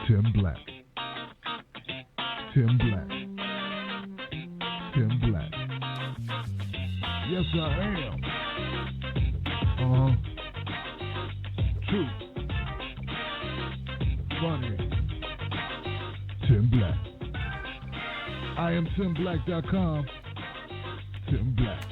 Tim Black. Tim Black. Tim Black. Yes, I am. True. Funny. Tim Black. I am TimBlack.com. Tim Black.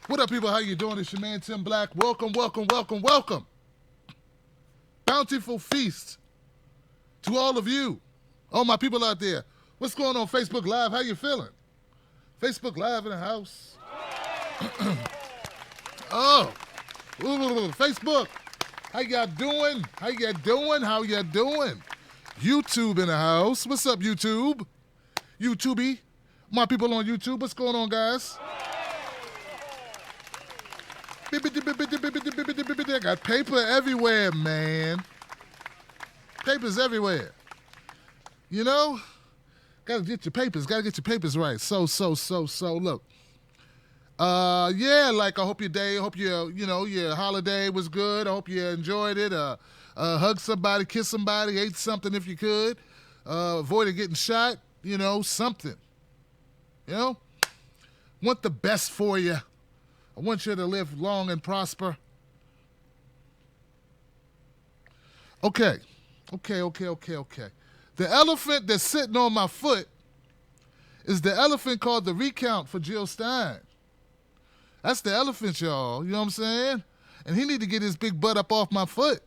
What up, people? How you doing? It's your man, Tim Black. Welcome, welcome, welcome, welcome. Bountiful feast to all of you. All my people out there. What's going on Facebook Live? How you feeling? Facebook Live in the house. Facebook. How y'all doing? How y'all doing? How y'all doing? YouTube in the house. What's up, YouTube? YouTubey. My people on YouTube. What's going on, guys? I got paper everywhere, man. Papers everywhere. You know? Gotta get your papers. Gotta get your papers right. So, look. I hope your day, hope your holiday was good. I hope you enjoyed it. Hug somebody, kiss somebody, ate something if you could. Avoided getting shot, something. Want the best for you. I want you to live long and prosper. Okay. The elephant that's sitting on my foot is the elephant called the RECOUNT for Jill Stein. That's the elephant, y'all. You know what I'm saying? And he need to get his big butt up off my foot.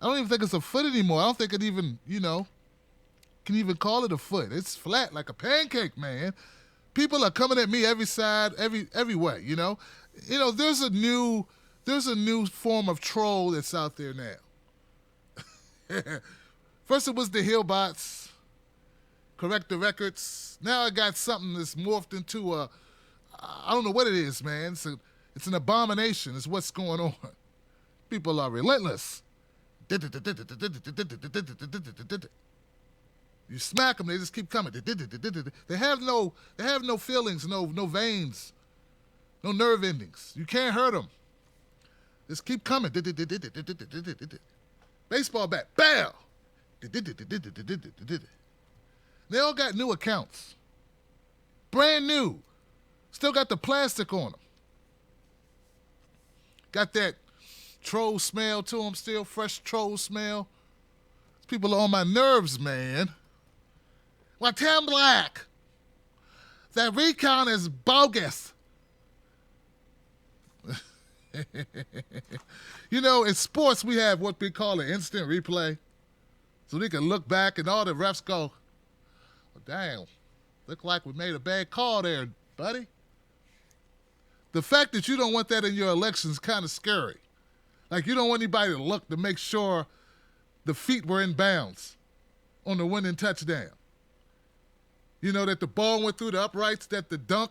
I don't even think it's a foot anymore. I don't think it even, can even call it a foot. It's flat like a pancake, man. People are coming at me every side, every way, There's a new form of troll that's out there now. First it was the Hillbots, correct the records. Now I got something that's morphed into I don't know what it is, man. It's an abomination. It's what's going on. People are relentless. You smack them, they just keep coming. They have no feelings, no veins, no nerve endings. You can't hurt them. Just keep coming. Baseball bat, bam. They all got new accounts. Brand new. Still got the plastic on them. Got that troll smell to them still, fresh troll smell. These people are on my nerves, man. Well, Tim Black, that recount is bogus. In sports we have what we call an instant replay. So we can look back and all the refs go, oh, damn, look like we made a bad call there, buddy. The fact that you don't want that in your election is kind of scary. Like you don't want anybody to look to make sure the feet were in bounds on the winning touchdown. That the ball went through the uprights, that the dunk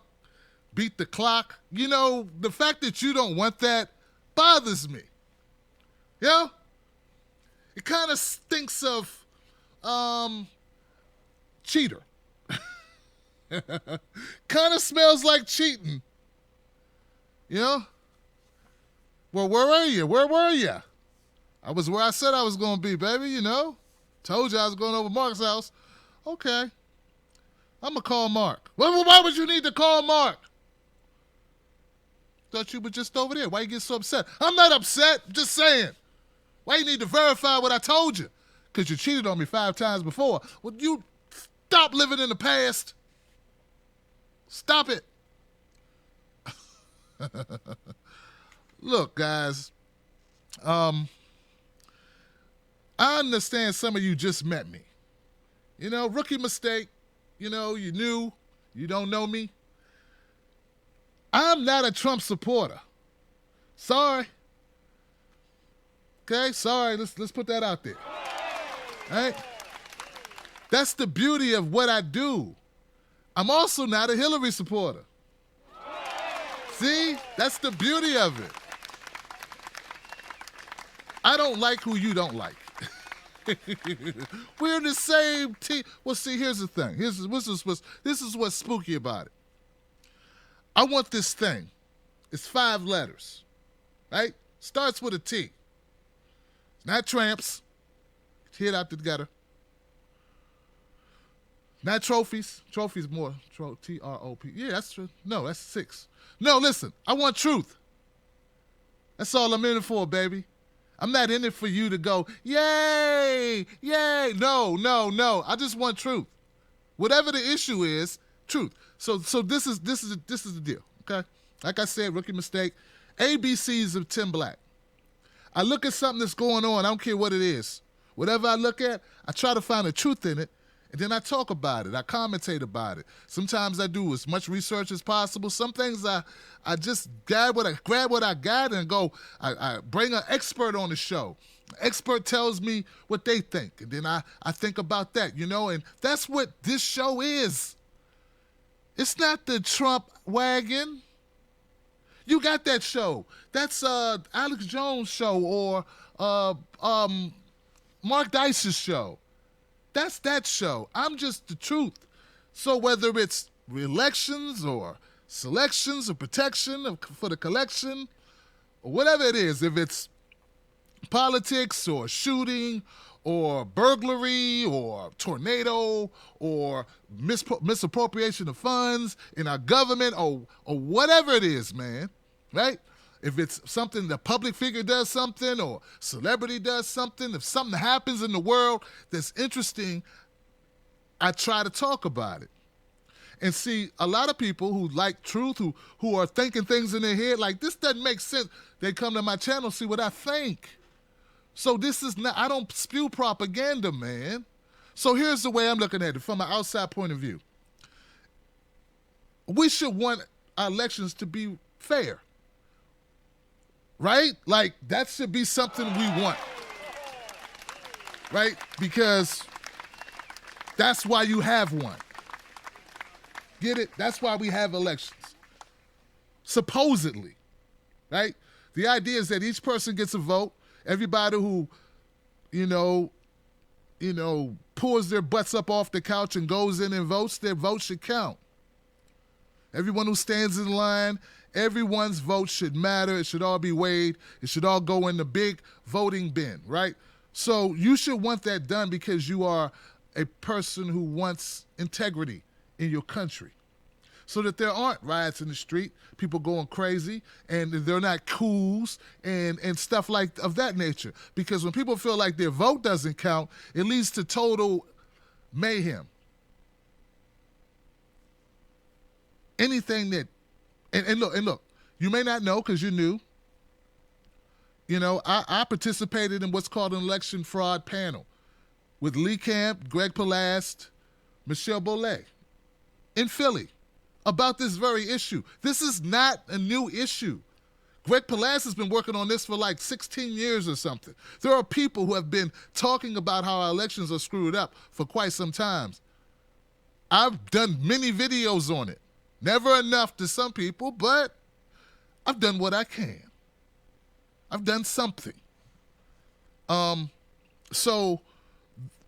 beat the clock. The fact that you don't want that bothers me. It kind of stinks of cheater. Kind of smells like cheating. Well, where were you? Where were you? I was where I said I was going to be, baby, Told you I was going over Mark's house. Okay. I'm going to call Mark. Why would you need to call Mark? Thought you were just over there. Why you get so upset? I'm not upset. I'm just saying. Why you need to verify what I told you? Because you cheated on me 5 times before. Well, you stop living in the past. Stop it. Look, guys. I understand some of you just met me. Rookie mistake. You knew. You don't know me. I'm not a Trump supporter. Sorry. Okay, sorry. Let's put that out there. All right? That's the beauty of what I do. I'm also not a Hillary supporter. See? That's the beauty of it. I don't like who you don't like. We're in the same team. Well, see, here's the thing. This is what's spooky about it. I want this thing. It's 5 letters, right? Starts with a T. It's not tramps. Hit out together. Not trophies. Trophies more. T-R-O-P. Yeah, that's true. No, that's 6. No, listen. I want truth. That's all I'm in it for, baby. I'm not in it for you to go, yay, yay. No. I just want truth. Whatever the issue is, truth. So this is the deal, okay? Like I said, rookie mistake. ABCs of Tim Black. I look at something that's going on. I don't care what it is. Whatever I look at, I try to find the truth in it, and then I talk about it. I commentate about it. Sometimes I do as much research as possible. Some things I just grab what I got and go. I bring an expert on the show. Expert tells me what they think, and then I think about that, and that's what this show is. It's not the Trump wagon. You got that show. That's Alex Jones' show or Mark Dice's show. That's that show. I'm just the truth. So whether it's elections or selections or protection for the collection or whatever it is, if it's politics or shooting or burglary or tornado or misappropriation of funds in our government or whatever it is, man, right? If it's something the public figure does something or celebrity does something, if something happens in the world that's interesting, I try to talk about it. And see, a lot of people who like truth, who are thinking things in their head, like, this doesn't make sense. They come to my channel, see what I think. So this is not, I don't spew propaganda, man. So here's the way I'm looking at it from an outside point of view. We should want our elections to be fair. Right? Like, that should be something we want. Right? Because that's why you have one. Get it? That's why we have elections. Supposedly. Right? The idea is that each person gets a vote. Everybody who, pulls their butts up off the couch and goes in and votes, their vote should count. Everyone who stands in line, everyone's vote should matter. It should all be weighed. It should all go in the big voting bin, right? So you should want that done because you are a person who wants integrity in your country. So that there aren't riots in the street, people going crazy, and they're not coups and stuff like of that nature. Because when people feel like their vote doesn't count, it leads to total mayhem. Anything that, and look, you may not know because you're new. I participated in what's called an election fraud panel with Lee Camp, Greg Palast, Michelle Bollet in Philly about this very issue. This is not a new issue. Greg Palast has been working on this for like 16 years or something. There are people who have been talking about how our elections are screwed up for quite some time. I've done many videos on it. Never enough to some people, but I've done what I can. I've done something. So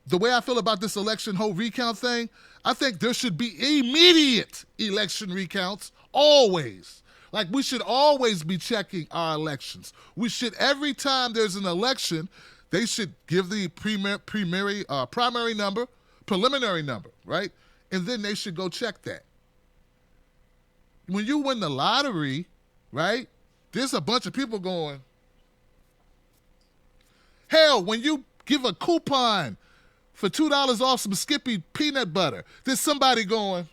the way I feel about this election whole recount thing, I think there should be immediate election recounts, always. Like, we should always be checking our elections. We should, every time there's an election, they should give the primary number, preliminary number, right? And then they should go check that. When you win the lottery, right, there's a bunch of people going, hell, when you give a coupon for $2 off some Skippy peanut butter, there's somebody going,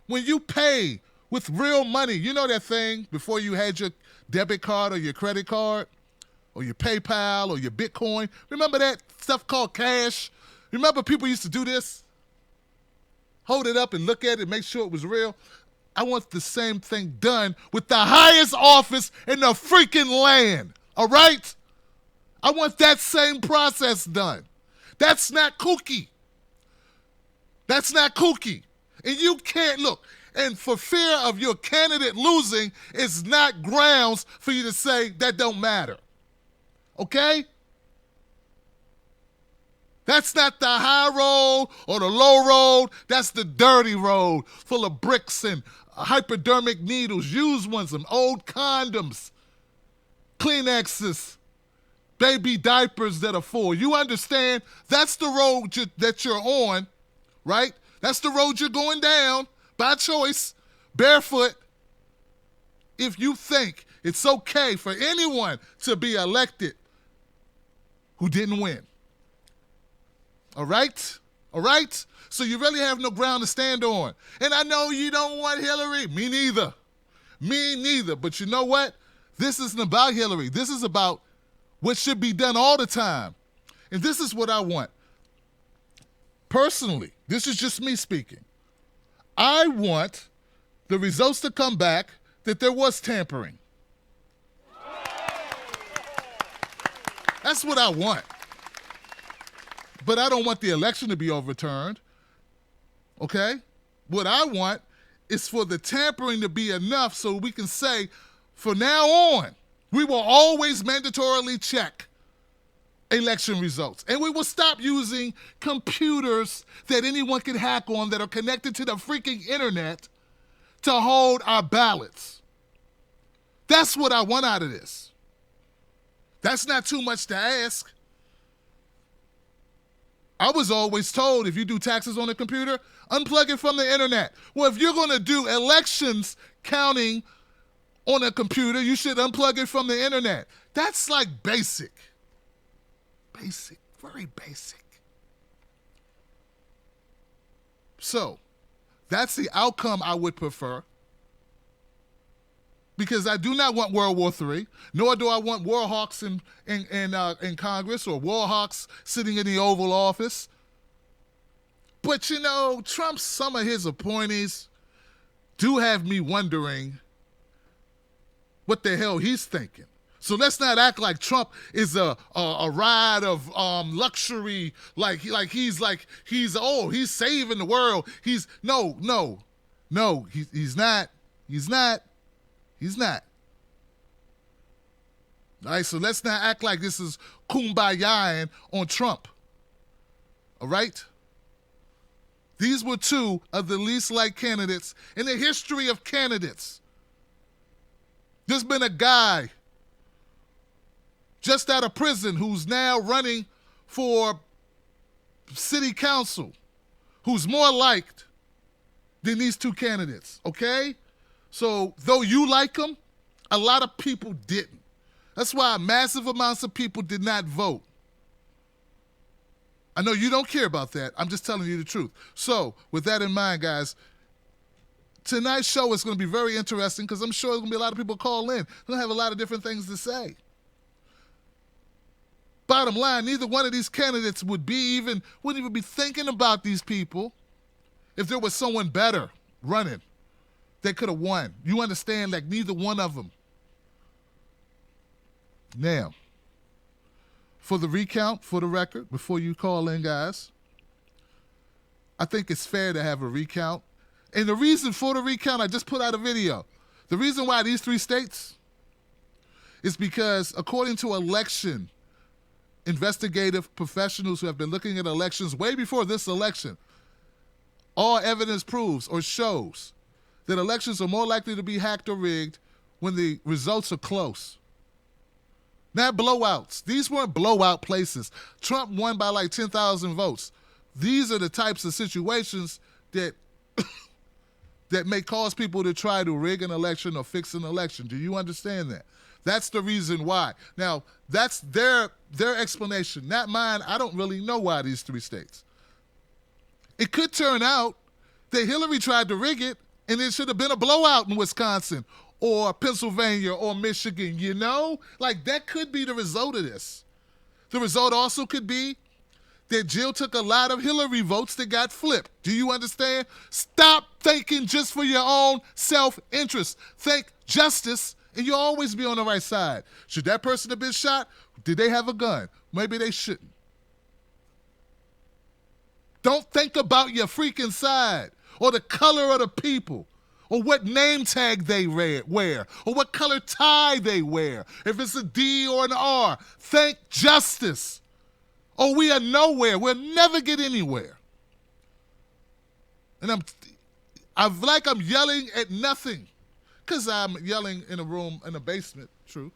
when you pay with real money, you know that thing before you had your debit card or your credit card or your PayPal or your Bitcoin? Remember that stuff called cash? Remember people used to do this? Hold it up and look at it, make sure it was real. I want the same thing done with the highest office in the freaking land, all right? I want that same process done. That's not kooky. That's not kooky. And you can't, look, and for fear of your candidate losing is not grounds for you to say that don't matter. Okay? That's not the high road or the low road. That's the dirty road full of bricks and hypodermic needles, used ones, some old condoms, Kleenexes, baby diapers that are full. You understand? That's the road that you're on, right? That's the road you're going down by choice, barefoot. If you think it's okay for anyone to be elected who didn't win. All right? All right? So you really have no ground to stand on. And I know you don't want Hillary. Me neither. Me neither. But you know what? This isn't about Hillary. This is about what should be done all the time. And this is what I want. Personally, this is just me speaking. I want the results to come back that there was tampering. That's what I want. But I don't want the election to be overturned, okay? What I want is for the tampering to be enough so we can say, from now on, we will always mandatorily check election results. And we will stop using computers that anyone can hack on that are connected to the freaking internet to hold our ballots. That's what I want out of this. That's not too much to ask. I was always told if you do taxes on a computer, unplug it from the internet. Well, if you're going to do elections counting on a computer, you should unplug it from the internet. That's like basic. Basic, very basic. So, that's the outcome I would prefer. Because I do not want World War III, nor do I want war hawks in Congress or war hawks sitting in the Oval Office. But, you know, some of his appointees do have me wondering what the hell he's thinking. So let's not act like Trump is a ride of luxury, like he's saving the world. He's not. He's not. All right, so let's not act like this is kumbayaing on Trump. All right? These were two of the least liked candidates in the history of candidates. There's been a guy just out of prison who's now running for city council who's more liked than these two candidates, okay? So, though you like them, a lot of people didn't. That's why massive amounts of people did not vote. I know you don't care about that. I'm just telling you the truth. So, with that in mind, guys, tonight's show is going to be very interesting because I'm sure there's going to be a lot of people call in. They're going to have a lot of different things to say. Bottom line, neither one of these candidates wouldn't even be thinking about these people if there was someone better running. They could have won. You understand, like neither one of them. Now, for the recount, for the record, before you call in, guys, I think it's fair to have a recount. And the reason for the recount, I just put out a video. The reason why these 3 states is because according to election investigative professionals who have been looking at elections way before this election, all evidence proves or shows that elections are more likely to be hacked or rigged when the results are close. Not blowouts. These weren't blowout places. Trump won by like 10,000 votes. These are the types of situations that that may cause people to try to rig an election or fix an election. Do you understand that? That's the reason why. Now, that's their explanation, not mine. I don't really know why these 3 states. It could turn out that Hillary tried to rig it, and it should have been a blowout in Wisconsin or Pennsylvania or Michigan, you know? Like, that could be the result of this. The result also could be that Jill took a lot of Hillary votes that got flipped. Do you understand? Stop thinking just for your own self-interest. Think justice, and you'll always be on the right side. Should that person have been shot? Did they have a gun? Maybe they shouldn't. Don't think about your freaking side or the color of the people or what name tag they wear, or what color tie they wear, if it's a D or an R. Thank justice. Or we are nowhere. We'll never get anywhere. And I'm yelling at nothing, because I'm yelling in a room in a basement, true.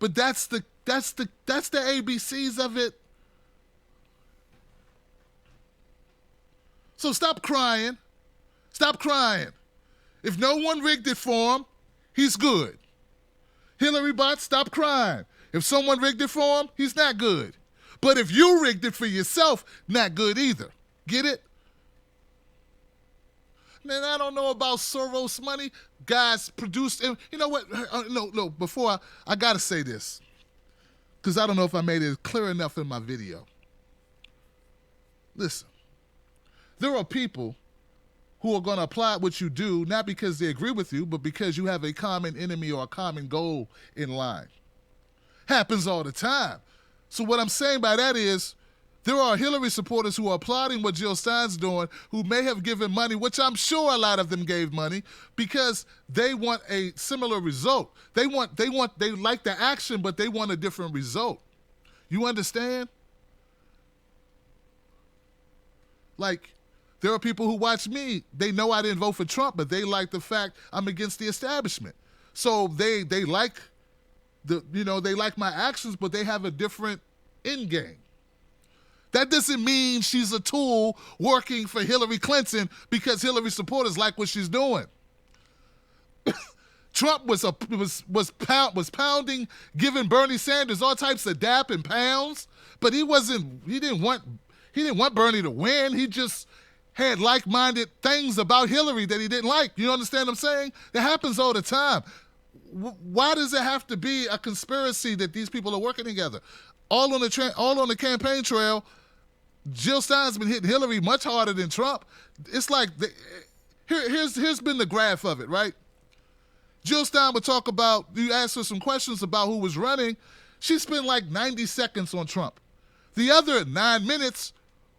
But that's the ABCs of it. So stop crying. Stop crying. If no one rigged it for him, he's good. Hillary bot, stop crying. If someone rigged it for him, he's not good. But if you rigged it for yourself, not good either. Get it? Man, I don't know about Soros money. Guys produced, you know what? No, before I got to say this, because I don't know if I made it clear enough in my video. Listen, there are people who are going to apply what you do, not because they agree with you, but because you have a common enemy or a common goal in line. Happens all the time. So what I'm saying by that is, there are Hillary supporters who are applauding what Jill Steins doing, who may have given money, which I'm sure a lot of them gave money, because they want a similar result. They like the action, but they want a different result. You understand? Like, there are people who watch me, they know I didn't vote for Trump, but they like the fact I'm against the establishment. So they like they like my actions, but they have a different end game. That doesn't mean she's a tool working for Hillary Clinton because Hillary supporters like what she's doing. Trump was pounding, giving Bernie Sanders all types of dap and pounds, but he didn't want Bernie to win. He just had like-minded things about Hillary that he didn't like. You understand what I'm saying? That happens all the time. Why does it have to be a conspiracy that these people are working together? All on the campaign trail, Jill Stein's been hitting Hillary much harder than Trump. It's like, here's been the graph of it, right? Jill Stein would talk about, you ask her some questions about who was running, she spent like 90 seconds on Trump. The other 9 minutes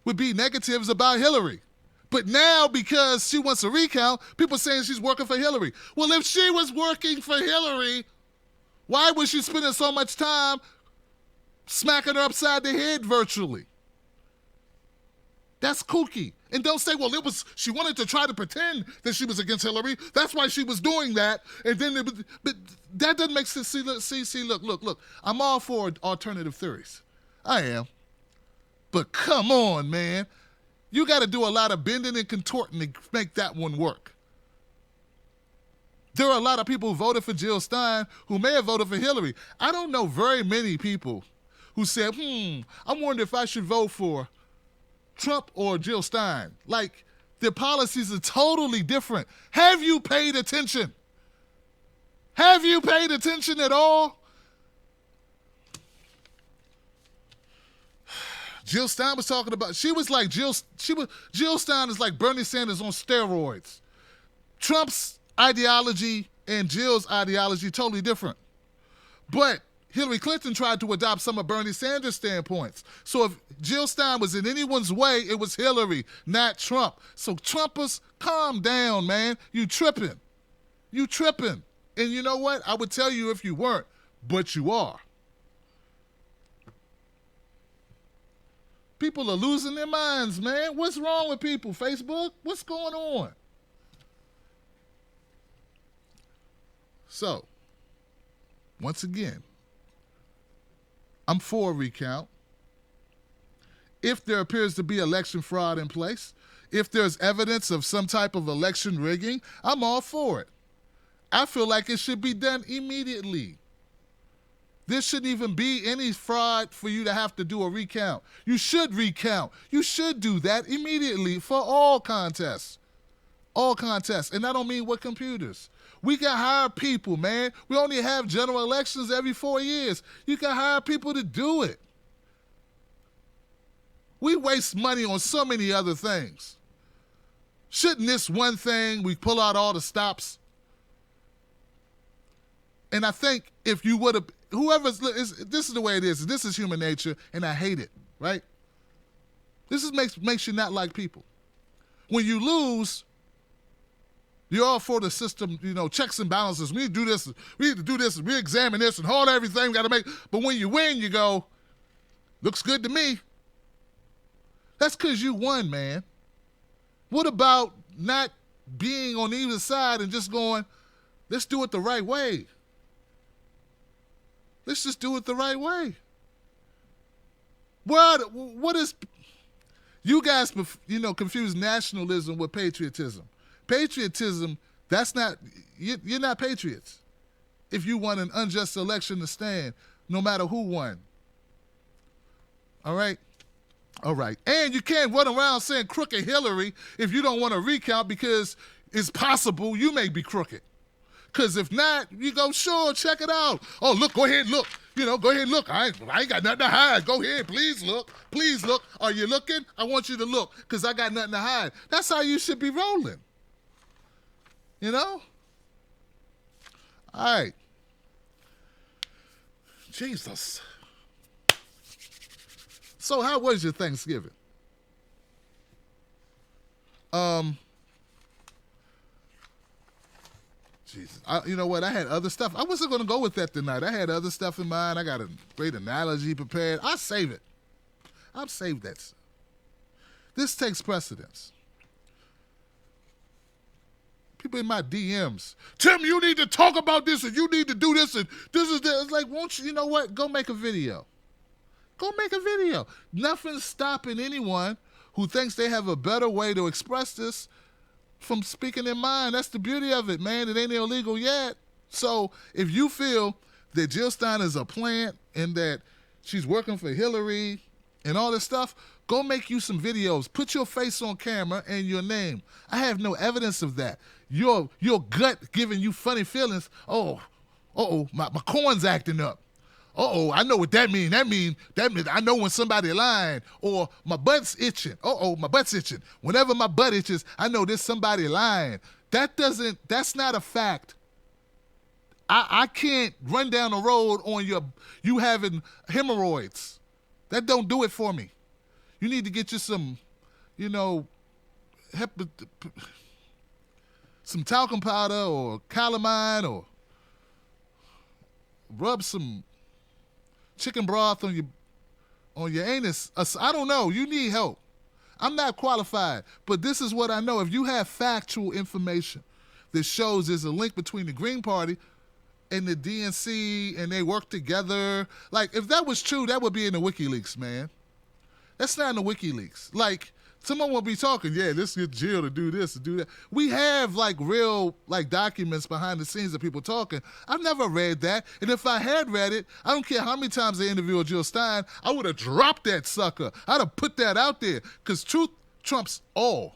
would be negatives about Hillary. But now, because she wants a recount, people are saying she's working for Hillary. Well, if she was working for Hillary, why was she spending so much time smacking her upside the head virtually? That's kooky. And don't say, well, she wanted to try to pretend that she was against Hillary. That's why she was doing that. And then, but that doesn't make sense. See, look. I'm all for alternative theories. I am. But come on, man. You got to do a lot of bending and contorting to make that one work. There are a lot of people who voted for Jill Stein who may have voted for Hillary. I don't know very many people who said, I wonder if I should vote for Trump or Jill Stein. Like, their policies are totally different. Have you paid attention? Have you paid attention at all? Jill Stein was talking about, Jill Stein is like Bernie Sanders on steroids. Trump's ideology and Jill's ideology totally different. But Hillary Clinton tried to adopt some of Bernie Sanders' standpoints. So if Jill Stein was in anyone's way, it was Hillary, not Trump. So Trumpers, calm down, man. You tripping. And you know what? I would tell you if you weren't, but you are. People are losing their minds, man. What's wrong with people? Facebook? What's going on? So, once again, I'm for a recount. If there appears to be election fraud in place, if there's evidence of some type of election rigging, I'm all for it. I feel like it should be done immediately. There shouldn't even be any fraud for you to have to do a recount. You should recount. You should do that immediately for all contests. All contests. And I don't mean with computers. We can hire people, man. We only have general elections every 4 years. You can hire people to do it. We waste money on so many other things. Shouldn't this one thing, we pull out all the stops? And I think if you would have, this is the way it is. This is human nature, and I hate it, right? This makes you not like people. When you lose, You're all for the system, checks and balances. We need to do this. We need to do this and re-examine this and hold everything. We got to make. But when you win, you go, looks good to me. That's because you won, man. What about not being on either side and just going, let's do it the right way. Let's just do it the right way. What is, you guys, confuse nationalism with patriotism. Patriotism, that's not, you're not patriots if you want an unjust election to stand, no matter who won. All right? All right. And you can't run around saying crooked Hillary if you don't want to recount because it's possible you may be crooked. Because if not, you go, sure, check it out. Oh, look, go ahead, look. Go ahead, look. I ain't got nothing to hide. Go ahead, please look. Please look. Are you looking? I want you to look because I got nothing to hide. That's how you should be rolling. All right. Jesus. So how was your Thanksgiving? Jesus. You know what? I had other stuff. I wasn't going to go with that tonight. I had other stuff in mind. I got a great analogy prepared. I'll save it. I'll save that. This takes precedence. People in my DMs, Tim, you need to talk about this and you need to do this and this is that. It's like, won't you, what? Go make a video. Go make a video. Nothing's stopping anyone who thinks they have a better way to express this from speaking their mind. That's the beauty of it, man. It ain't illegal yet. So if you feel that Jill Stein is a plant and that she's working for Hillary and all this stuff, go make you some videos. Put your face on camera and your name. I have no evidence of that. Your gut giving you funny feelings. My corn's acting up. I know what that means. That means I know when somebody lying, or my butt's itching. My butt's itching. Whenever my butt itches, I know there's somebody lying. That's not a fact. I can't run down the road on you having hemorrhoids. That don't do it for me. You need to get you some, some talcum powder or calamine, or rub some chicken broth on your anus. I don't know. You need help. I'm not qualified, but this is what I know. If you have factual information that shows there's a link between the Green Party and the DNC and they work together, like if that was true, that would be in the WikiLeaks, man. That's not in the WikiLeaks. Like, someone will be talking, let's get Jill to do this, to do that. We have real documents behind the scenes of people talking. I've never read that. And if I had read it, I don't care how many times they interviewed Jill Stein, I would have dropped that sucker. I'd have put that out there because truth trumps all.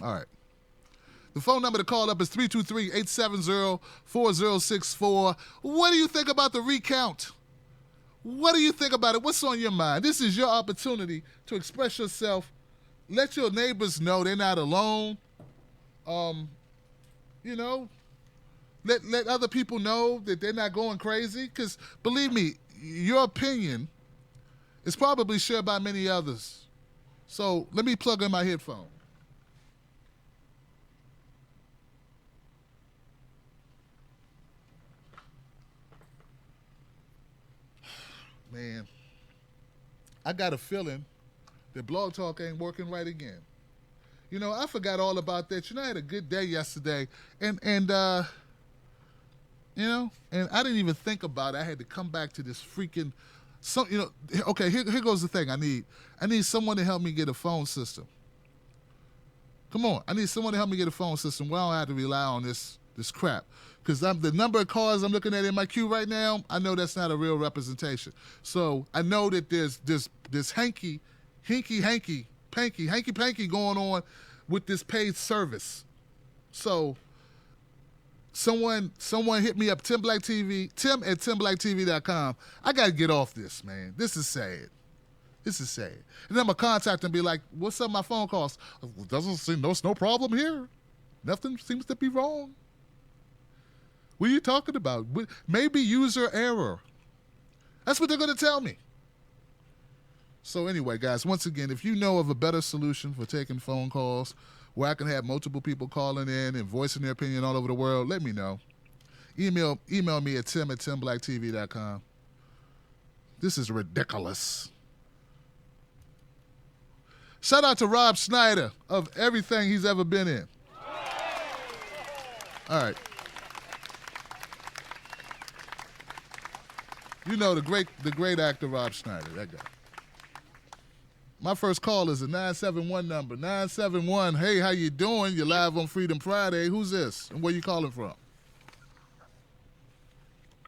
All right. The phone number to call up is 323-870-4064. What do you think about the recount? What do you think about it? What's on your mind? This is your opportunity to express yourself. Let your neighbors know they're not alone. Let other people know that they're not going crazy. Because believe me, your opinion is probably shared by many others. So let me plug in my headphone. Man, I got a feeling that Blog Talk ain't working right again. I forgot all about that. I had a good day yesterday, and I didn't even think about it. I had to come back to this freaking, okay, here goes the thing. I need someone to help me get a phone system. Come on, I need someone to help me get a phone system where I don't have to rely on this crap. Because the number of cars I'm looking at in my queue right now, I know that's not a real representation. So I know that there's hanky panky going on with this paid service. So someone hit me up, Tim at timblacktv.com. I got to get off this, man. This is sad. And then I'm going to contact them and be like, what's up, my phone costs? Doesn't seem, no problem here. Nothing seems to be wrong. What are you talking about? Maybe user error. That's what they're going to tell me. So anyway, guys, once again, if you know of a better solution for taking phone calls where I can have multiple people calling in and voicing their opinion all over the world, let me know. Email me at tim@timblacktv.com. This is ridiculous. Shout out to Rob Schneider of everything he's ever been in. All right. You know the great actor Rob Schneider, that guy. My first call is a 971 number. 971, hey, how you doing? You're live on Freedom Friday. Who's this? And where you calling from?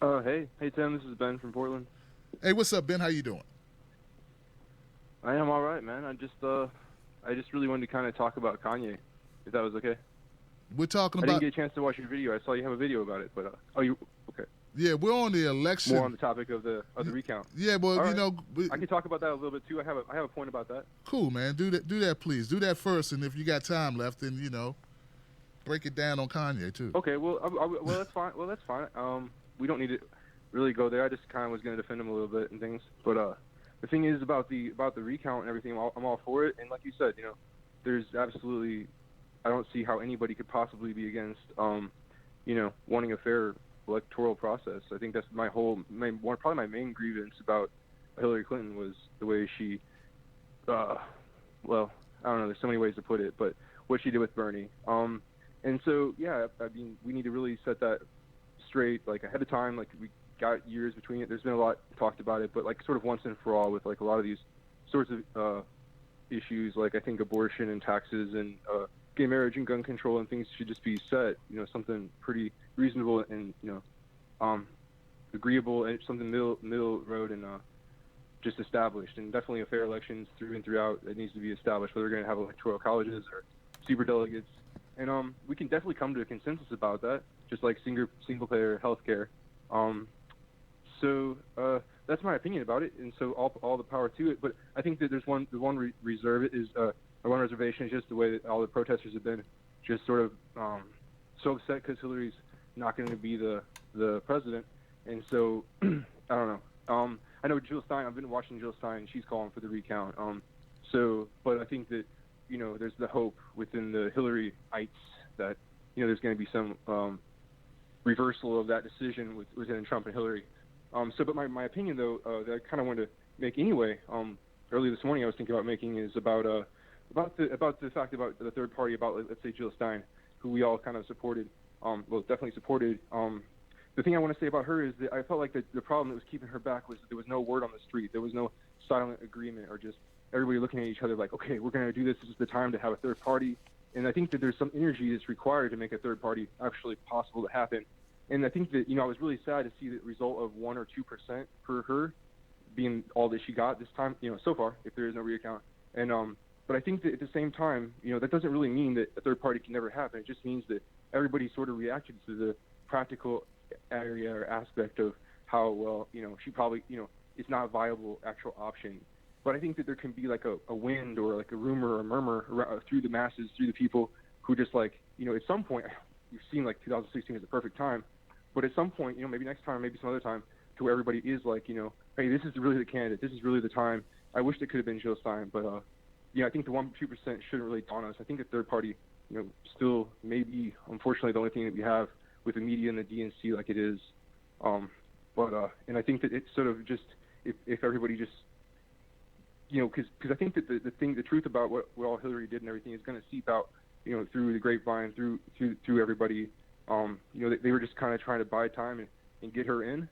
Hey Tim, this is Ben from Portland. Hey, what's up, Ben? How you doing? I am all right, man. I just really wanted to kind of talk about Kanye, if that was okay. We're talking I about... didn't get a chance to watch your video. I saw you have a video about it, but okay. Yeah, we're on the election. More on the topic of the recount. Yeah, well, all you right. know, I can talk about that a little bit too. I have a point about that. Cool, man. Do that, please. Do that first, and if you got time left, then break it down on Kanye too. Okay, well, well that's fine. Well, that's fine. We don't need to really go there. I just kind of was going to defend him a little bit and things, but the thing is about the recount and everything. I'm all for it, and like you said, there's absolutely, I don't see how anybody could possibly be against, wanting a fair electoral process. I think that's probably my main grievance about Hillary Clinton was the way she, well, I don't know. There's so many ways to put it, but what she did with Bernie. And so yeah, I mean, we need to really set that straight, like ahead of time. Like we got years between it. There's been a lot talked about it, but like sort of once and for all with like a lot of these sorts of issues, like I think abortion and taxes and gay marriage and gun control and things should just be set, something pretty reasonable and, agreeable and something middle road and just established. And definitely a fair elections through and throughout that needs to be established, whether we're going to have electoral colleges or super delegates. And we can definitely come to a consensus about that, just like single payer health care. So that's my opinion about it, and so all the power to it. But I think that there's one reservation is just the way that all the protesters have been just sort of so upset because Hillary's not going to be the president, and so I don't know. I know Jill Stein. I've been watching Jill Stein. She's calling for the recount. But I think that there's the hope within the Hillary-ites that there's going to be some reversal of that decision within Trump and Hillary. But my opinion, though, that I kind of wanted to make anyway, early this morning I was thinking about making is about the fact about the third party, about, let's say, Jill Stein, who we all kind of supported, definitely supported. The thing I want to say about her is that I felt like the problem that was keeping her back was that there was no word on the street. There was no silent agreement or just everybody looking at each other like, okay, we're going to do this. This is the time to have a third party. And I think that there's some energy that's required to make a third party actually possible to happen. And I think that, I was really sad to see the result of 1 or 2% for her being all that she got this time, so far, if there is no recount. And, but I think that at the same time, that doesn't really mean that a third party can never happen. It just means that everybody sort of reacted to the practical area or aspect of how, well, she probably, it's not a viable actual option. But I think that there can be like a wind or like a rumor or a murmur through the masses, through the people who just like, at some point, you've seen like 2016 is the perfect time. But at some point, maybe next time, maybe some other time, to where everybody is like, hey, this is really the candidate. This is really the time. I wish it could have been Jill Stein, but I think the 1-2% shouldn't really daunt us. I think the third party, still maybe, unfortunately, the only thing that we have with the media and the DNC like it is. And I think that it's sort of just if everybody just, because I think that the truth about what all Hillary did and everything is going to seep out, through the grapevine, through everybody. They were just kind of trying to buy time and get her in,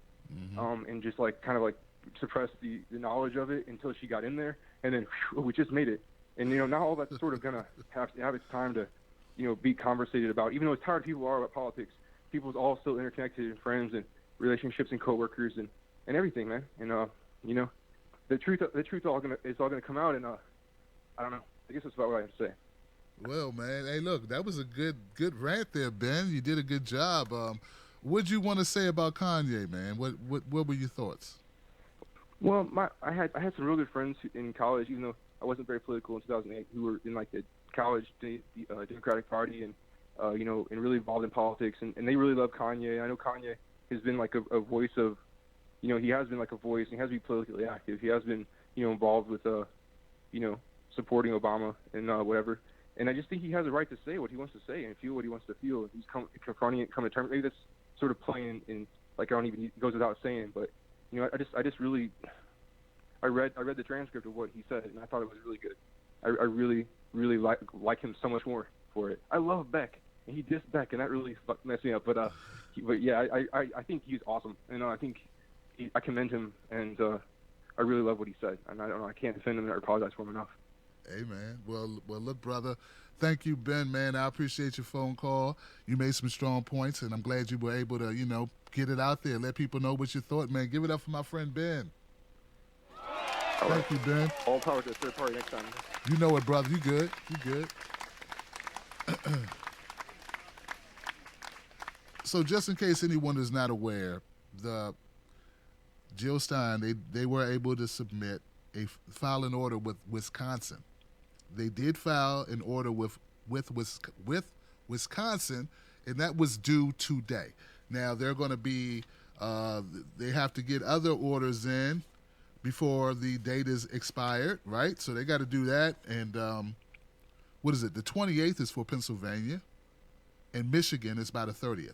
and just like kind of like suppress the knowledge of it until she got in there, and then we just made it. And now all that's sort of gonna have to have its time to, be conversated about. Even though as tired people are about politics, people's all still interconnected and friends and relationships and coworkers and everything, man. And the truth is all gonna come out. And I don't know. I guess that's about what I have to say. Well, man, hey, look, that was a good rant there, Ben. You did a good job. What'd you want to say about Kanye, man? What were your thoughts? Well, I had some real good friends in college, even though I wasn't very political in 2008, who were in like the college Democratic Party and and really involved in politics, and they really love Kanye. I know Kanye has been like a voice of, he has been like a voice, and he has been politically active. He has been involved with supporting Obama and whatever. And I just think he has a right to say what he wants to say and feel what he wants to feel. He's confronting it, coming to terms. Maybe that's sort of playing in, like, I don't even, it goes without saying, but I just really, I read the transcript of what he said, and I thought it was really good. I really like him so much more for it. I love Beck, and he dissed Beck, and that really messed me up. But yeah, I think he's awesome, and I think I commend him, and I really love what he said, and I don't know, I can't defend him or apologize for him enough. Hey, man. Well, look, brother. Thank you, Ben, man. I appreciate your phone call. You made some strong points, and I'm glad you were able to, get it out there, let people know what you thought, man. Give it up for my friend Ben. All Thank you, Ben. All power to the third party next time. You know it, brother. You good. So just in case anyone is not aware, Jill Stein, they were able to file an order with Wisconsin. They did file an order with Wisconsin, and that was due today. Now they're going to be they have to get other orders in before the date is expired, right? So they got to do that. And what is it? The 28th is for Pennsylvania, and Michigan is by the 30th.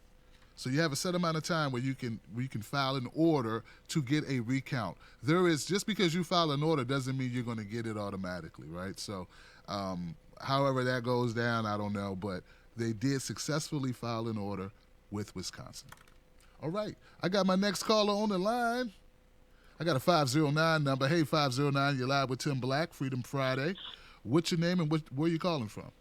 So you have a set amount of time where you can file an order to get a recount. There is, just because you file an order doesn't mean you're going to get it automatically, right? So however that goes down, I don't know, but they did successfully file an order with Wisconsin. All right, I got my next caller on the line. I got a 509 number. Hey, 509, you're live with Tim Black, Freedom Friday. What's your name and where you calling from?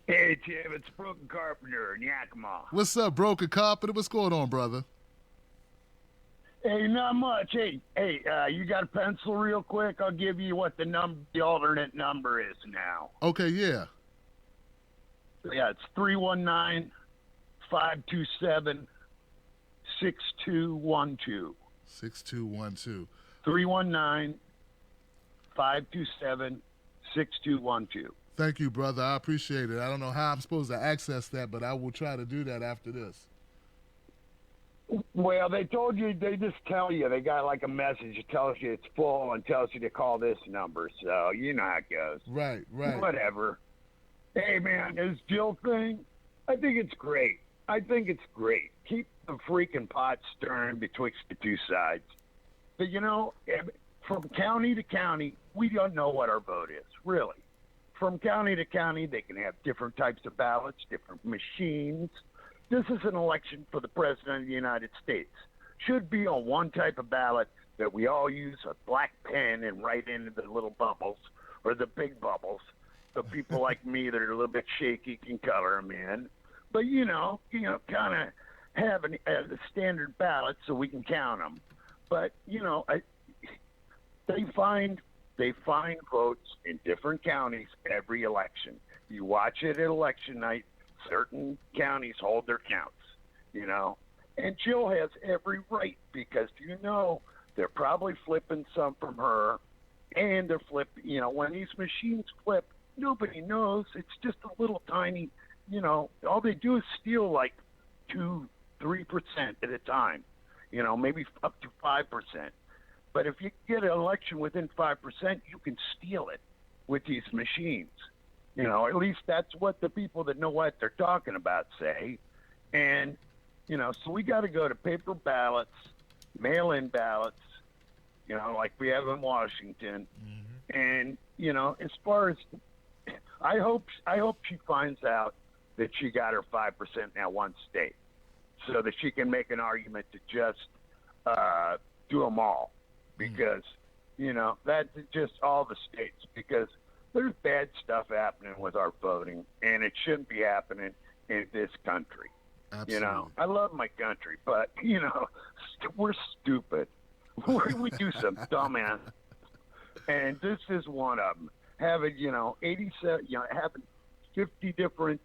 Hey, Tim, it's Broken Carpenter in Yakima. What's up, Broken Carpenter? What's going on, brother? Hey, not much. Hey, you got a pencil real quick? I'll give you what the alternate number is now. Okay, yeah. Yeah, it's 319-527-6212. 6212. 319-527-6212. Thank you, brother. I appreciate it. I don't know how I'm supposed to access that, but I will try to do that after this. Well, they told you, they just tell you. They got like a message that tells you it's full and tells you to call this number. So you know how it goes. Right. Whatever. Hey, man, this Jill thing, I think it's great. Keep the freaking pot stirring betwixt the two sides. But, from county to county, we don't know what our vote is, really. From county to county, they can have different types of ballots, different machines. This is an election for the President of the United States. Should be on one type of ballot that we all use a black pen and write into the little bubbles or the big bubbles. So people like me that are a little bit shaky can color them in. But, kind of have the standard ballot so we can count them. But, they find votes in different counties every election. You watch it at election night, certain counties hold their counts, And Jill has every right because, they're probably flipping some from her, and they're flipping, when these machines flip, nobody knows. It's just a little tiny, all they do is steal like 2-3% at a time, maybe up to 5%. But if you get an election within 5%, you can steal it with these machines. At least that's what the people that know what they're talking about say. And, so we got to go to paper ballots, mail-in ballots, like we have in Washington. Mm-hmm. And, as far as I hope she finds out that she got her 5% in that one state so that she can make an argument to just do them all. Because, that's just all the states. Because there's bad stuff happening with our voting, and it shouldn't be happening in this country. Absolutely. I love my country, but, we're stupid. We do some dumbass. And this is one of them. Having, 87, having 50 different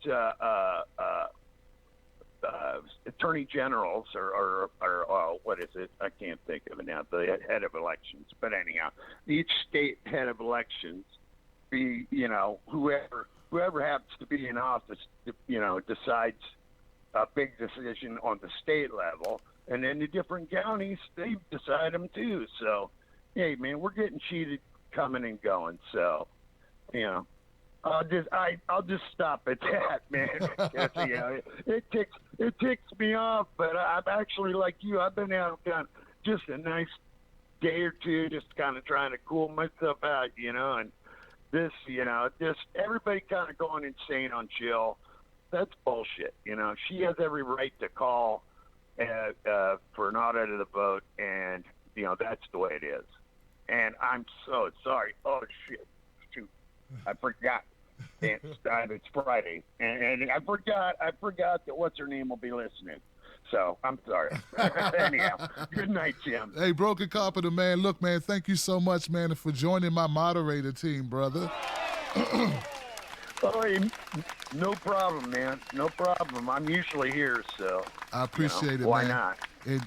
attorney generals or what is it? I can't think of it now. The head of elections. But anyhow, each state head of elections be, whoever happens to be in office, decides a big decision on the state level. And then the different counties, they decide them too. So, hey, man, we're getting cheated coming and going. So, you know, I'll just stop at that, man. Because, you know, it ticks me off. But I'm actually like you. I've been out on just a nice day or two, just kind of trying to cool myself out, you know. And this, you know, just everybody kind of going insane on Jill. That's bullshit. You know, she has every right to call for an audit of the vote, and you know that's the way it is. And I'm so sorry. Oh shit! Shoot, I forgot. And it's Friday, and I forgot that what's her name will be listening. So I'm sorry. Anyhow, good night, Jim. Hey, Broken Carpenter, man. Look, man, thank you so much, man, for joining my moderator team, brother. Oh, no problem, man. No problem. I'm usually here, so I appreciate it, why man. not?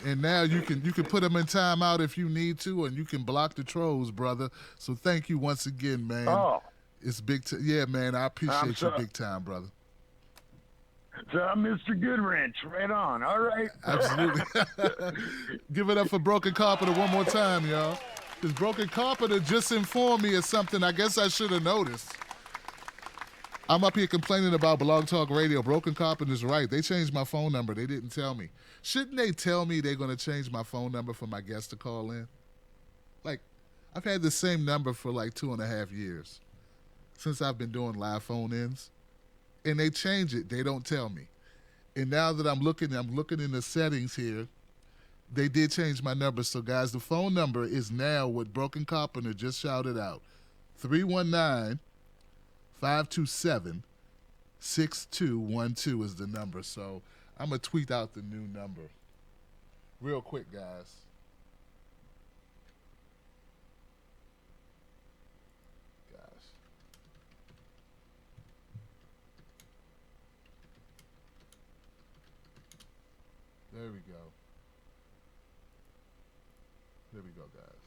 And now you can put them in timeout if you need to, and you can block the trolls, brother. So thank you once again, man. Oh, it's big. Yeah, man. I appreciate you big time, brother. So I'm Mr. Goodwrench. Right on. All right. Absolutely. Give it up for Broken Carpenter one more time, y'all. Because Broken Carpenter just informed me of something I guess I should have noticed. I'm up here complaining about Blog Talk Radio. Broken Carpenter's right. They changed my phone number. They didn't tell me. Shouldn't they tell me they're going to change my phone number for my guests to call in? Like, I've had the same number for like 2.5 years since I've been doing live phone-ins. And they change it. They don't tell me. And now that I'm looking in the settings here, they did change my number. So, guys, the phone number is now what Broken Carpenter just shouted out. 319-527-6212 is the number. So I'm going to tweet out the new number real quick, guys. There we go. There we go, guys.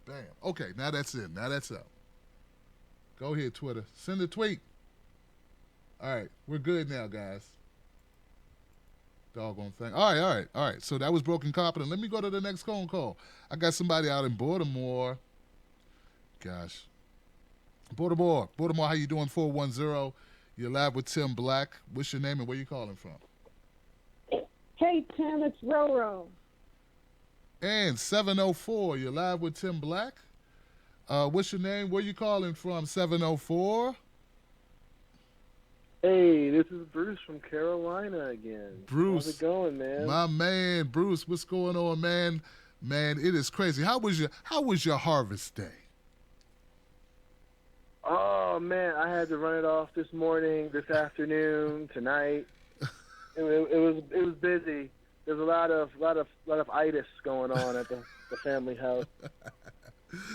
Bam. Okay, now that's it. Now that's up. Go ahead, Twitter. Send a tweet. All right, we're good now, guys. Doggone thing. All right. So that was Broken Carpenter. Let me go to the next phone call. I got somebody out in Baltimore. Gosh. Baltimore, how you doing? 410. You're live with Tim Black. What's your name and where you calling from? Hey, Tim, it's Roro. And 704, you're live with Tim Black. What's your name? Where you calling from? 704. Hey, this is Bruce from Carolina again. Bruce, how's it going, man? My man, Bruce, what's going on, man? Man, it is crazy. How was your harvest day? Oh man, I had to run it off this morning, this afternoon, tonight. It was busy. There's a lot of itis going on at the family house.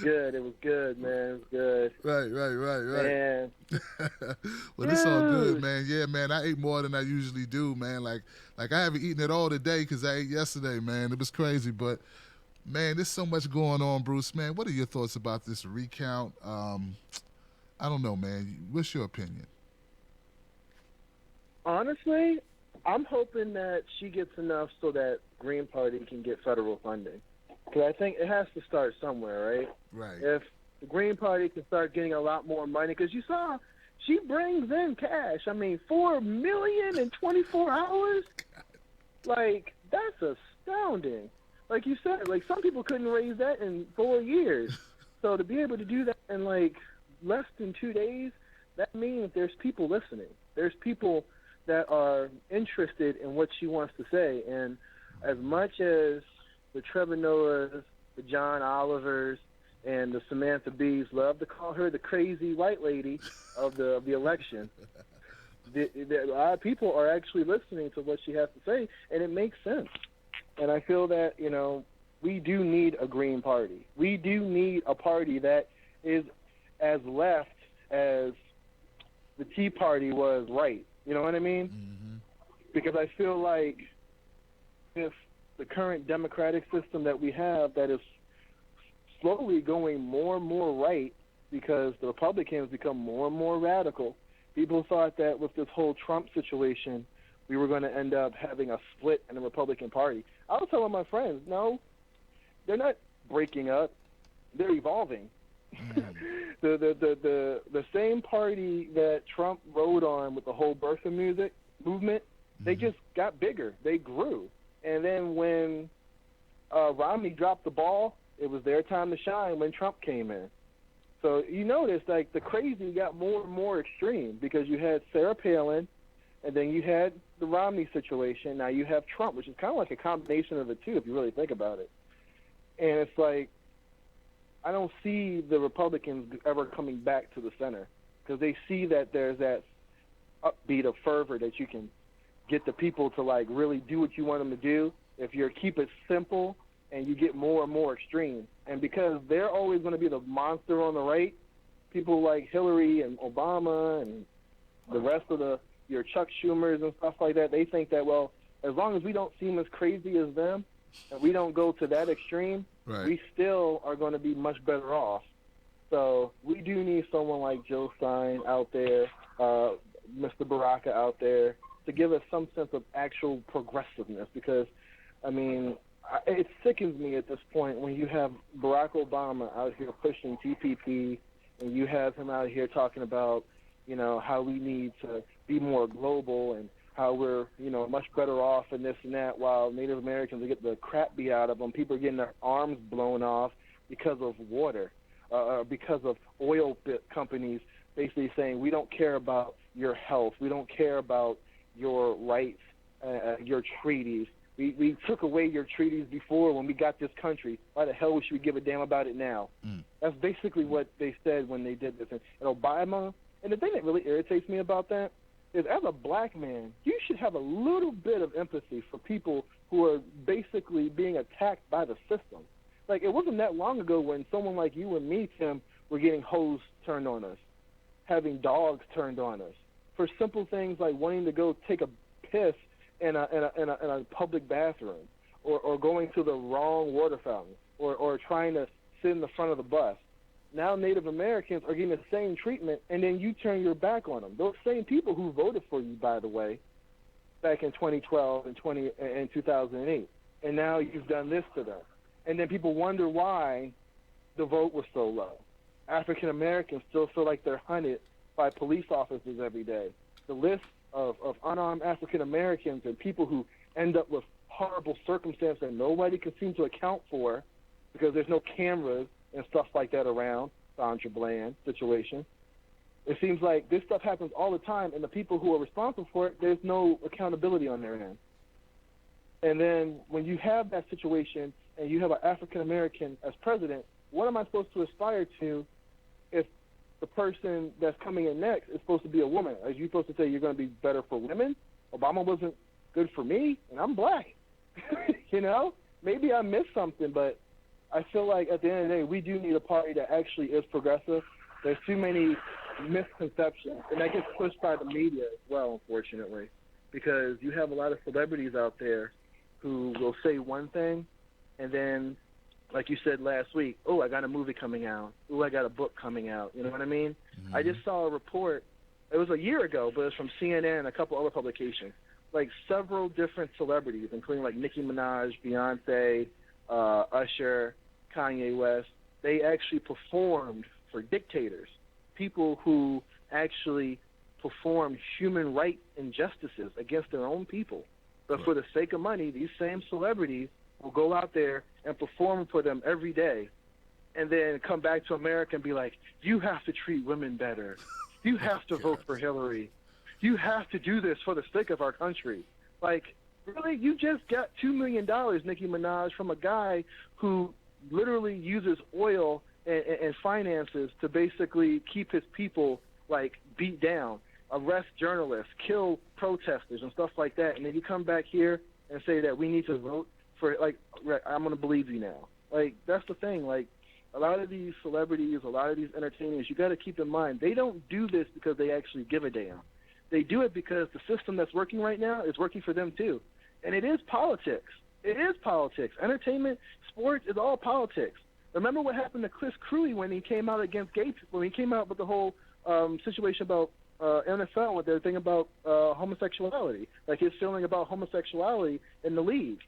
Good. It was good, man. It was good. Right. Man. Well, it's all good, man. Yeah, man. I ate more than I usually do, man. Like I haven't eaten it all today because I ate yesterday, man. It was crazy, but man, there's so much going on, Bruce. Man, what are your thoughts about this recount? I don't know, man. What's your opinion? Honestly, I'm hoping that she gets enough so that Green Party can get federal funding. Because I think it has to start somewhere, right? Right. If the Green Party can start getting a lot more money, because you saw she brings in cash. I mean, $4 million in 24 hours? Like, that's astounding. Like you said, like some people couldn't raise that in 4 years. So to be able to do that in like less than 2 days, that means there's people listening. There's people that are interested in what she wants to say. And as much as the Trevor Noahs, the John Olivers, and the Samantha Bees love to call her the crazy white lady of the election, a lot of people are actually listening to what she has to say, and it makes sense. And I feel that, you know, we do need a Green Party. We do need a party that is as left as the Tea Party was right. You know what I mean? Mm-hmm. Because I feel like if the current democratic system that we have that is slowly going more and more right because the Republicans become more and more radical. People thought that with this whole Trump situation we were going to end up having a split in the Republican Party. I was telling my friends, no, they're not breaking up. They're evolving. The same party that Trump rode on with the whole birther movement, they just got bigger. They grew. And then when Romney dropped the ball, it was their time to shine when Trump came in. So you notice, like, the crazy got more and more extreme because you had Sarah Palin, and then you had the Romney situation. Now you have Trump, which is kind of like a combination of the two if you really think about it. And it's like, I don't see the Republicans ever coming back to the center because they see that there's that upbeat of fervor that you can get the people to, like, really do what you want them to do if you keep it simple and you get more and more extreme. And because they're always going to be the monster on the right, people like Hillary and Obama and the rest of your Chuck Schumers and stuff like that, they think that, well, as long as we don't seem as crazy as them and we don't go to that extreme, we still are going to be much better off. So we do need someone like Jill Stein out there, Mr. Baraka out there, to give us some sense of actual progressiveness because, I mean, it sickens me at this point when you have Barack Obama out here pushing TPP and you have him out here talking about, you know, how we need to be more global and how we're, you know, much better off and this and that, while Native Americans are getting the crap beat out of them. People are getting their arms blown off because of water, because of oil companies basically saying, we don't care about your health. We don't care about your rights, your treaties. We took away your treaties before when we got this country. Why the hell should we give a damn about it now? That's basically what they said when they did this. And Obama, and the thing that really irritates me about that is, as a black man, you should have a little bit of empathy for people who are basically being attacked by the system. Like, it wasn't that long ago when someone like you and me, Tim, were getting hose turned on us, having dogs turned on us, for simple things like wanting to go take a piss in a public bathroom, or going to the wrong water fountain, or trying to sit in the front of the bus. Now Native Americans are getting the same treatment, and then you turn your back on them. Those same people who voted for you, by the way, back in 2012 and 2008, and now you've done this to them. And then people wonder why the vote was so low. African Americans still feel like they're hunted by police officers every day. The list of unarmed African Americans and people who end up with horrible circumstances that nobody can seem to account for because there's no cameras and stuff like that around, Sandra Bland situation. It seems like this stuff happens all the time, and the people who are responsible for it, there's no accountability on their end. And then when you have that situation and you have an African American as president, what am I supposed to aspire to if the person that's coming in next is supposed to be a woman? Are you supposed to say you're going to be better for women? Obama wasn't good for me, and I'm black. You know? Maybe I missed something, but I feel like at the end of the day, we do need a party that actually is progressive. There's too many misconceptions, and that gets pushed by the media as well, unfortunately, because you have a lot of celebrities out there who will say one thing, and then, like you said last week, oh, I got a movie coming out. Oh, I got a book coming out. You know what I mean? I just saw a report. It was a year ago, but it was from CNN and a couple other publications. Like several different celebrities, including like Nicki Minaj, Beyonce, Usher, Kanye West, they actually performed for dictators, people who actually perform human rights injustices against their own people. But for the sake of money, these same celebrities will go out there and perform for them every day and then come back to America and be like, you have to treat women better. You have to vote for Hillary. You have to do this for the sake of our country. Like, really? You just got $2 million, Nicki Minaj, from a guy who literally uses oil and finances to basically keep his people, like, beat down, arrest journalists, kill protesters and stuff like that. And then you come back here and say that we need to vote for, like, I'm going to believe you now. Like, that's the thing. Like, a lot of these celebrities, a lot of these entertainers, you got to keep in mind, they don't do this because they actually give a damn. They do it because the system that's working right now is working for them too. And it is politics. It is politics. Entertainment, sports, is all politics. Remember what happened to Chris Cruey when he came out against gay people, when he came out with the whole situation about NFL with their thing about homosexuality, like his feeling about homosexuality in the league.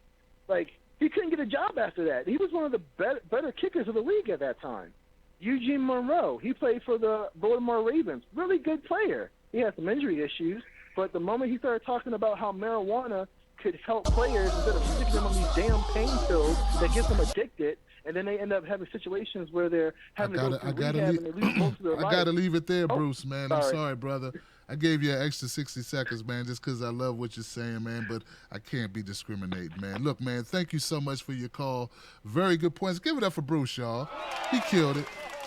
Like, he couldn't get a job after that. He was one of the better kickers of the league at that time. Eugene Monroe, he played for the Baltimore Ravens. Really good player. He had some injury issues, but the moment he started talking about how marijuana could help players instead of sticking them on these damn pain pills that get them addicted, and then they end up having situations where they're having to go through rehab and they lose most of their life. I got to leave it there, Bruce, man. I'm sorry, brother. I gave you an extra 60 seconds, man, just because I love what you're saying, man, but I can't be discriminating, man. Look, man, thank you so much for your call. Very good points. Give it up for Bruce, y'all. He killed it.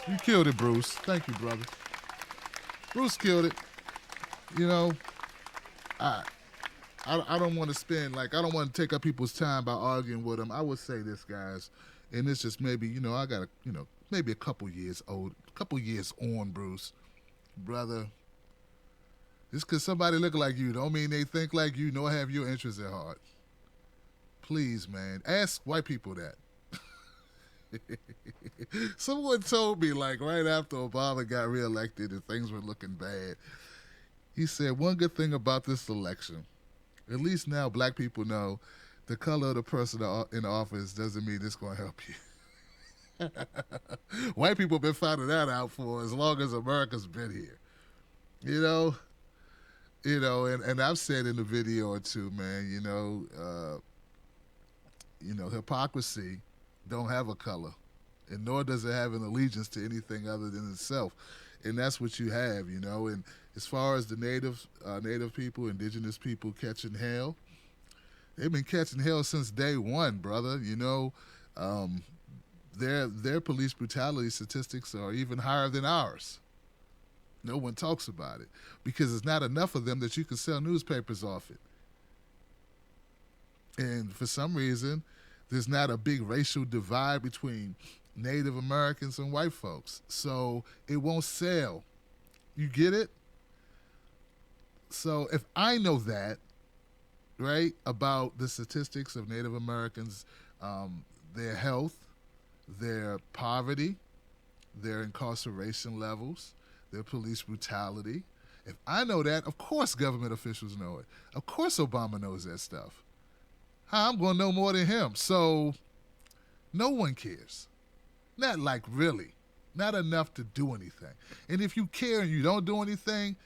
You killed it, Bruce. Thank you, brother. Bruce killed it. You know, I don't want to spend, I don't want to take up people's time by arguing with them. I would say this, guys, and it's just maybe, I got maybe a couple years on, Bruce. Brother, just because somebody look like you don't mean they think like you nor have your interests at heart. Please, man, ask white people that. Someone told me, right after Obama got reelected and things were looking bad, he said, one good thing about this election, at least now black people know the color of the person in office doesn't mean it's going to help you. White people have been finding that out for as long as America's been here. And I've said in the video or two, man, hypocrisy don't have a color, and nor does it have an allegiance to anything other than itself. And that's what you have, and as far as the native people, indigenous people catching hell, they've been catching hell since day one, brother. Their police brutality statistics are even higher than ours. No one talks about it because it's not enough of them that you can sell newspapers off it. And for some reason, there's not a big racial divide between Native Americans and white folks. So it won't sell. You get it? So if I know that, right, about the statistics of Native Americans, their health, their poverty, their incarceration levels, their police brutality, if I know that, of course government officials know it. Of course Obama knows that stuff. I'm going to know more than him. So no one cares. Not really. Not enough to do anything. And if you care and you don't do anything,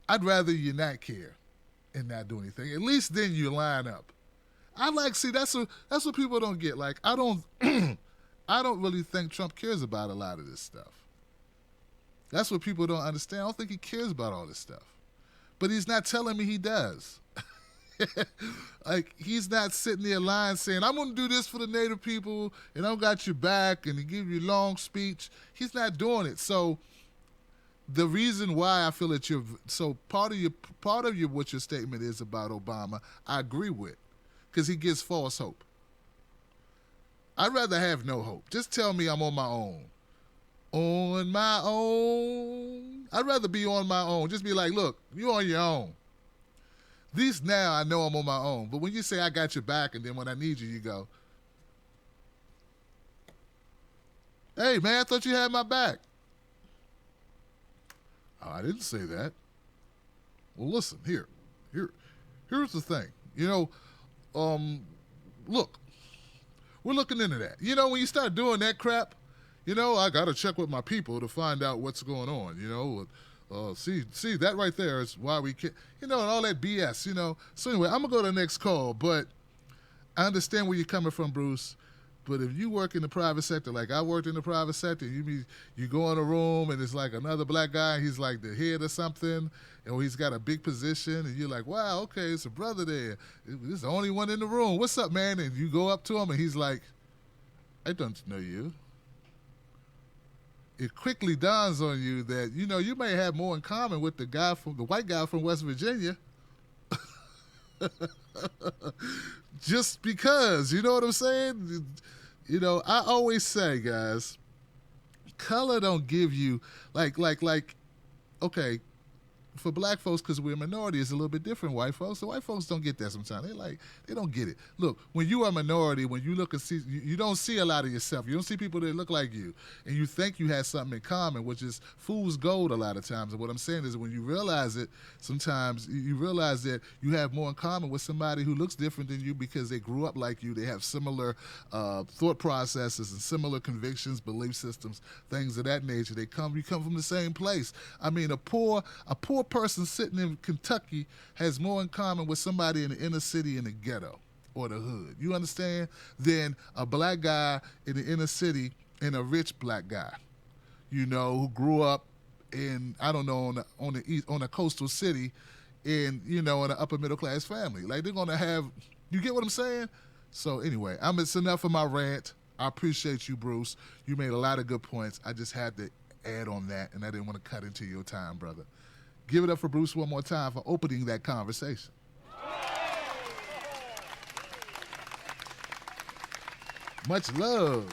I'd rather you not care and not do anything. At least then you line up. That's what people don't get. I don't I don't really think Trump cares about a lot of this stuff. That's what people don't understand. I don't think he cares about all this stuff. But he's not telling me he does. He's not sitting there lying saying, I'm going to do this for the Native people and I got your back, and he give you a long speech. He's not doing it. So the reason why I feel that part of what your statement is about Obama, I agree with, because he gives false hope. I'd rather have no hope. Just tell me I'm on my own. On my own. I'd rather be on my own. Just be like, look, you're on your own. At least now I know I'm on my own. But when you say I got your back, and then when I need you, you go, hey, man, I thought you had my back. Oh, I didn't say that. Well, listen, here's the thing. Look, we're looking into that. When you start doing that crap, I got to check with my people to find out what's going on, see, that right there is why we can't, and all that BS, So anyway, I'm going to go to the next call, but I understand where you're coming from, Bruce. But if you work in the private sector, like I worked in the private sector, you go in a room and it's like another black guy, he's like the head or something, and he's got a big position, and you're like, wow, okay, it's a brother there. This is the only one in the room. What's up, man? And you go up to him, and he's like, I don't know you. It quickly dawns on you that, you may have more in common with the white guy from West Virginia. Just because, you know what I'm saying? I always say, guys, color don't give you, okay, for black folks, because we're a minority, it's a little bit different. White folks, so white folks don't get that sometimes. They don't get it. Look, when you are a minority, when you look and see, you don't see a lot of yourself. You don't see people that look like you, and you think you have something in common, which is fool's gold a lot of times. And what I'm saying is, when you realize it, sometimes you realize that you have more in common with somebody who looks different than you because they grew up like you. They have similar thought processes and similar convictions, belief systems, things of that nature. You come from the same place. I mean, a poor person sitting in Kentucky has more in common with somebody in the inner city in the ghetto or the hood. You understand? Than a black guy in the inner city and a rich black guy, who grew up in, I don't know, on a coastal city in an upper middle class family. Like, they're gonna have, you get what I'm saying? So anyway, it's enough of my rant. I appreciate you, Bruce. You made a lot of good points. I just had to add on that, and I didn't want to cut into your time, brother. Give it up for Bruce one more time for opening that conversation. Much love.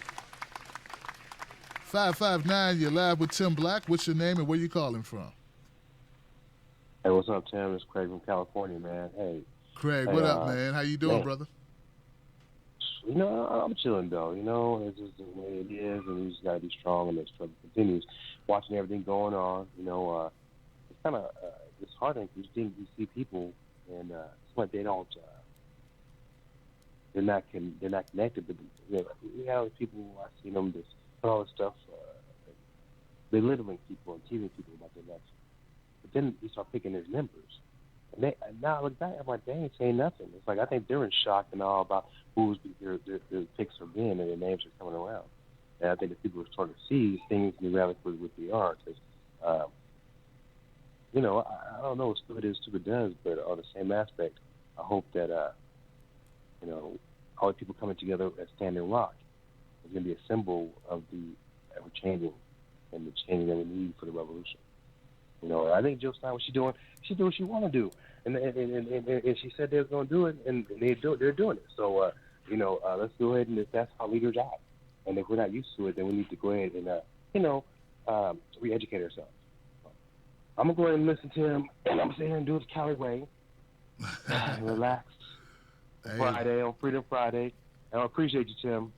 559, you're live with Tim Black. What's your name and where you calling from? Hey, what's up, Tim? It's Craig from California, man. Hey. Craig, what up, man? How you doing, brother? I'm chilling, though. It's just the way it is, and you just got to be strong, and the struggle continues. Watching everything going on, it's kind of disheartening because you see people, and it's like they don't, they're not connected. But we have people, I see them just put all this stuff, belittling people and teasing people about their election. But then you start picking his members. And now I look back, I'm like, they ain't saying nothing. It's like, I think they're in shock and all about who's their picks are being and their names are coming around. And I think that people are starting to see things in reality with what they are. Because, I don't know what stupid does, but on the same aspect, I hope that, all the people coming together at Standing Rock is going to be a symbol of the ever-changing and the change that we need for the revolution. I think Jill Stein, what she's doing, she did what she want to do, and she said they were going to do it, and they're doing it. So, let's go ahead, and if that's how leaders act, and if we're not used to it, then we need to go ahead and, re-educate ourselves. I'm going to go ahead and listen to him, and I'm sitting here and do it Cali way, relax. Hey. Friday, on Freedom Friday, and I appreciate you, Tim.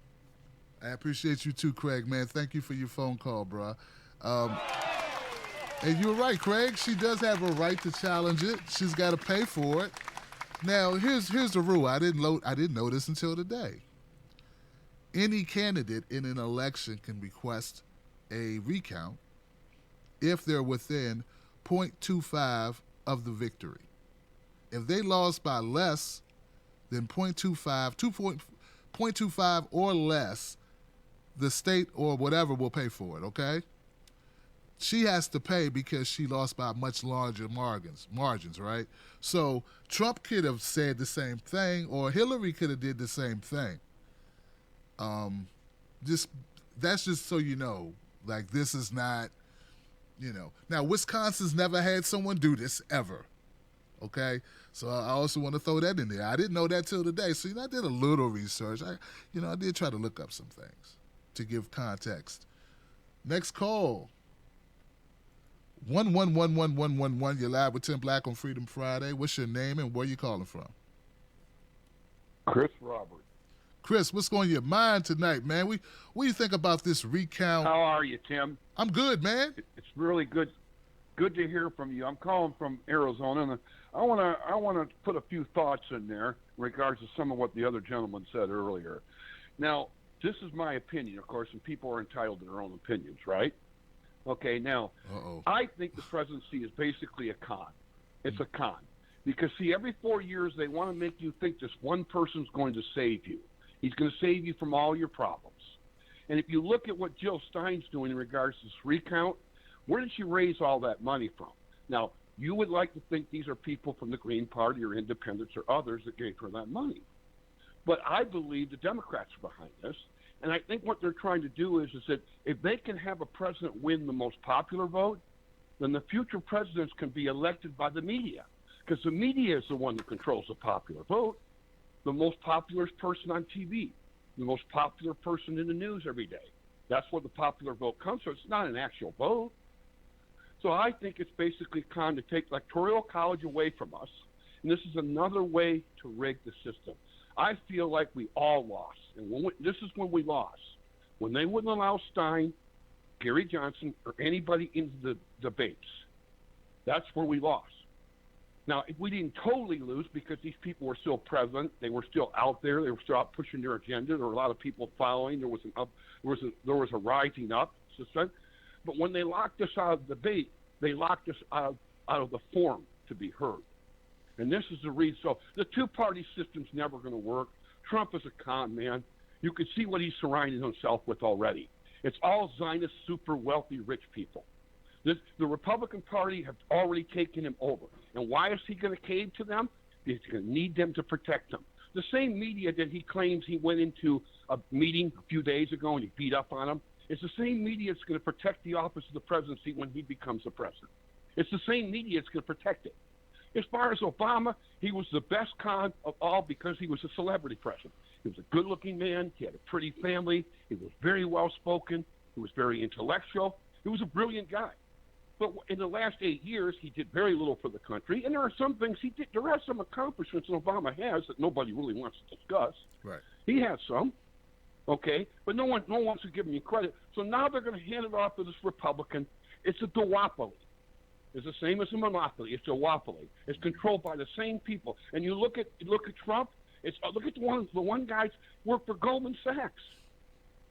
I appreciate you too, Craig, man. Thank you for your phone call, bro. And you're right, Craig. She does have a right to challenge it. She's got to pay for it. Now, here's the rule. I didn't know this until today. Any candidate in an election can request a recount if they're within 0.25 of the victory. If they lost by less than 0.25 or less, the state or whatever will pay for it, okay? She has to pay because she lost by much larger margins, right? So Trump could have said the same thing, or Hillary could have did the same thing. That's just so you know, like, this is not, Now, Wisconsin's never had someone do this ever, okay? So I also want to throw that in there. I didn't know that till today. So I did a little research. I did try to look up some things to give context. Next call. 1111111. You're live with Tim Black on Freedom Friday. What's your name and where you calling from? Chris Robert. Chris, what's going on your mind tonight, man? What do you think about this recount? How are you, Tim? I'm good, man. It's really good to hear from you. I'm calling from Arizona, and I want to put a few thoughts in there in regards to some of what the other gentleman said earlier. Now, this is my opinion, of course, and people are entitled to their own opinions, right? Okay, now, I think the presidency is basically a con. It's a con. Because, see, every 4 years they want to make you think this one person's going to save you. He's going to save you from all your problems. And if you look at what Jill Stein's doing in regards to this recount, where did she raise all that money from? Now, you would like to think these are people from the Green Party or independents or others that gave her that money. But I believe the Democrats are behind this. And I think what they're trying to do is that if they can have a president win the most popular vote, then the future presidents can be elected by the media. Because the media is the one that controls the popular vote. The most popular person on TV, the most popular person in the news every day. That's where the popular vote comes from. It's not an actual vote. So I think it's basically trying to take electoral college away from us, and this is another way to rig the system. I feel like we all lost, and this is when we lost. When they wouldn't allow Stein, Gary Johnson, or anybody into the debates, that's where we lost. Now, we didn't totally lose because these people were still present. They were still out there. They were still out pushing their agenda. There were a lot of people following. There was a rising up. But when they locked us out of the debate, they locked us out of the forum to be heard. And this is the reason. So the two-party system's never going to work. Trump is a con man. You can see what he's surrounding himself with already. It's all Zionist, super wealthy, rich people. The Republican Party have already taken him over. And why is he going to cave to them? He's going to need them to protect him. The same media that he claims he went into a meeting a few days ago and he beat up on him, it's the same media that's going to protect the office of the presidency when he becomes the president. It's the same media that's going to protect it. As far as Obama, he was the best con of all because he was a celebrity president. He was a good-looking man. He had a pretty family. He was very well-spoken. He was very intellectual. He was a brilliant guy. But in the last 8 years, he did very little for the country. And there are some things he did. There are some accomplishments that Obama has that nobody really wants to discuss. Right. He has some, okay? But no one wants to give him credit. So now they're going to hand it off to this Republican. It's a duopoly. It's the same as a monopoly. It's a duopoly. It's controlled by the same people. And you look at Trump. Look at the one guy worked for Goldman Sachs.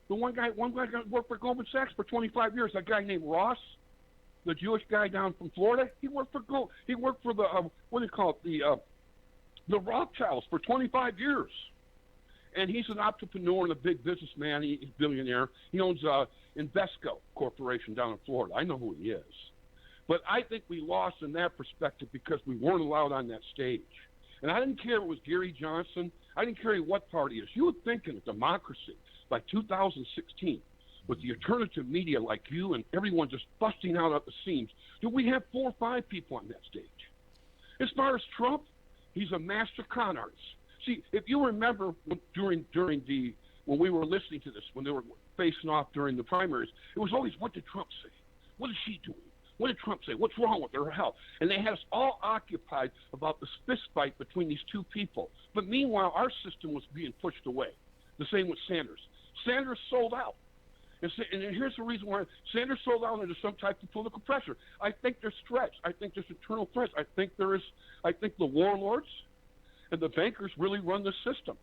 The one guy worked for Goldman Sachs for 25 years. That guy named Ross, the Jewish guy down from Florida. He worked for the what do you call it, the Rothschilds for 25 years. And he's an entrepreneur and a big businessman. He's a billionaire. He owns Invesco Corporation down in Florida. I know who he is. But I think we lost in that perspective because we weren't allowed on that stage. And I didn't care if it was Gary Johnson. I didn't care what party it is. You would think in a democracy like 2016, with the alternative media like you and everyone just busting out at the seams, do we have 4 or 5 people on that stage? As far as Trump, he's a master con artist. See, if you remember during when we were listening to this, when they were facing off during the primaries, it was always, what did Trump say? What is she doing? What did Trump say? What's wrong with her health? And they had us all occupied about this fist fight between these two people. But meanwhile, our system was being pushed away. The same with Sanders. Sanders sold out. And here's the reason why Sanders sold out under some type of political pressure. I think there's threats. I think there's internal threats. I think the warlords and the bankers really run the system.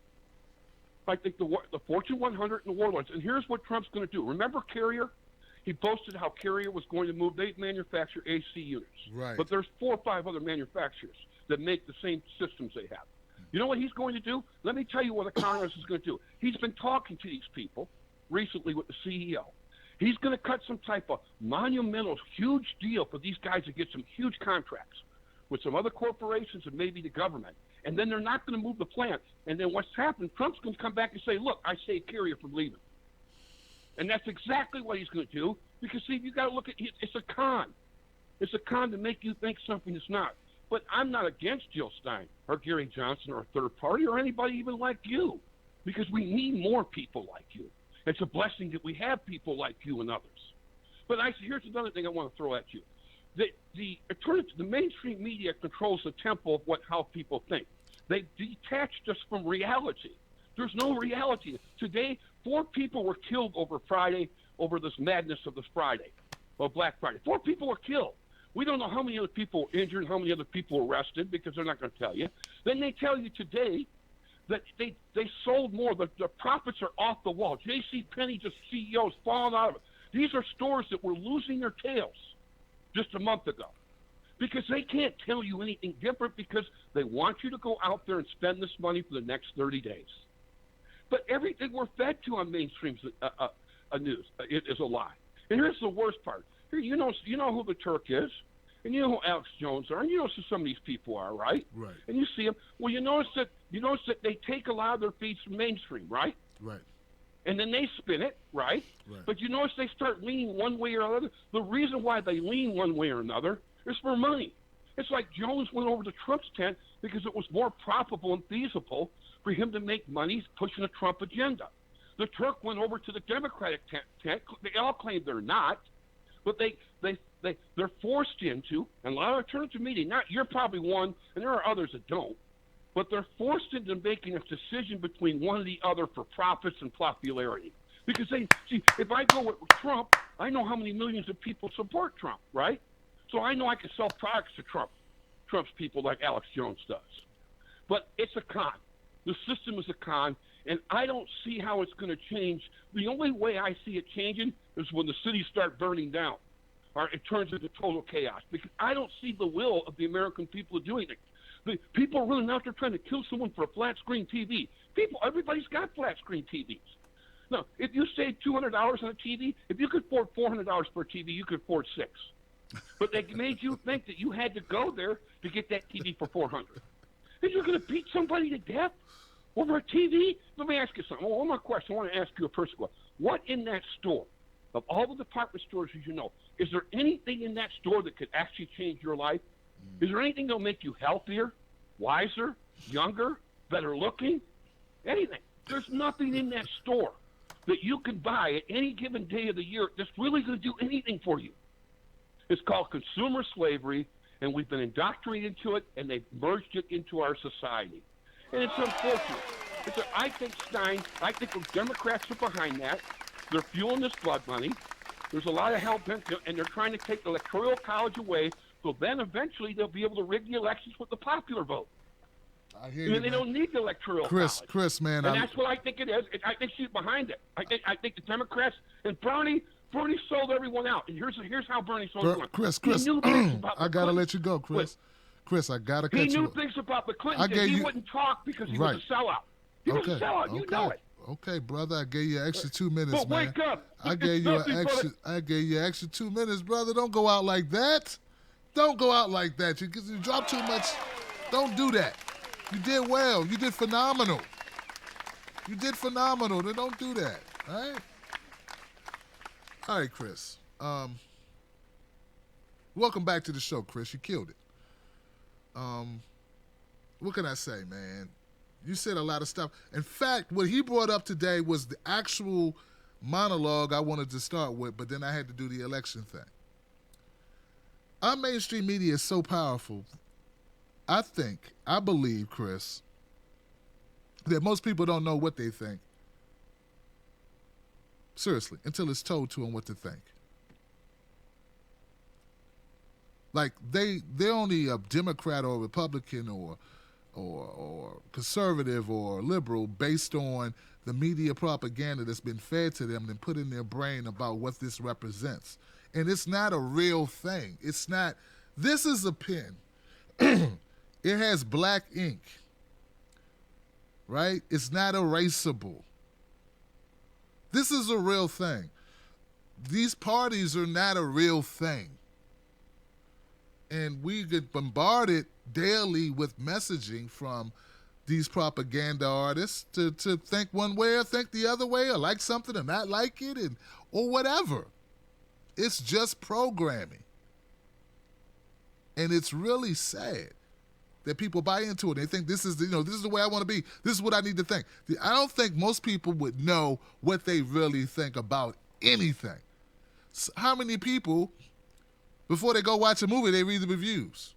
I think the Fortune 100 and the warlords. And here's what Trump's going to do. Remember Carrier? He boasted how Carrier was going to move. They manufacture AC units. Right. But there's 4 or 5 other manufacturers that make the same systems they have. You know what he's going to do? Let me tell you what the Congress is going to do. He's been talking to these people recently with the CEO. He's going to cut some type of monumental, huge deal for these guys to get some huge contracts with some other corporations and maybe the government. And then they're not going to move the plant. And then what's happened, Trump's going to come back and say, look, I saved Carrier from leaving. And that's exactly what he's going to do, because, see, you got to look at it. It's a con. It's a con to make you think something is not. But I'm not against Jill Stein or Gary Johnson or a third party or anybody even like you, because we need more people like you. It's a blessing that we have people like you and others. But here's another thing I want to throw at you. The mainstream media controls the tempo of how people think. They detached us from reality. There's no reality. Today, 4 people were killed over Friday, over this madness of this Friday, or Black Friday. 4 people were killed. We don't know how many other people were injured, how many other people were arrested, because they're not going to tell you. Then they tell you today that they sold more. The profits are off the wall. J.C. Penney, just CEOs falling out of it. These are stores that were losing their tails just a month ago, because they can't tell you anything different, because they want you to go out there and spend this money for the next 30 days. But everything we're fed to on mainstream news is a lie. And here's the worst part. Here, you know who the Turk is, and you know who Alex Jones are, and you know who some of these people are, right? Right. And you see them. Well, you notice that they take a lot of their feeds from mainstream, right? Right. And then they spin it, right? Right. But you notice they start leaning one way or another. The reason why they lean one way or another is for money. It's like Jones went over to Trump's tent because it was more profitable and feasible for him to make money pushing a Trump agenda. The Turk went over to the Democratic tent. They all claim they're not, but they they're forced into, and a lot of alternative media, you're probably one, and there are others that don't, but they're forced into making a decision between one or the other for profits and popularity. Because if I go with Trump, I know how many millions of people support Trump, right? So I know I can sell products to Trump's people like Alex Jones does. But it's a con. The system is a con, and I don't see how it's going to change. The only way I see it changing is when the cities start burning down, or it turns into total chaos. Because I don't see the will of the American people to do anything. The people are running out there trying to kill someone for a flat screen TV. Everybody's got flat screen TVs. Now, if you save $200 on a TV, if you could afford $400 for a TV, you could afford $600. But they made you think that you had to go there to get that TV for $400. And you're going to beat somebody to death over a TV? Let me ask you something. One more question. I want to ask you a personal question. What in that store, of all the department stores as you know, is there anything in that store that could actually change your life? Is there anything that will make you healthier, wiser, younger, better looking? Anything. There's nothing in that store that you can buy at any given day of the year that's really going to do anything for you. It's called consumer slavery, and we've been indoctrinated into it, and they've merged it into our society. And it's unfortunate. I think Steins, I think the Democrats are behind that. They're fueling this blood money. There's a lot of help, and they're trying to take the electoral college away, so then eventually they'll be able to rig the elections with the popular vote. I hear you, they don't need the electoral college. Chris, man. And that's what I think it is. I think she's behind it. I think the Democrats and Bernie sold everyone out. And here's how Bernie sold everyone. Chris, I got to let you go, Chris. Chris, I got to cut you. He knew things about the Clintons that he wouldn't talk because he was a sellout. He was a sellout. You know it. Okay, brother, I gave you an extra 2 minutes, but man. Wake up. I gave you an extra 2 minutes, brother. Don't go out like that. Don't go out like that. You drop too much. Don't do that. You did well. You did phenomenal. Then don't do that. All right? All right, Chris. Welcome back to the show, Chris. You killed it. What can I say, man? You said a lot of stuff. In fact, what he brought up today was the actual monologue I wanted to start with, but then I had to do the election thing. Our mainstream media is so powerful. I believe, Chris, that most people don't know what they think. Seriously, until it's told to them what to think. Like they're only a Democrat or Republican or conservative or liberal based on the media propaganda that's been fed to them and put in their brain about what this represents. And it's not a real thing. It's not. This is a pen. It has black ink, right? It's not erasable. This is a real thing. These parties are not a real thing. And we get bombarded daily with messaging from these propaganda artists to think one way or think the other way or like something or not like it or whatever. It's just programming. And it's really sad that people buy into it. They think this is the way I want to be. This is what I need to think. I don't think most people would know what they really think about anything. So how many people, before they go watch a movie, they read the reviews?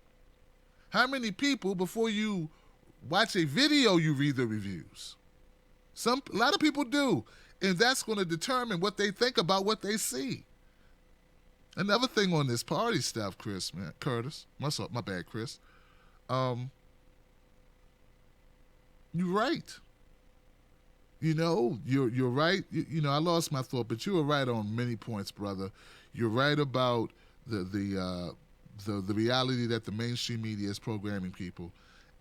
How many people, before you watch a video, you read the reviews? A lot of people do. And that's going to determine what they think about what they see. Another thing on this party stuff, Curtis. My bad, Chris. You're right. You're right. I lost my thought, but you were right on many points, brother. You're right about the reality that the mainstream media is programming people,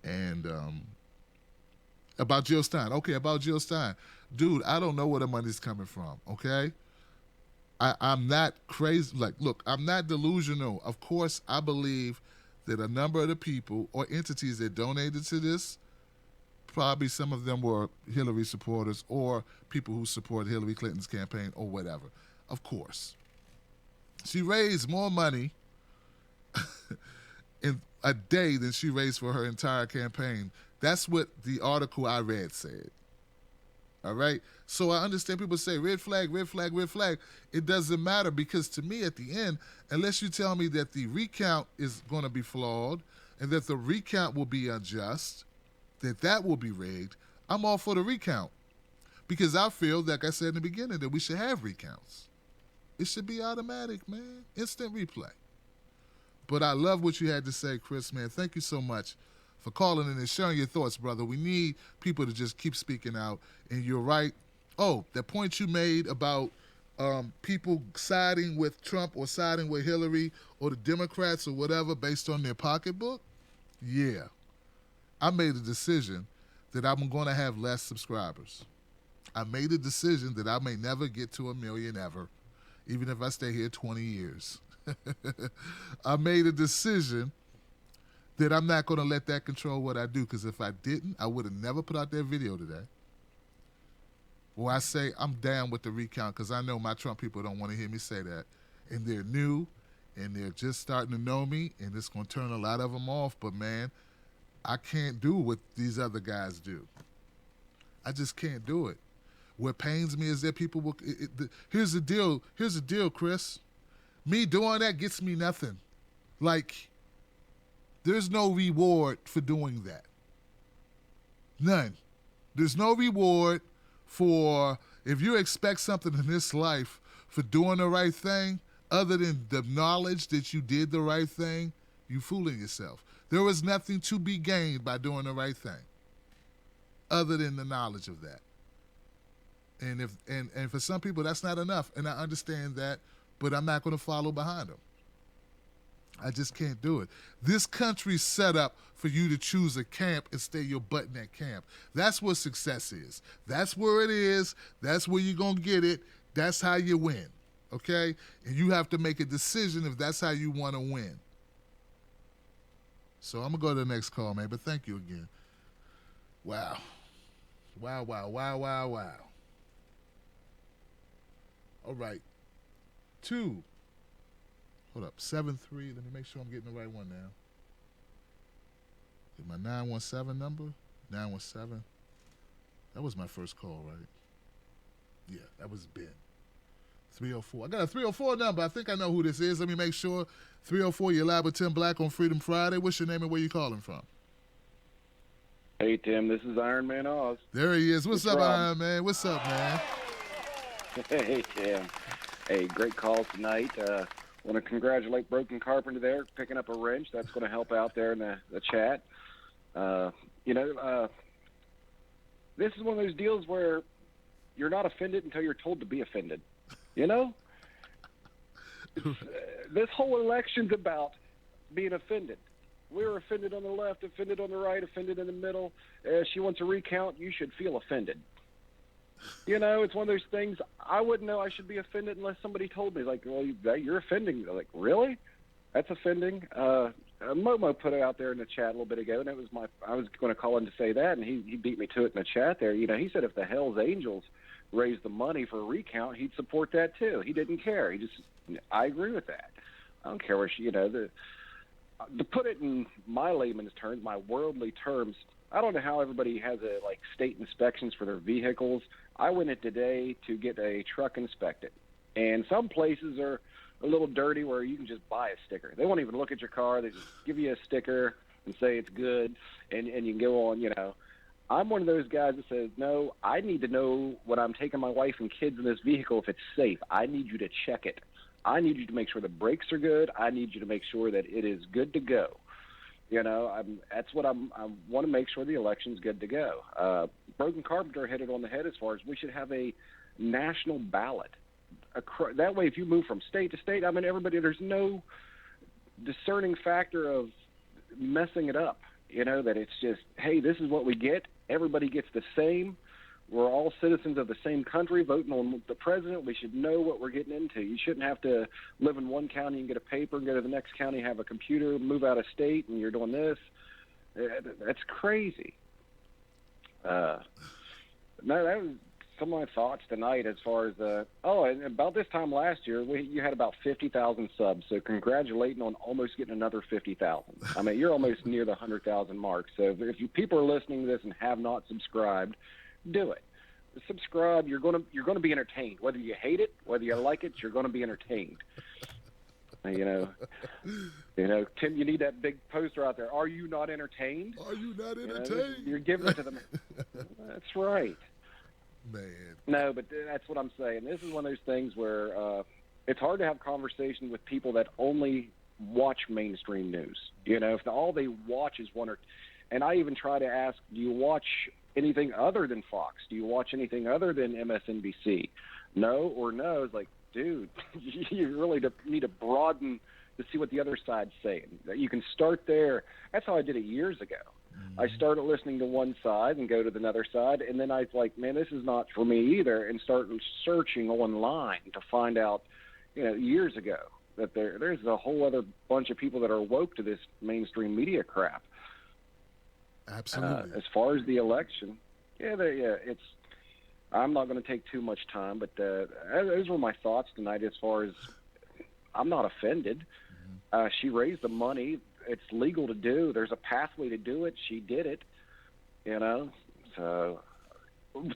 and about Jill Stein. Okay, about Jill Stein, dude. I don't know where the money's coming from. Okay. I'm not crazy. Look, I'm not delusional. Of course, I believe that a number of the people or entities that donated to this, probably some of them were Hillary supporters or people who support Hillary Clinton's campaign or whatever. Of course. She raised more money in a day than she raised for her entire campaign. That's what the article I read said. All right. So I understand people say red flag, red flag, red flag. It doesn't matter because to me at the end, unless you tell me that the recount is going to be flawed and that the recount will be unjust, that will be rigged, I'm all for the recount. Because I feel, like I said in the beginning, that we should have recounts. It should be automatic, man. Instant replay. But I love what you had to say, Chris, man. Thank you so much for calling in and sharing your thoughts, brother. We need people to just keep speaking out. And you're right. Oh, that point you made about people siding with Trump or siding with Hillary or the Democrats or whatever based on their pocketbook, yeah. I made a decision that I'm going to have less subscribers. I made a decision that I may never get to 1 million ever, even if I stay here 20 years. I made a decision that I'm not going to let that control what I do, because if I didn't, I would have never put out that video today. Or I say I'm down with the recount because I know my Trump people don't want to hear me say that. And they're new, and they're just starting to know me, and it's going to turn a lot of them off. But, man, I can't do what these other guys do. I just can't do it. What pains me is that people will here's the deal, Chris. Me doing that gets me nothing. Like, there's no reward for doing that. None. There's no reward for, if you expect something in this life for doing the right thing, other than the knowledge that you did the right thing, you fooling yourself. There was nothing to be gained by doing the right thing, other than the knowledge of that. And for some people, that's not enough, and I understand that, but I'm not going to follow behind them. I just can't do it. This country's set up for you to choose a camp and stay your butt in that camp. That's what success is. That's where it is. That's where you're going to get it. That's how you win, okay? And you have to make a decision if that's how you want to win. So I'm going to go to the next call, man, but thank you again. Wow. Wow, wow, wow, wow, wow. All right. 2. Hold up. 7-3. Let me make sure I'm getting the right one now. Is my 917 number? 917. That was my first call, right? Yeah, that was Ben. 304. I got a 304 number. I think I know who this is. Let me make sure. 304, you're live with Tim Black on Freedom Friday. What's your name and where you calling from? Hey, Tim. This is Iron Man Oz. There he is. What's up, Iron Man? What's up, man? Hey, Tim. Hey, great call tonight. Want to congratulate Broken Carpenter there, picking up a wrench. That's going to help out there in the chat. This is one of those deals where you're not offended until you're told to be offended. You know? This whole election's about being offended. We're offended on the left, offended on the right, offended in the middle. She wants a recount. You should feel offended. You know, it's one of those things. I wouldn't know I should be offended unless somebody told me, like, well, you're offending. Like, really? That's offending. Momo put it out there in the chat a little bit ago, and I was going to call in to say that, and he beat me to it in the chat there. You know, he said if the Hells Angels raised the money for a recount, he'd support that too. He didn't care. I agree with that. I don't care where to put it in my layman's terms, my worldly terms, I don't know how everybody has state inspections for their vehicles. I went in today to get a truck inspected, and some places are a little dirty where you can just buy a sticker. They won't even look at your car. They just give you a sticker and say it's good, and you can go on, you know. I'm one of those guys that says, no, I need to know when I'm taking my wife and kids in this vehicle if it's safe. I need you to check it. I need you to make sure the brakes are good. I need you to make sure that it is good to go. You know, I want to make sure the election's good to go. Broken Carpenter hit it on the head as far as we should have a national ballot. That way, if you move from state to state, I mean, there's no discerning factor of messing it up. You know, that it's just, hey, this is what we get. Everybody gets the same. We're all citizens of the same country voting on the president. We should know what we're getting into. You shouldn't have to live in one county and get a paper and go to the next county, have a computer, move out of state, and you're doing this. That's crazy. No, that was some of my thoughts tonight as far as and about this time last year, you had about 50,000 subs. So congratulating on almost getting another 50,000. I mean, you're almost near the 100,000 mark. So if you people are listening to this and have not subscribed, do it. subscribe. You're gonna be entertained, whether you hate it, whether you like it. You're gonna be entertained. You know, Tim, you need that big poster out there. Are you not entertained? Are you not You know, entertained? you're giving it to them. That's right. Man. No, but that's what I'm saying. This is one of those things where it's hard to have conversation with people that only watch mainstream news. You know, if all they watch is one or, and I even try to ask, do you watch anything other than Fox? Do you watch anything other than MSNBC? No or no. It's like, dude, you really need to broaden to see what the other side's saying. You can start there. That's how I did it years ago. I started listening to one side and go to the other side, and then I was like, man, this is not for me either, and started searching online to find out, you know, years ago that there's a whole other bunch of people that are woke to this mainstream media crap. Absolutely. As far as the election, I'm not going to take too much time, but those were my thoughts tonight. As far as, I'm not offended. She raised the money. It's legal to do. There's a pathway to do it. She did it. You know, so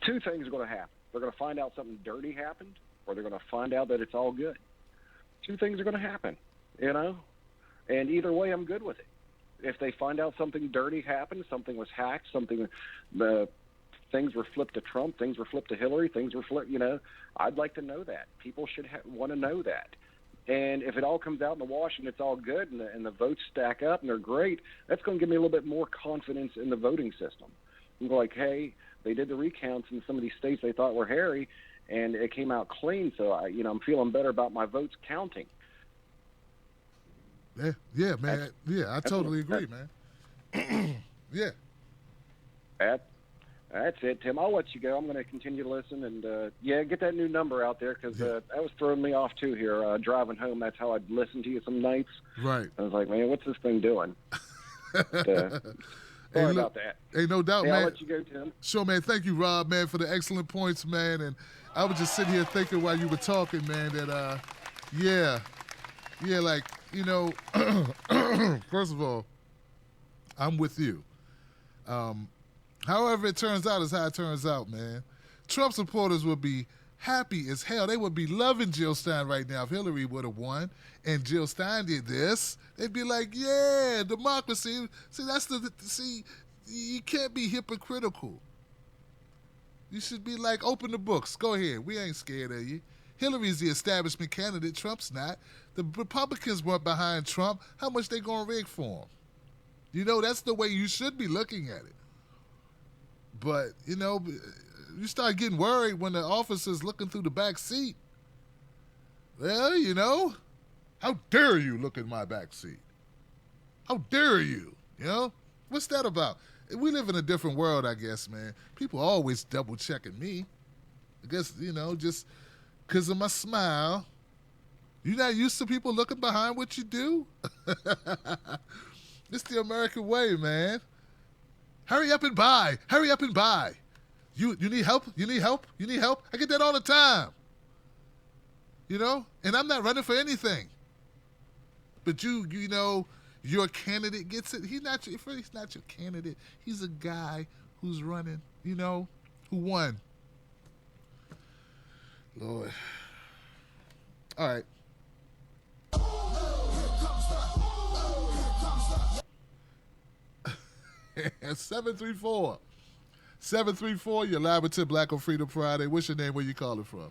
two things are going to happen. They're going to find out something dirty happened, or they're going to find out that it's all good. Two things are going to happen. You know, and either way, I'm good with it. If they find out something dirty happened, something was hacked, things were flipped to Trump, things were flipped to Hillary, things were flipped, you know, I'd like to know that. People should want to know that. And if it all comes out in the wash and it's all good and the votes stack up and they're great, that's going to give me a little bit more confidence in the voting system. I'm like, hey, they did the recounts in some of these states they thought were hairy, and it came out clean, so I'm feeling better about my votes counting. Yeah, man. I totally agree, man. Yeah. That's it, Tim. I'll let you go. I'm going to continue to listen and, get that new number out there because that was throwing me off, too, here. Driving home, that's how I'd listen to you some nights. Right. I was like, man, what's this thing doing? Sorry about that. Hey, no doubt, man. I'll let you go, Tim. Sure, man. Thank you, Rob, man, for the excellent points, man. And I was just sitting here thinking while you were talking, man, that, like, you know, first of all, I'm with you. However it turns out is how it turns out, man. Trump supporters would be happy as hell. They would be loving Jill Stein right now if Hillary would have won and Jill Stein did this. They'd be like, yeah, democracy. See, you can't be hypocritical. You should be like, open the books. Go ahead. We ain't scared of you. Hillary's the establishment candidate. Trump's not. The Republicans weren't behind Trump. How much they gonna rig for him? You know, that's the way you should be looking at it. But, you know, you start getting worried when the officer's looking through the back seat. Well, you know, how dare you look in my back seat? How dare you? You know? What's that about? We live in a different world, I guess, man. People always double-checking me. I guess, you know, just because of my smile. You're not used to people looking behind what you do? It's the American way, man. Hurry up and buy. Hurry up and buy. You need help? You need help? You need help? I get that all the time. You know? And I'm not running for anything. But you know, your candidate gets it. He's not your candidate. He's a guy who's running, you know, who won. Lord. All right. 734. You're live with Black on Freedom Friday. What's your name? Where you calling from?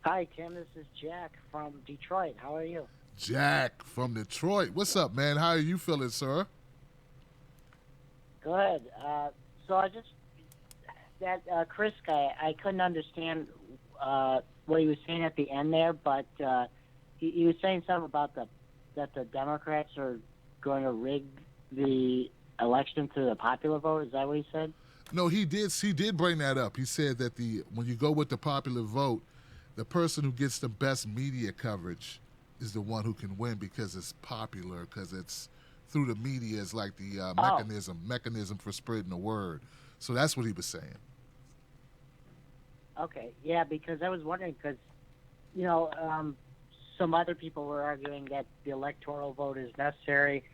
Hi, Tim. This is Jack from Detroit. How are you? Jack from Detroit. What's up, man? How are you feeling, sir? Good. So I just, that Chris guy, I couldn't understand what he was saying at the end there, but he was saying something about that the Democrats are going to rig the election to the popular vote. Is that what he said? No, he did bring that up. He said that when you go with the popular vote, the person who gets the best media coverage is the one who can win because it's popular, because it's through the media is like the mechanism for spreading the word. So that's what he was saying. Okay, yeah, because I was wondering, because, you know, some other people were arguing that the electoral vote is necessary,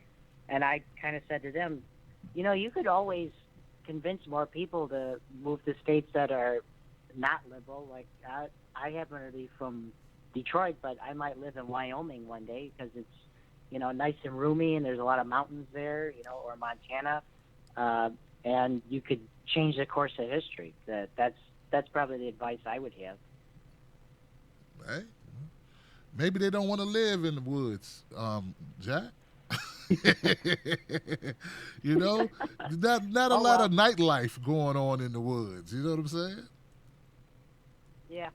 and I kind of said to them, you know, you could always convince more people to move to states that are not liberal. Like I happen to be from Detroit, but I might live in Wyoming one day because it's, you know, nice and roomy and there's a lot of mountains there, you know, or Montana, and you could change the course of history. That's probably the advice I would have. Right? Maybe they don't want to live in the woods, Jack. You know, not a lot of nightlife going on in the woods. You know what I'm saying? Yeah.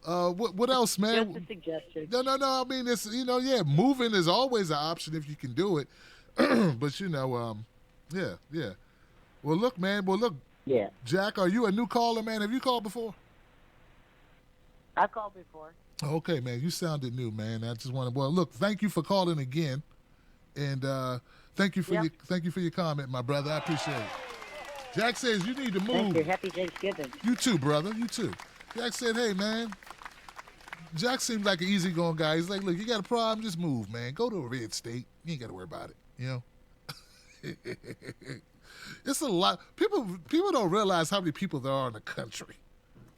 What else, man? Just a suggestion. No. I mean, it's, you know, yeah, moving is always an option if you can do it. But you know, yeah. Well, look, man. Yeah. Jack, are you a new caller, man? Have you called before? I've called before. Okay, man. You sounded new, man. I just want to. Well, look. Thank you for calling again, and thank you for your comment, my brother. I appreciate it. Jack says you need to move. Thank you. Happy Thanksgiving. You too, brother. You too. Jack said, hey, man. Jack seems like an easygoing guy. He's like, look, you got a problem? Just move, man. Go to a red state. You ain't got to worry about it, you know? It's a lot. People don't realize how many people there are in the country.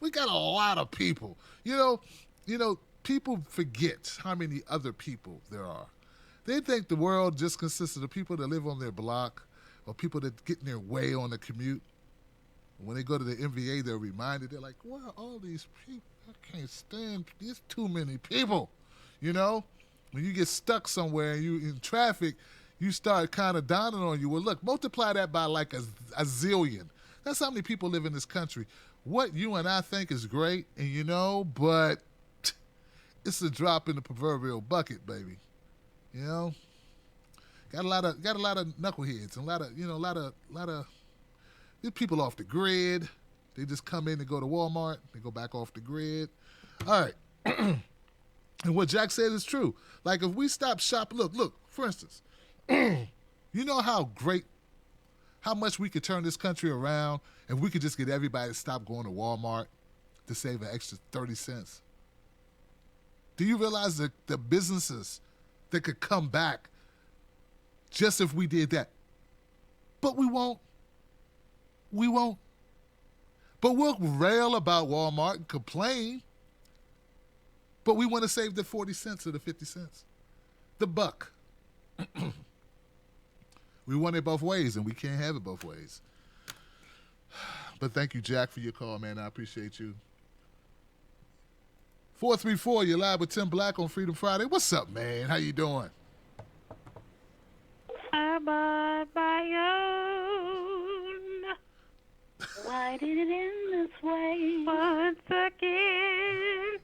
We got a lot of people. You know, people forget how many other people there are. They think the world just consists of the people that live on their block or people that get in their way on the commute. When they go to the MVA, they're reminded, they're like, where are all these people? I can't stand, there's too many people, you know? When you get stuck somewhere and you in traffic, you start kind of dawning on you. Well, look, multiply that by like a zillion. That's how many people live in this country. What you and I think is great, and you know, but it's a drop in the proverbial bucket, baby. You know? Got a lot of knuckleheads and a lot of these people off the grid. They just come in and go to Walmart. They go back off the grid. All right. And what Jack said is true. Like if we stop shopping, look, for instance, you know how much we could turn this country around if we could just get everybody to stop going to Walmart to save an extra 30 cents. Do you realize that the businesses that could come back just if we did that? But we won't. But we'll rail about Walmart and complain. But we want to save the 40 cents or the 50 cents. The buck. We want it both ways, and we can't have it both ways. But thank you, Jack, for your call, man. I appreciate you. 434, you're live with Tim Black on Freedom Friday. What's up, man? How you doing? I'm on my own. Why did it end this way? Once again,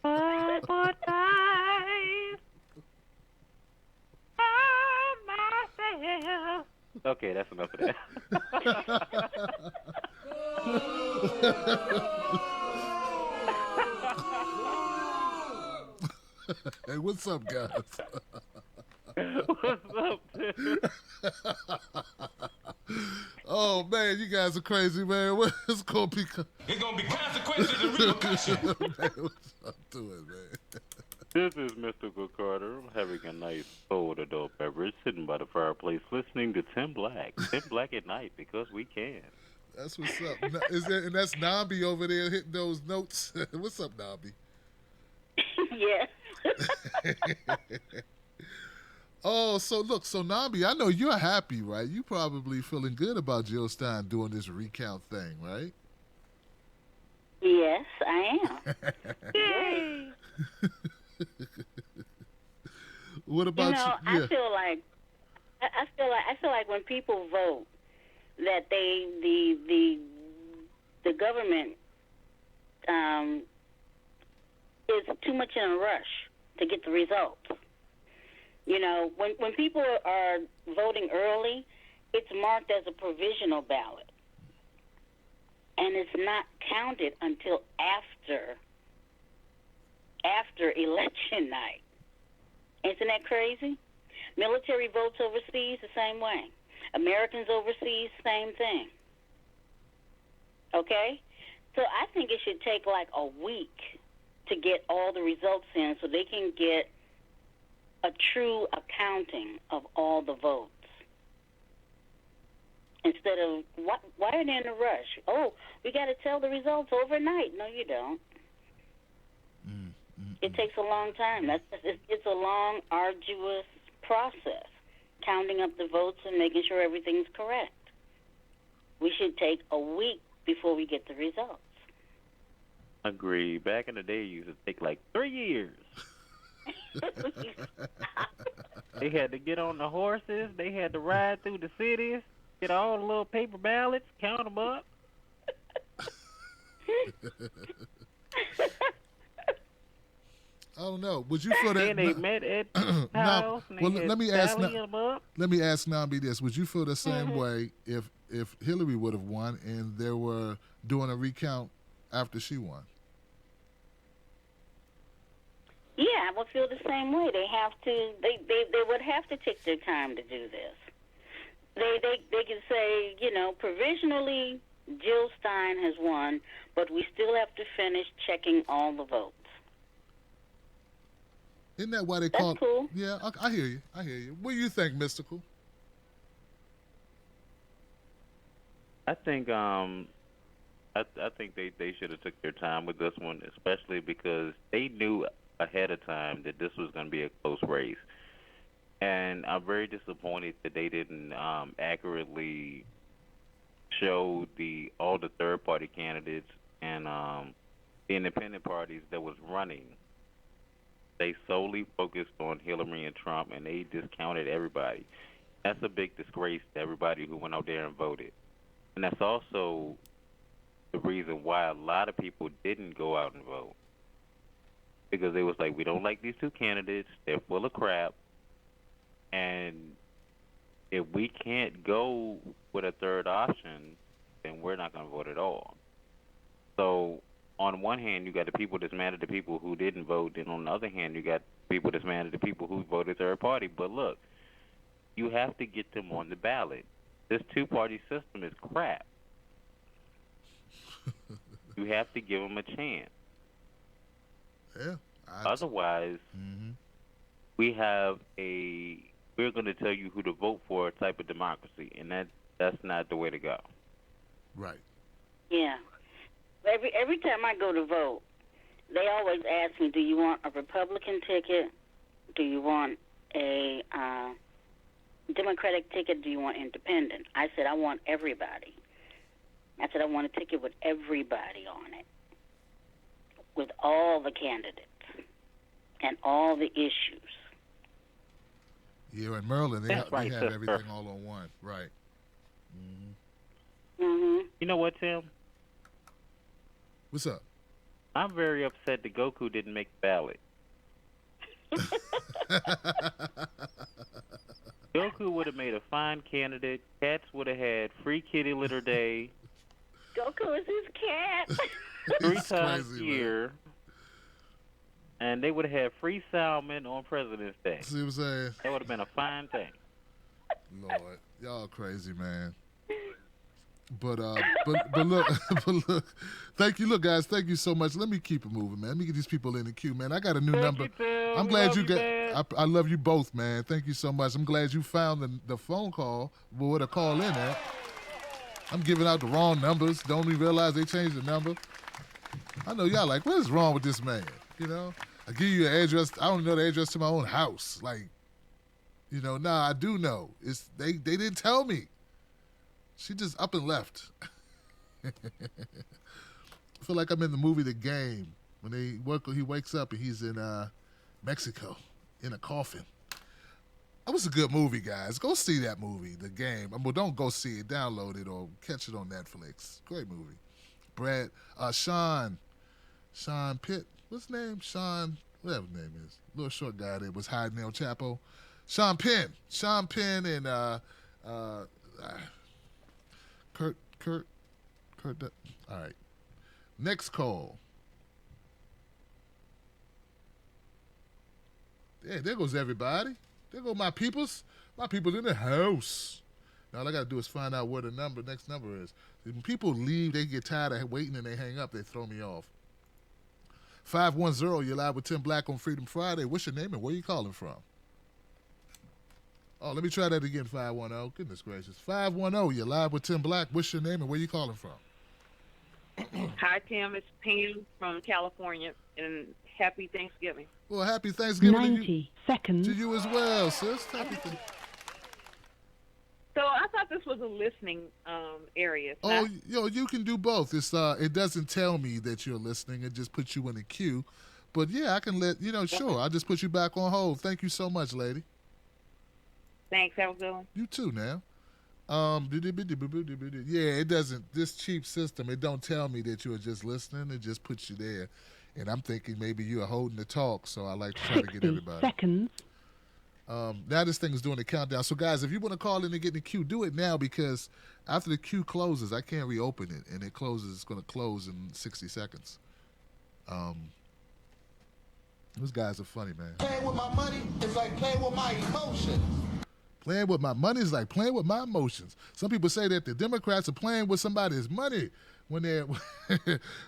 one more time. Myself. Okay, that's enough of that. Hey, what's up, guys? What's up, dude? Oh, man, you guys are crazy, man. It's going to be... It's going to be consequences and repercussions. Man, what's up to it, man? This is Mr. Good Carter. I'm having a nice soda adult beverage, sitting by the fireplace, listening to Tim Black. Tim Black at night, because we can. That's what's up. And that's Nambi over there hitting those notes. What's up, Nambi? Yes. Oh, so look, Nambi, I know you're happy, right? You probably feeling good about Jill Stein doing this recount thing, right? Yes, I am. Yay. What about you? I feel like when people vote that the government is too much in a rush to get the results. You know, when people are voting early, it's marked as a provisional ballot. And it's not counted until after election night. Isn't that crazy? Military votes overseas the same way. Americans overseas, same thing. Okay? So I think it should take like a week to get all the results in so they can get a true accounting of all the votes. Instead of, why are they in a rush? Oh, we got to tell the results overnight. No, you don't. It takes a long time. It's a long, arduous process, counting up the votes and making sure everything's correct. We should take a week before we get the results. Agree. Back in the day, it used to take like 3 years. They had to get on the horses. They had to ride through the cities, get all the little paper ballots, count them up. I don't know. Would you feel that? Then they met at the house. Well, let me ask Nambi this: would you feel the same way if Hillary would have won and they were doing a recount after she won? Yeah, I would feel the same way. They have to. They would have to take their time to do this. They can say, provisionally Jill Stein has won, but we still have to finish checking all the votes. Isn't that why they That's call? Cool. Yeah, I hear you. I hear you. What do you think, Mystical? I think I think they should have took their time with this one, especially because they knew ahead of time that this was going to be a close race. And I'm very disappointed that they didn't accurately show all the third-party candidates and the independent parties that was running. They solely focused on Hillary and Trump, and they discounted everybody. That's a big disgrace to everybody who went out there and voted. And that's also the reason why a lot of people didn't go out and vote. Because they was like, we don't like these two candidates. They're full of crap. And if we can't go with a third option, then we're not going to vote at all. So on one hand, you got the people that's mad at the people who didn't vote. And on the other hand, you got people that's mad at the people who voted third party. But look, you have to get them on the ballot. This two-party system is crap. You have to give them a chance. Yeah. Otherwise, we're going to tell you who to vote for type of democracy, and that's not the way to go. Right. Yeah. Every time I go to vote, they always ask me, do you want a Republican ticket? Do you want a Democratic ticket? Do you want independent? I said, I want everybody. I said, I want a ticket with everybody on it, with all the candidates and all the issues. Yeah, in Maryland, they have sister. everything all on one. Right. You know what, Tim? What's up? I'm very upset that Goku didn't make the ballot. Goku would have made a fine candidate. Cats would have had free kitty litter day. Goku is his cat. 3 times a year. And they would have had free salmon on President's Day. See what I'm saying? That would have been a fine thing. Lord, y'all crazy, man. But look, thank you. Look, guys, thank you so much. Let me keep it moving, man. Let me get these people in the queue, man. I got a new number. I'm glad you got. I love you both, man. Thank you so much. I'm glad you found the phone call where to call in at. I'm giving out the wrong numbers. Don't even realize they changed the number. I know y'all like, what is wrong with this man? I give you an address. I don't know the address to my own house. Like, nah, I do know. It's they didn't tell me. She just up and left. I feel like I'm in the movie The Game when he wakes up and he's in Mexico in a coffin. That was a good movie, guys. Go see that movie, The Game. Well, don't go see it. Download it or catch it on Netflix. Great movie. Sean Pitt. What's his name? Sean, whatever his name is. Little short guy that was hiding El Chapo. Sean Penn and Kurt. All right. Next call. Yeah, there goes everybody. There go my peoples. My people in the house. Now all I got to do is find out where the next number is. When people leave, they get tired of waiting and they hang up. They throw me off. 510, you're live with Tim Black on Freedom Friday. What's your name and where you calling from? Oh, let me try that again, 510. Goodness gracious. 510, you're live with Tim Black. What's your name and where you calling from? Hi, Tim. It's Pam from California, and happy Thanksgiving. Well, happy Thanksgiving 90 seconds. to you as well, sis. Happy So I thought this was a listening area. Oh, you can do both. It doesn't tell me that you're listening. It just puts you in the queue. But, yeah, I can sure. I'll just put you back on hold. Thank you so much, lady. Thanks. Have a good one. You too now. Yeah, it doesn't. This cheap system, it don't tell me that you are just listening. It just puts you there. And I'm thinking maybe you are holding the talk, so I like to try to get everybody. Seconds. Now this thing is doing the countdown. So, guys, if you want to call in and get in the queue, do it now because after the queue closes, I can't reopen it. And it closes. It's going to close in 60 seconds. Those guys are funny, man. Playing with my money is like playing with my emotions. Playing with my money is like playing with my emotions. Some people say that the Democrats are playing with somebody's money when they're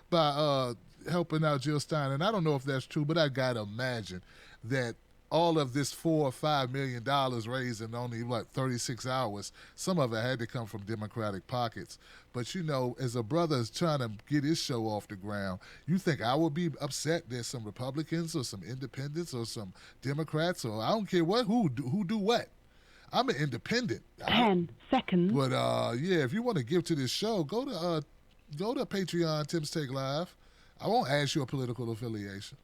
by helping out Jill Stein. And I don't know if that's true, but I got to imagine that all of this $4 or $5 million raised in only, 36 hours, some of it had to come from Democratic pockets. But, as a brother is trying to get his show off the ground, you think I would be upset there's some Republicans or some independents or some Democrats or I don't care who do what. I'm an independent. 10 seconds. But, if you want to give to this show, go to Patreon, Tim's Take Live. I won't ask you a political affiliation,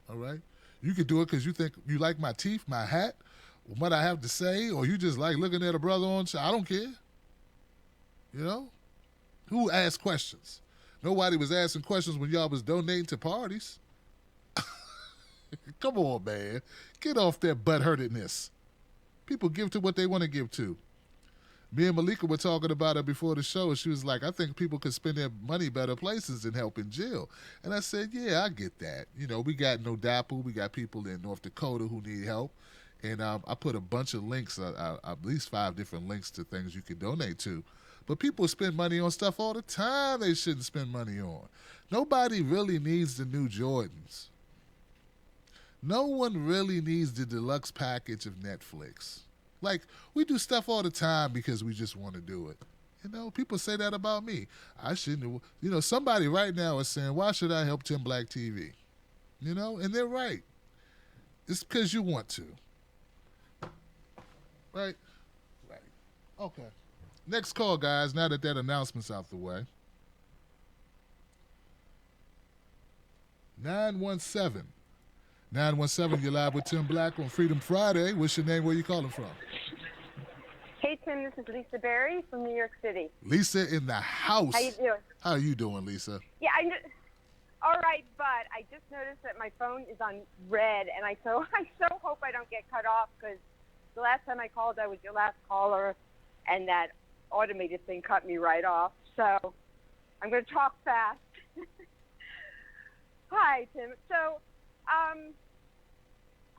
all right? You can do it because you think you like my teeth, my hat, what I have to say, or you just like looking at a brother on show. I don't care. Who asked questions? Nobody was asking questions when y'all was donating to parties. Come on, man. Get off that butthurtedness. People give to what they want to give to. Me and Malika were talking about it before the show, and she was like, I think people could spend their money better places than helping Jill. And I said, yeah, I get that. We got No Dapple. We got people in North Dakota who need help. And I put a bunch of links, at least 5 different links to things you can donate to. But people spend money on stuff all the time they shouldn't spend money on. Nobody really needs the new Jordans. No one really needs the deluxe package of Netflix. Like, we do stuff all the time because we just want to do it. People say that about me. I shouldn't. Somebody right now is saying, why should I help Tim Black TV? And they're right. It's because you want to. Right? Right. Okay. Next call, guys, now that announcement's out the way. 917. 917, you're live with Tim Black on Freedom Friday. What's your name? Where you calling from? Hey, Tim, this is Lisa Berry from New York City. Lisa in the house. How you doing? How are you doing, Lisa? Yeah, all right, but I just noticed that my phone is on red, and I so hope I don't get cut off because the last time I called, I was your last caller, and that automated thing cut me right off. So I'm going to talk fast. Hi, Tim. So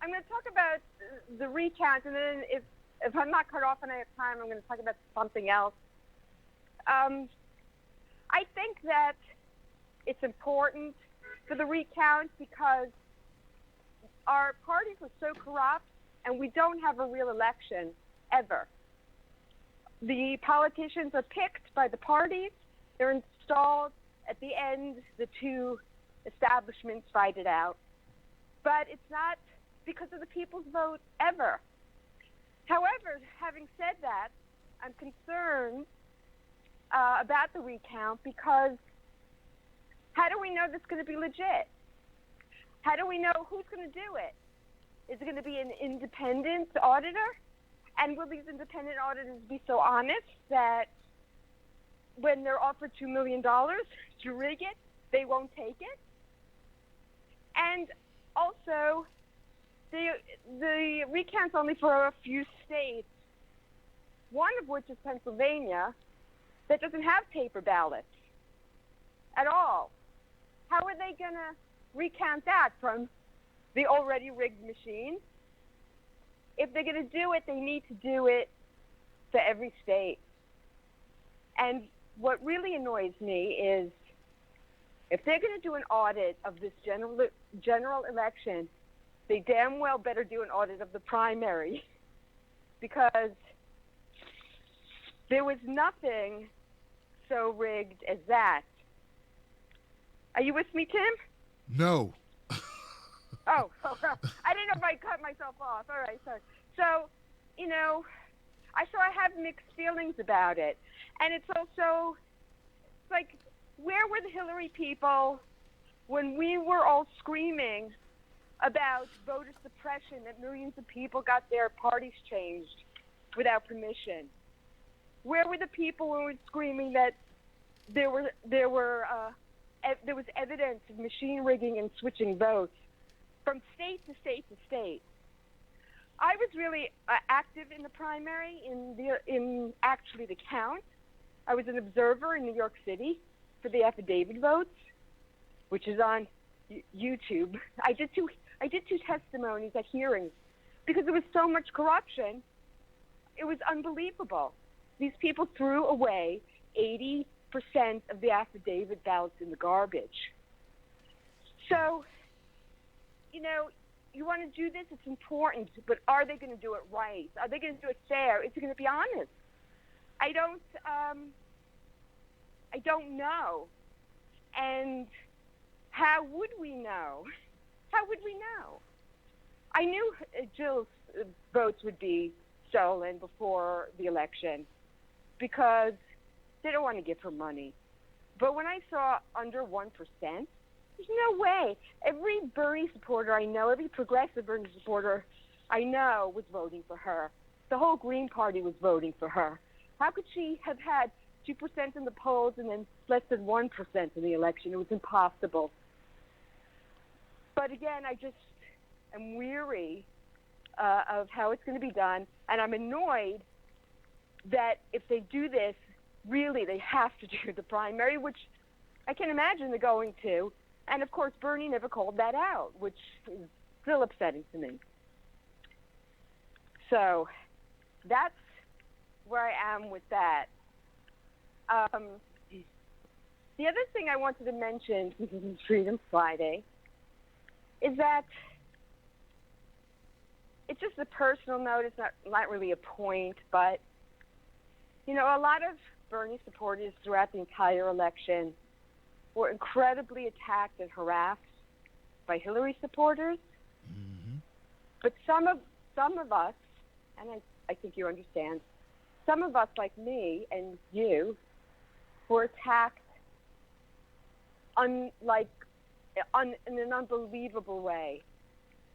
I'm going to talk about the recount, and then if I'm not cut off and I have time, I'm going to talk about something else. I think that it's important for the recount because our parties are so corrupt and we don't have a real election ever. The politicians are picked by the parties. They're installed. At the end, the two establishments fight it out. But it's not because of the people's vote ever. However, having said that, I'm concerned about the recount because how do we know this is going to be legit? How do we know who's going to do it? Is it going to be an independent auditor? And will these independent auditors be so honest that when they're offered $2 million to rig it, they won't take it? And also, the recount's only for a few states, one of which is Pennsylvania, that doesn't have paper ballots at all. How are they going to recount that from the already rigged machine? If they're going to do it, they need to do it for every state. And what really annoys me is if they're going to do an audit of this general election, they damn well better do an audit of the primary because there was nothing so rigged as that. Are you with me, Tim? No. Oh, I didn't know if I cut myself off. All right, sorry. So, I have mixed feelings about it. And it's also, like, where were the Hillary people when we were all screaming about voter suppression, that millions of people got their parties changed without permission? Where were the people who were screaming that there was evidence of machine rigging and switching votes from state to state to state? I was really active in the primary, in actually the count. I was an observer in New York City for the affidavit votes, which is on YouTube. I did two testimonies at hearings because there was so much corruption. It was unbelievable. These people threw away 80% of the affidavit ballots in the garbage. So, you want to do this, it's important, but are they going to do it right? Are they going to do it fair? Is it going to be honest? I don't know. And how would we know? How would we know? I knew Jill's votes would be stolen before the election because they don't want to give her money. But when I saw under 1%, there's no way. Every Bernie supporter I know, every progressive Bernie supporter I know was voting for her. The whole Green Party was voting for her. How could she have had 2% in the polls and then less than 1% in the election? It was impossible. But again, I just am weary of how it's going to be done, and I'm annoyed that if they do this, really they have to do the primary, which I can imagine they're going to. And, of course, Bernie never called that out, which is still upsetting to me. So that's where I am with that. The other thing I wanted to mention, because it's Freedom Friday, is that it's just a personal note. It's not really a point, but, a lot of Bernie supporters throughout the entire election were incredibly attacked and harassed by Hillary supporters. Mm-hmm. But some of us, and I think you understand, some of us like me and you were attacked in an unbelievable way.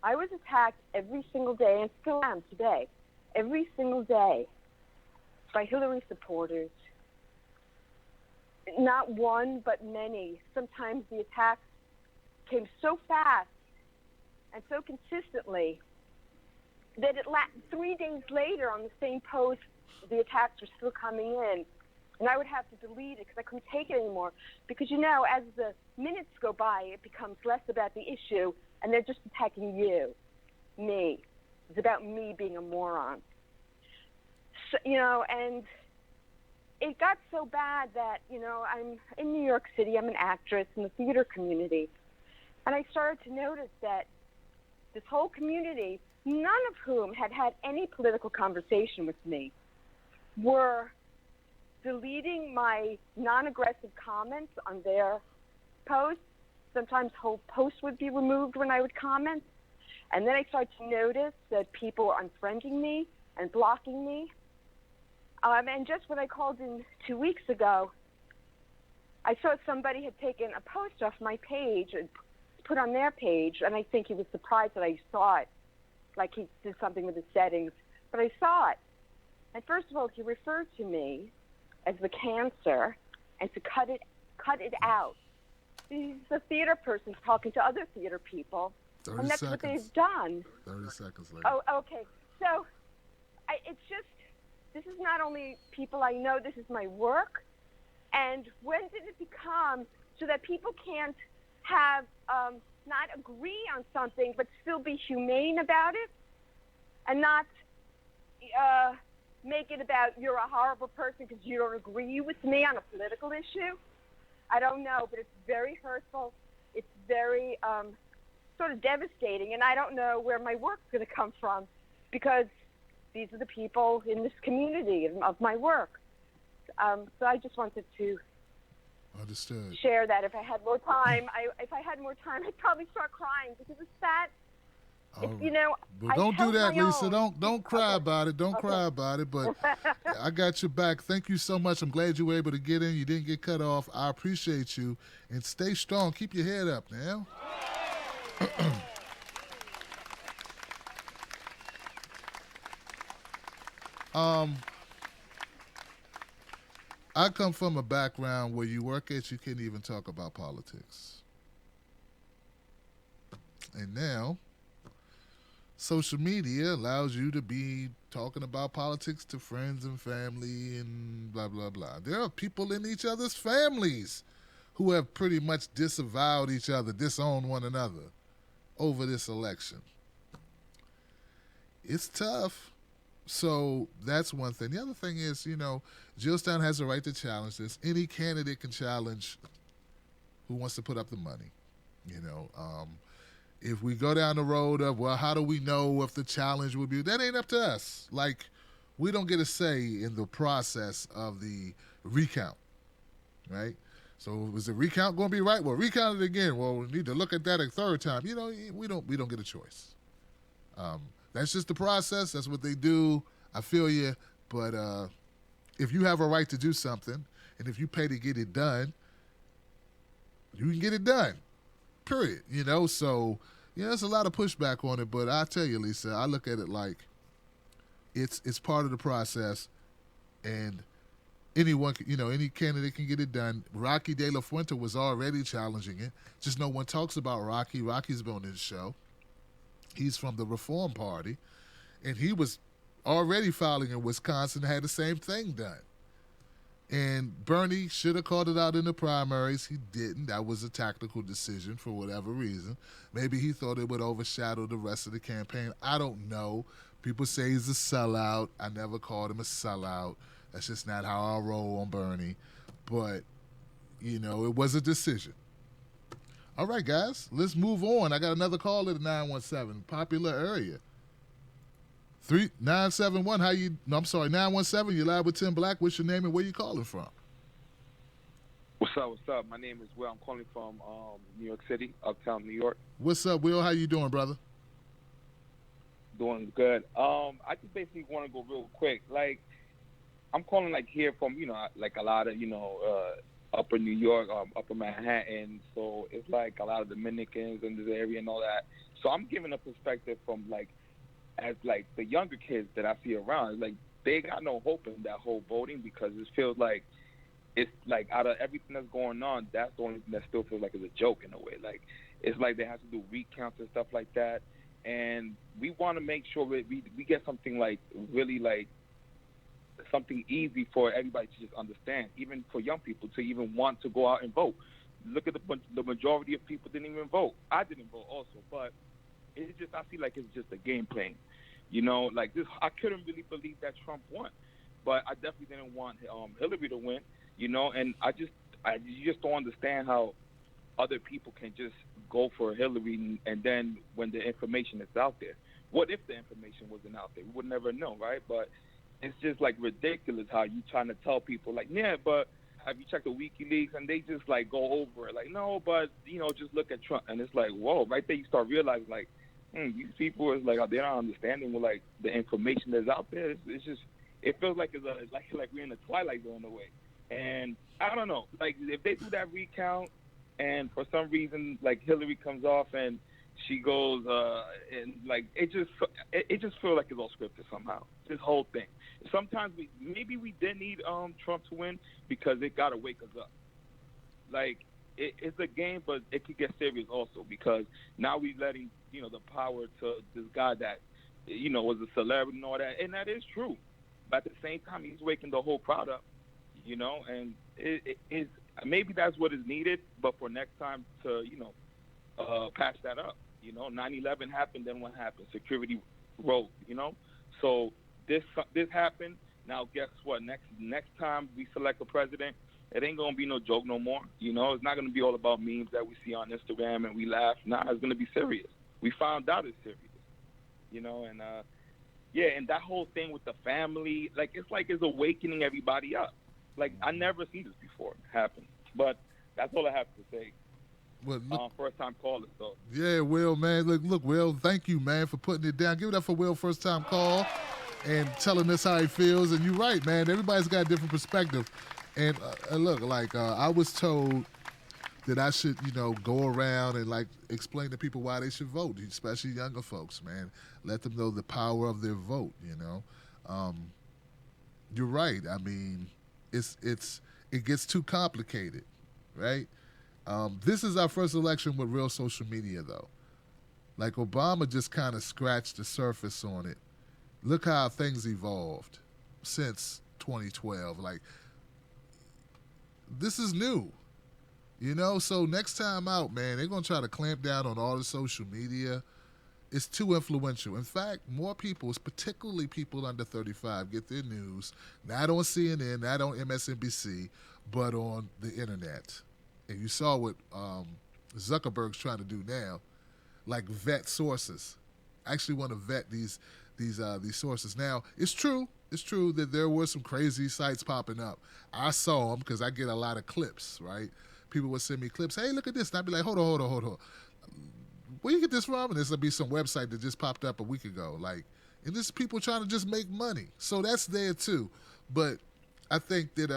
I was attacked every single day, and still am today, every single day by Hillary supporters. Not one, but many. Sometimes the attacks came so fast and so consistently that 3 days later on the same post, the attacks were still coming in. And I would have to delete it because I couldn't take it anymore. Because, as the minutes go by, it becomes less about the issue, and they're just attacking you, me. It's about me being a moron. So, and it got so bad that, I'm in New York City. I'm an actress in the theater community. And I started to notice that this whole community, none of whom had any political conversation with me, were deleting my non-aggressive comments on their posts. Sometimes whole posts would be removed when I would comment. And then I started to notice that people were unfriending me and blocking me. And just when I called in 2 weeks ago, I saw somebody had taken a post off my page and put on their page, and I think he was surprised that I saw it, like he did something with the settings. But I saw it. And first of all, he referred to me as the cancer and to cut it out. He's a theater person talking to other theater people, and that's what they've done. 30 seconds later. Oh, okay. So it's just, this is not only people I know, this is my work. And when did it become so that people can't have, not agree on something, but still be humane about it and not make it about you're a horrible person because you don't agree with me on a political issue? I don't know, but it's very hurtful. It's very sort of devastating, and I don't know where my work's going to come from because these are the people in this community of my work. So I just wanted to Understood. share that. If I had more time, I'd probably start crying because it's that. You know, But don't do that, Lisa. Own. Don't cry about it. Don't cry about it. But I got your back. Thank you so much. I'm glad you were able to get in. You didn't get cut off. I appreciate you. And stay strong. Keep your head up now. I come from a background where you work at, you can't even talk about politics. And now, social media allows you to be talking about politics to friends and family and blah, blah, blah. There are people in each other's families who have pretty much disavowed each other, disowned one another over this election. It's tough. So that's one thing. The other thing is, you know, Jill Stein has a right to challenge this. Any candidate can challenge who wants to put up the money. You know, if we go down the road of, well, how do we know if the challenge would be, that ain't up to us. Like, we don't get a say in the process of the recount, right? So is the recount going to be right? Well, recount it again. Well, we need to look at that a third time. You know, we don't get a choice. That's just the process. That's what they do. I feel you. But if you have a right to do something, and if you pay to get it done, you can get it done. Period. You know, so, yeah, there's a lot of pushback on it. But I tell you, Lisa, I look at it like it's part of the process, and anyone, you know, any candidate can get it done. Rocky De La Fuente was already challenging it. Just no one talks about Rocky. Rocky's been on this show. He's from the Reform Party, and he was already filing in Wisconsin, had the same thing done. And Bernie should have called it out in the primaries. He didn't. That was a tactical decision for whatever reason. Maybe he thought it would overshadow the rest of the campaign. I don't know. People say he's a sellout. I never called him a sellout. That's just not how I roll on Bernie. But, you know, it was a decision. All right, guys, let's move on. I got another call at the 917, popular area. 3971, 917, you're live with Tim Black. What's your name and where you calling from? What's up? My name is Will. I'm calling from New York City, uptown New York. What's up, Will? How you doing, brother? Doing good. I just basically want to go real quick. Like, I'm calling, like, here from, you know, like a lot of, you know, upper New York, upper Manhattan. So it's like a lot of Dominicans in this area and all that. So I'm giving a perspective from, like, as, like, the younger kids that I see around. Like, they got no hope in that whole voting because it feels like it's, like, out of everything that's going on, that's the only thing that still feels like it's a joke in a way. Like, it's like they have to do recounts and stuff like that. And we want to make sure that we get something, like, really, like, something easy for everybody to just understand, even for young people to even want to go out and vote. Look at the majority of people didn't even vote. I didn't vote also, but it's just, I feel like it's just a game plan. You know, like this, I couldn't really believe that Trump won, but I definitely didn't want Hillary to win. You know, and you just don't understand how other people can just go for Hillary, and then when the information is out there, what if the information wasn't out there? We would never know, right? But it's just like ridiculous how you trying to tell people like, yeah, but have you checked the WikiLeaks? And they just like go over it, like, no, but you know, just look at Trump, and it's like, whoa, right there you start realizing like, these people is like they're not understanding what like the information that's out there. It's just, it feels like it's like we're in the Twilight Zone in a way. And I don't know, like if they do that recount, and for some reason like Hillary comes off and she goes, and like it just feels like it's all scripted somehow. This whole thing. Sometimes maybe we did need Trump to win because it gotta wake us up. Like it's a game, but it could get serious also because now we're letting the power to this guy that was a celebrity and all that, and that is true. But at the same time, he's waking the whole crowd up, and it is maybe that's what is needed. But for next time to patch that up. 9/11 happened, then what happened? Security broke, So this happened. Now guess what? Next time we select a president, it ain't gonna be no joke no more. It's not gonna be all about memes that we see on Instagram and we laugh. Nah, it's gonna be serious. We found out it's serious. And Yeah, and that whole thing with the family, like it's awakening everybody up. Like I never seen this before happen. But that's all I have to say. Well, look, First time caller, so. yeah, Will, man. Look, Will, thank you, man, for putting it down. Give it up for Will, first time call, and telling us how he feels. And you're right, man. Everybody's got a different perspective. And look, like I was told that I should, go around and like explain to people why they should vote, especially younger folks, man. Let them know the power of their vote. You're right. I mean, it gets too complicated, right? This is our first election with real social media, though. Like Obama just kind of scratched the surface on it. Look how things evolved since 2012. Like, this is new, So next time out, man, they're going to try to clamp down on all the social media. It's too influential. In fact, more people, particularly people under 35, get their news not on CNN, not on MSNBC, but on the internet. And you saw what Zuckerberg's trying to do now, like vet sources. I actually want to vet these sources. Now, it's true that there were some crazy sites popping up. I saw them because I get a lot of clips, right? People would send me clips. Hey, look at this. And I'd be like, hold on. Where you get this from? And this would be some website that just popped up a week ago. Like, and this people trying to just make money. So that's there too. But I think that,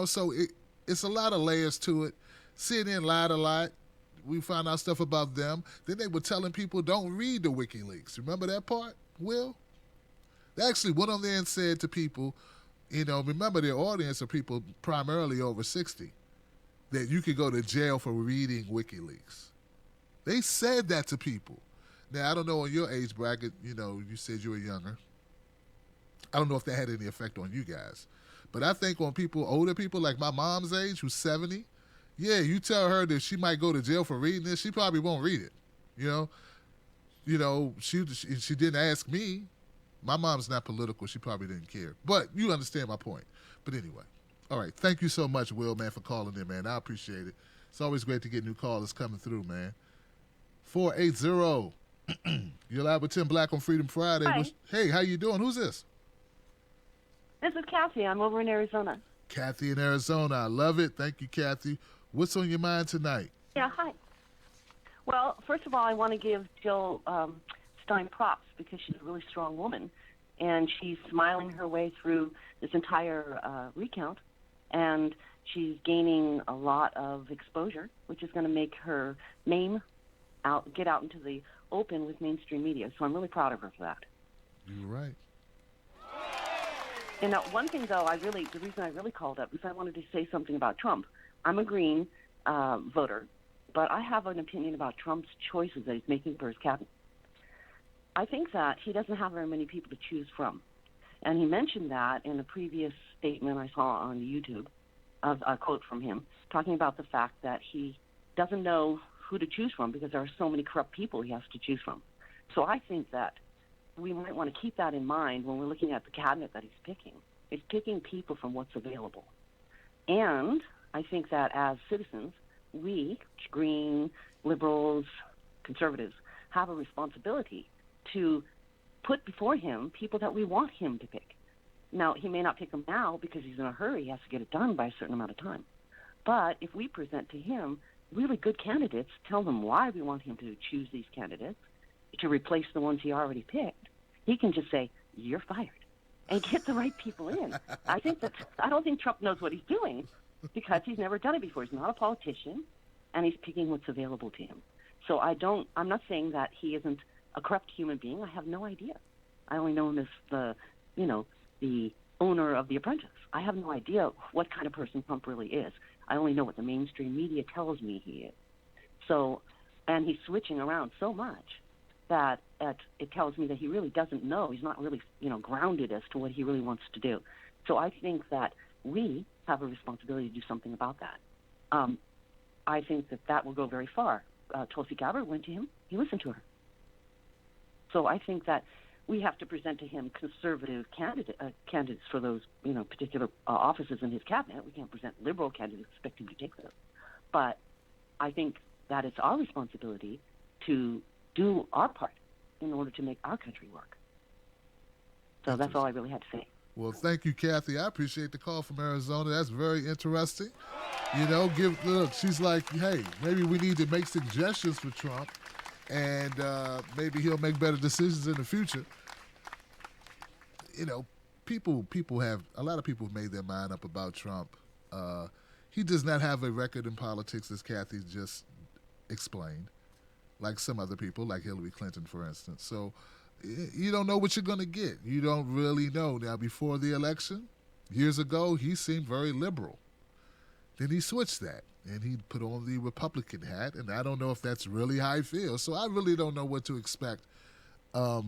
so it's a lot of layers to it. CNN lied a lot. We found out stuff about them. Then they were telling people don't read the WikiLeaks. Remember that part, Will? They actually went on there and said to people, remember their audience are people primarily over 60, that you could go to jail for reading WikiLeaks. They said that to people. Now, I don't know on your age bracket, you said you were younger. I don't know if that had any effect on you guys. But I think on older people like my mom's age, who's 70, yeah, you tell her that she might go to jail for reading this, she probably won't read it. She didn't ask me. My mom's not political. She probably didn't care. But you understand my point. But anyway. All right. Thank you so much, Will, man, for calling in, man. I appreciate it. It's always great to get new callers coming through, man. 480. You're live with Tim Black on Freedom Friday. Hi. Hey, how you doing? Who's this? This is Kathy. I'm over in Arizona. Kathy in Arizona. I love it. Thank you, Kathy. What's on your mind tonight? Yeah, hi. Well, first of all, I want to give Jill Stein props because she's a really strong woman, and she's smiling her way through this entire recount, and she's gaining a lot of exposure, which is going to make her name get out into the open with mainstream media. So I'm really proud of her for that. You're right. And one thing, though, the reason I really called up is I wanted to say something about Trump. I'm a Green voter, but I have an opinion about Trump's choices that he's making for his cabinet. I think that he doesn't have very many people to choose from. And he mentioned that in a previous statement I saw on YouTube, a quote from him, talking about the fact that he doesn't know who to choose from because there are so many corrupt people he has to choose from. So I think that we might want to keep that in mind when we're looking at the cabinet that he's picking. He's picking people from what's available. And I think that as citizens, we, Green, liberals, conservatives, have a responsibility to put before him people that we want him to pick. Now, he may not pick them now because he's in a hurry. He has to get it done by a certain amount of time. But if we present to him really good candidates, tell them why we want him to choose these candidates to replace the ones he already picked, he can just say, you're fired, and get the right people in. I don't think Trump knows what he's doing because he's never done it before. He's not a politician, and he's picking what's available to him. So I'm not saying that he isn't a corrupt human being. I have no idea. I only know him as the owner of The Apprentice. I have no idea what kind of person Trump really is. I only know what the mainstream media tells me he is. So, and he's switching around so much that it tells me that he really doesn't know. He's not really, grounded as to what he really wants to do. So I think that we have a responsibility to do something about that. I think that will go very far. Tulsi Gabbard went to him. He listened to her. So I think that we have to present to him conservative candidates for those, particular offices in his cabinet. We can't present liberal candidates, expect him to take those. But I think that it's our responsibility to do our part in order to make our country work. So that's all I really had to say. Well, thank you, Kathy. I appreciate the call from Arizona. That's very interesting. Look, she's like, hey, maybe we need to make suggestions for Trump, and maybe he'll make better decisions in the future. A lot of people have made their mind up about Trump. He does not have a record in politics, as Kathy just explained, like some other people, like Hillary Clinton, for instance. So you don't know what you're going to get. You don't really know. Now, before the election, years ago, he seemed very liberal. Then he switched that, and he put on the Republican hat, and I don't know if that's really how he feels. So I really don't know what to expect. I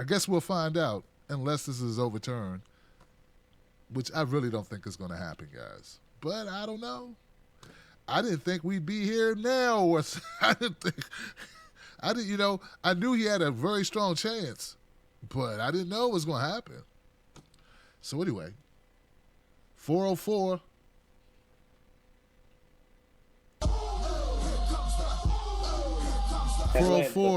guess we'll find out, unless this is overturned, which I really don't think is going to happen, guys. But I don't know. I didn't think we'd be here now. I knew he had a very strong chance, but I didn't know it was going to happen. So anyway, 404.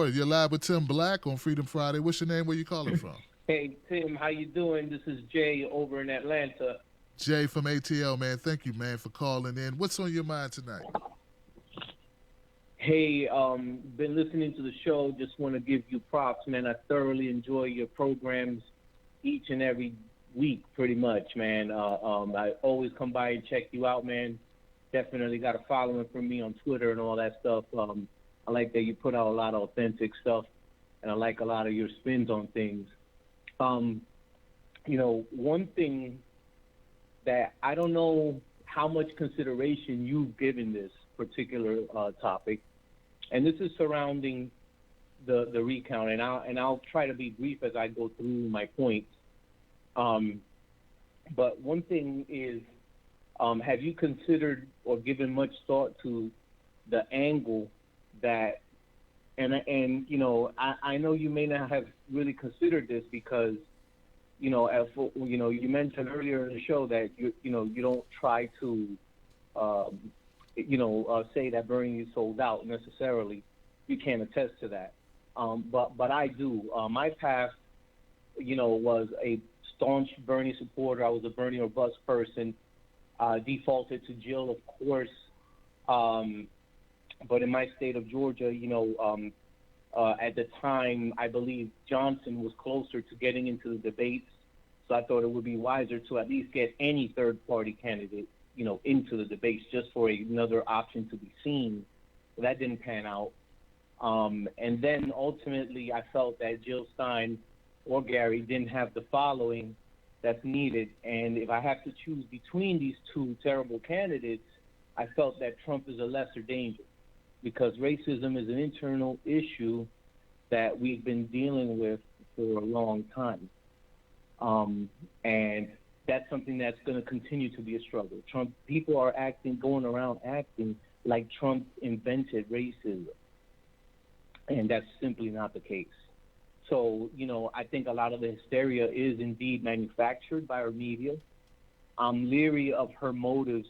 You're live with Tim Black on Freedom Friday. What's your name? Where you calling from? Hey, Tim, how you doing? This is Jay over in Atlanta. Jay from ATL, man. Thank you, man, for calling in. What's on your mind tonight? Hey, been listening to the show. Just want to give you props, man. I thoroughly enjoy your programs each and every week, pretty much, man. I always come by and check you out, man. Definitely got a following from me on Twitter and all that stuff. I like that you put out a lot of authentic stuff, and I like a lot of your spins on things. One thing that I don't know how much consideration you've given this particular topic, and this is surrounding the recount, and I'll try to be brief as I go through my points. But one thing is, have you considered or given much thought to the angle that, I know you may not have really considered this because, you mentioned earlier in the show that you don't try to, say that Bernie is sold out necessarily. You can't attest to that. But I do. My past, was a staunch Bernie supporter. I was a Bernie or bust person. Defaulted to jail, of course. But in my state of Georgia, at the time, I believe Johnson was closer to getting into the debates. So I thought it would be wiser to at least get any third-party candidate, into the debates just for another option to be seen. But that didn't pan out. And then ultimately, I felt that Jill Stein or Gary didn't have the following that's needed. And if I have to choose between these two terrible candidates, I felt that Trump is a lesser danger because racism is an internal issue that we've been dealing with for a long time. And that's something that's going to continue to be a struggle. People are going around acting like Trump invented racism. And that's simply not the case. So, I think a lot of the hysteria is indeed manufactured by our media. I'm leery of her motives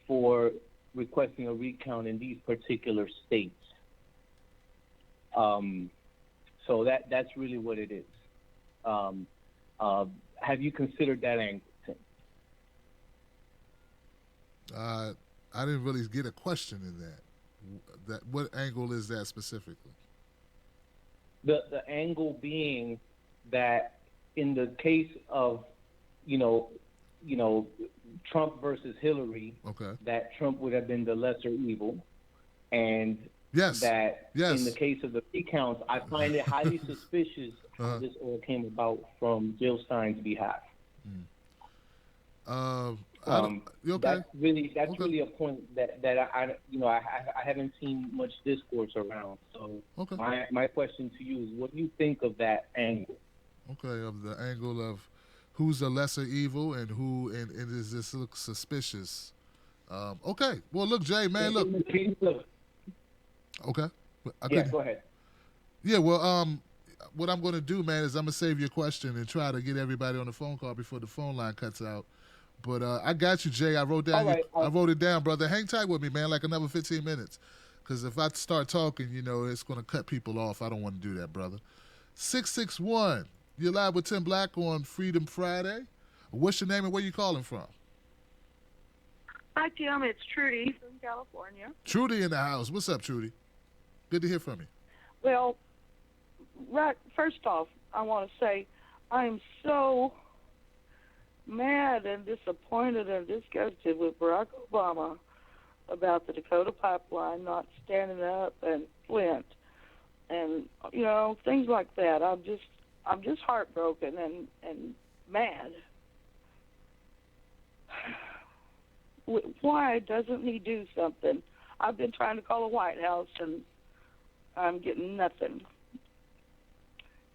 for requesting a recount in these particular states. So that's really what it is. Have you considered that angle, Tim? I didn't really get a question in that. What angle is that specifically? The angle being that in the case of, Trump versus Hillary, okay, that Trump would have been the lesser evil, and yes, in the case of the recounts, I find it highly suspicious how this all came about from Jill Stein's behalf. Okay. That's really a point that I haven't seen much discourse around. So my question to you is, what do you think of that angle? Okay, of the angle of who's the lesser evil and who and does this look suspicious? Okay. Well, look, Jay, man, look. Okay. Go ahead. Yeah. Well, what I'm going to do, man, is I'm going to save your question and try to get everybody on the phone call before the phone line cuts out. But I got you, Jay. I wrote down. I wrote it down, brother. Hang tight with me, man, like another 15 minutes. Because if I start talking, it's going to cut people off. I don't want to do that, brother. 661. You're live with Tim Black on Freedom Friday. What's your name and where you calling from? Hi, Tim. It's Trudy from California. Trudy in the house. What's up, Trudy? Good to hear from you. Well, right. First off, I want to say I'm so mad and disappointed and disgusted with Barack Obama about the Dakota pipeline not standing up and Flint and things like that. I'm just heartbroken and mad. Why doesn't he do something? I've been trying to call the White House and I'm getting nothing.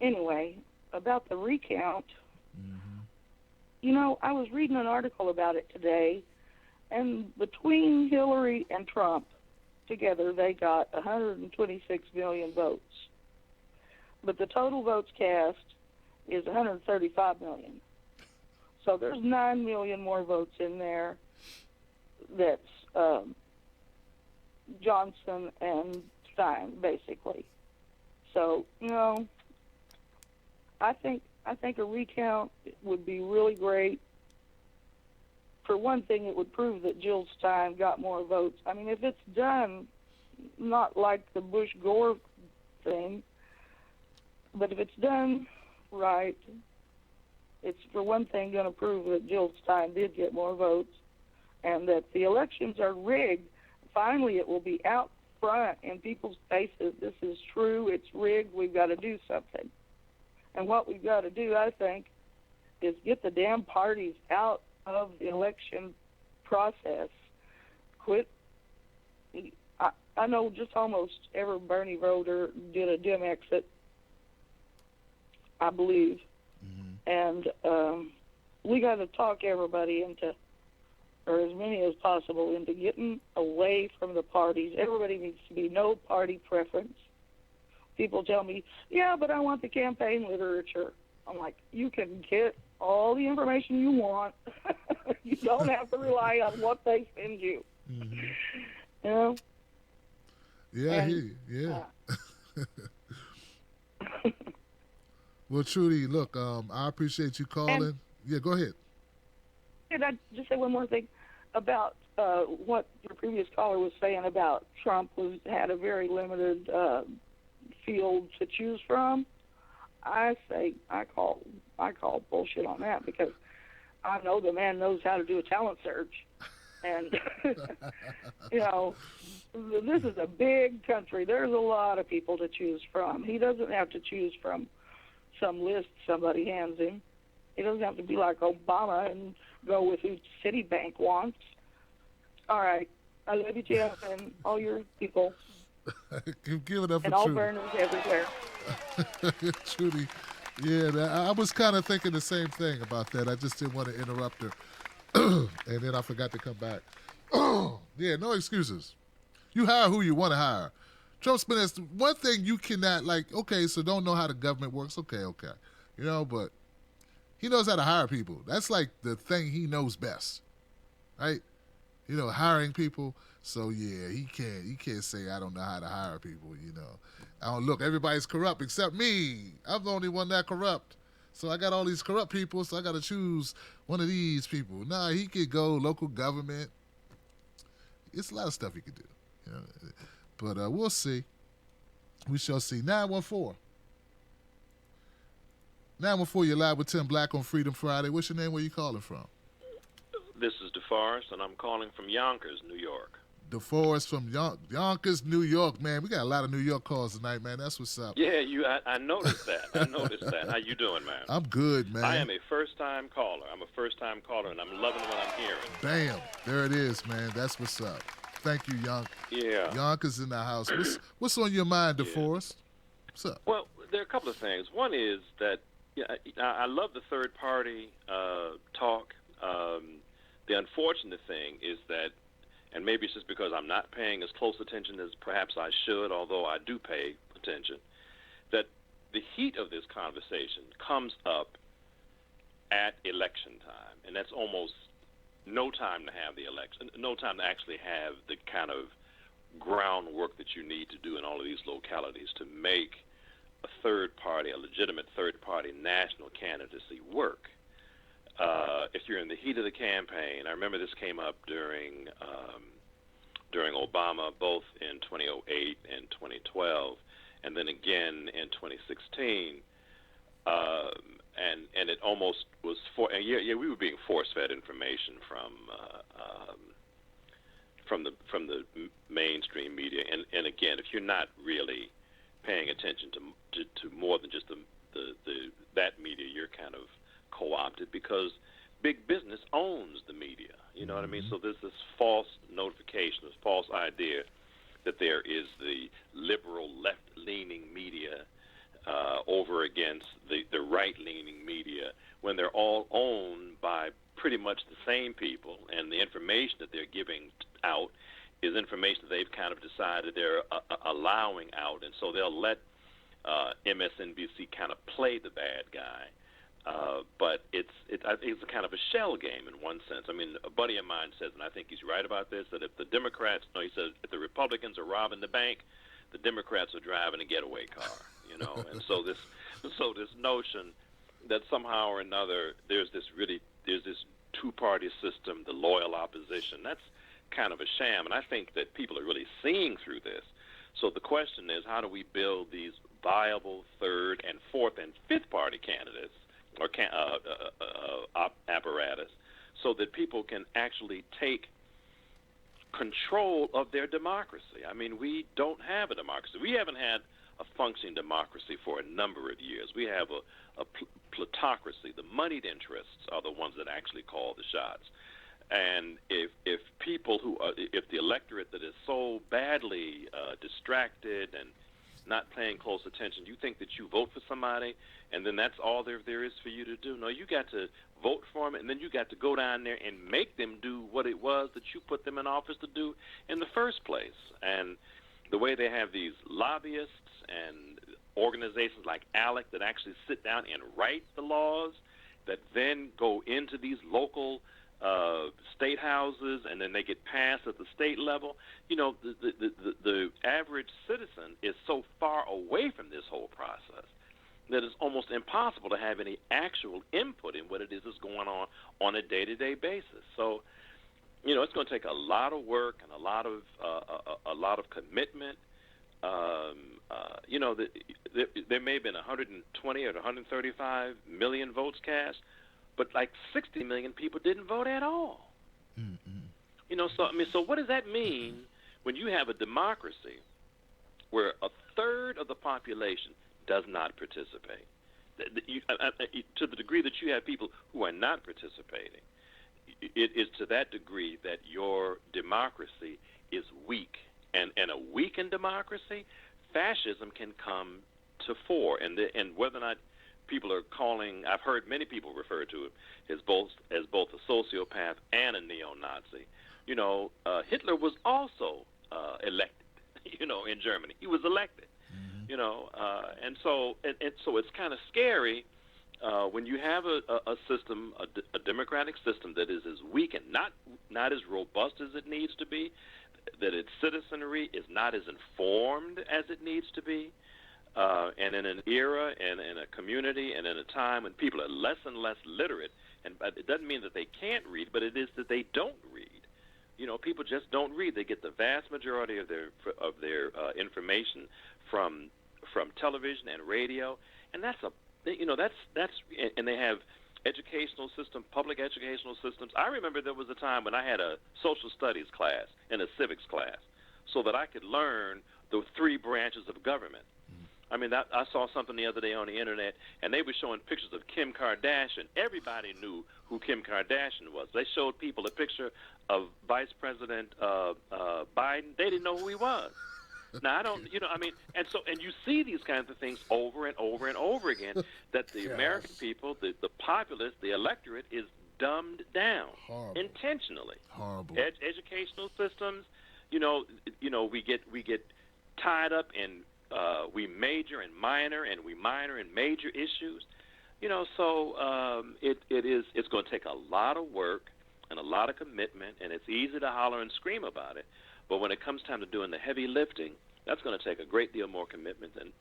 Anyway, about the recount, I was reading an article about it today, and between Hillary and Trump together, they got 126 million votes. But the total votes cast is 135 million. So there's 9 million more votes in there. That's Johnson and Stein, basically. So, I think a recount would be really great. For one thing, it would prove that Jill Stein got more votes. I mean, if it's done, not like the Bush-Gore thing, but if it's done right, it's, for one thing, going to prove that Jill Stein did get more votes and that the elections are rigged. Finally, it will be out front in people's faces. This is true. It's rigged. We've got to do something. And what we've got to do, I think, is get the damn parties out of the election process. Quit. I know just almost every Bernie voter did a dim exit, I believe. And we got to talk everybody into, or as many as possible, into getting away from the parties. Everybody needs to be no party preference. People tell me, yeah, but I want the campaign literature. I'm like, you can get all the information you want. You don't have to rely on what they send you. Yeah, yeah. Well, Trudy, look, I appreciate you calling. Yeah, go ahead. Could I just say one more thing about what your previous caller was saying about Trump had a very limited field to choose from? I call bullshit on that, because I know the man knows how to do a talent search. And, this is a big country. There's a lot of people to choose from. He doesn't have to choose from some list somebody hands him. He doesn't have to be like Obama and go with who Citibank wants. All right. I love you, Jim, and all your people. Give it up for and all Trudy. burners everywhere. Trudy, yeah, I was kind of thinking the same thing about that. I just didn't want to interrupt her. And then I forgot to come back. Yeah, no excuses. You hire who you want to hire. Trump's been asked one thing you cannot, okay, so don't know how the government works. Okay. But he knows how to hire people. That's like the thing he knows best, right? Hiring people. So yeah, he can't say I don't know how to hire people. Look, everybody's corrupt except me. I'm the only one that corrupt. So I got all these corrupt people, so I got to choose one of these people. Nah, he could go local government. It's a lot of stuff he could do. But we'll see. We shall see. 914. 914, you're live with Tim Black on Freedom Friday. What's your name? Where you calling from? This is DeForest, and I'm calling from Yonkers, New York. DeForest from Yonkers, New York, man. We got a lot of New York calls tonight, man. That's what's up. Yeah, I noticed that. How you doing, man? I'm good, man. I am a first-time caller. I'm a first-time caller, and I'm loving what I'm hearing. Bam. There it is, man. That's what's up. Thank you, Yeah. Yonkers in the house. What's on your mind, DeForest? What's up? Well, there are a couple of things. One is that I love the third-party talk. The unfortunate thing is that, and maybe it's just because I'm not paying as close attention as perhaps I should, although I do pay attention, that the heat of this conversation comes up at election time, and that's almost no time to have the election, no time to actually have the kind of groundwork that you need to do in all of these localities to make a legitimate third-party national candidacy work. If you're in the heat of the campaign, I remember this came up during Obama, both in 2008 and 2012, and then again in 2016. And it almost was we were being force-fed information from the mainstream media. And again, if you're not really paying attention to more than just that media, you're kind of co-opted because big business owns the media. You know what I mean? So there's this false notification, this false idea that there is the liberal left-leaning media over against the right-leaning media, when they're all owned by pretty much the same people, and the information that they're giving out is information that they've kind of decided they're allowing out, and so they'll let MSNBC kind of play the bad guy. But I think it's a kind of a shell game in one sense. I mean, a buddy of mine says, and I think he's right about this, that if the Democrats, no, he says, if the Republicans are robbing the bank, the Democrats are driving a getaway car, you know. And so this notion that somehow or another there's this two-party system, the loyal opposition, that's kind of a sham. And I think that people are really seeing through this. So the question is, how do we build these viable third and fourth and fifth party candidates or apparatus so that people can actually take control of their democracy? I mean, we don't have a democracy. We haven't had a functioning democracy for a number of years. We have a plutocracy. The moneyed interests are the ones that actually call the shots. And if the electorate that is so badly distracted and not paying close attention, you think that you vote for somebody and then that's all there is for you to do? No, you got to vote for them, and then you got to go down there and make them do what it was that you put them in office to do in the first place. And the way they have these lobbyists and organizations like ALEC that actually sit down and write the laws that then go into these local state houses, and then they get passed at the state level. You know, the average citizen is so far away from this whole process that it's almost impossible to have any actual input in what it is that's going on a day-to-day basis. So, you know, it's going to take a lot of work and a lot of commitment. You know, there may have been 120 or 135 million votes cast, but like 60 million people didn't vote at all. Mm-hmm. You know, so what does that mean when you have a democracy where a third of the population does not participate? To the degree that you have people who are not participating, it is to that degree that your democracy is weak. And a weakened democracy, fascism can come to fore. And whether or not people are calling, I've heard many people refer to it as both a sociopath and a neo-Nazi. You know, Hitler was also elected, you know, in Germany. He was elected, you know, and so it's kind of scary when you have a system, a democratic system that is as weak and not as robust as it needs to be, that its citizenry is not as informed as it needs to be, and in an era and in a community and in a time when people are less and less literate, and it doesn't mean that they can't read, but it is that they don't read. You know, people just don't read. They get the vast majority of their information from television and radio, and that's and they have educational system, public educational systems. I remember there was a time when I had a social studies class and a civics class so that I could learn the three branches of government. I mean, I saw something the other day on the internet, and they were showing pictures of Kim Kardashian. Everybody knew who Kim Kardashian was. They showed people a picture of Vice President Biden. They didn't know who he was. Now, I don't, you know, I mean, and you see these kinds of things over and over and over again, that the American people, the populace, the electorate is dumbed down intentionally. Horrible. Educational systems, you know, we get tied up in, we major in minor and we minor in major issues, you know. So it's going to take a lot of work and a lot of commitment, and it's easy to holler and scream about it. But when it comes time to doing the heavy lifting, that's going to take a great deal more commitment than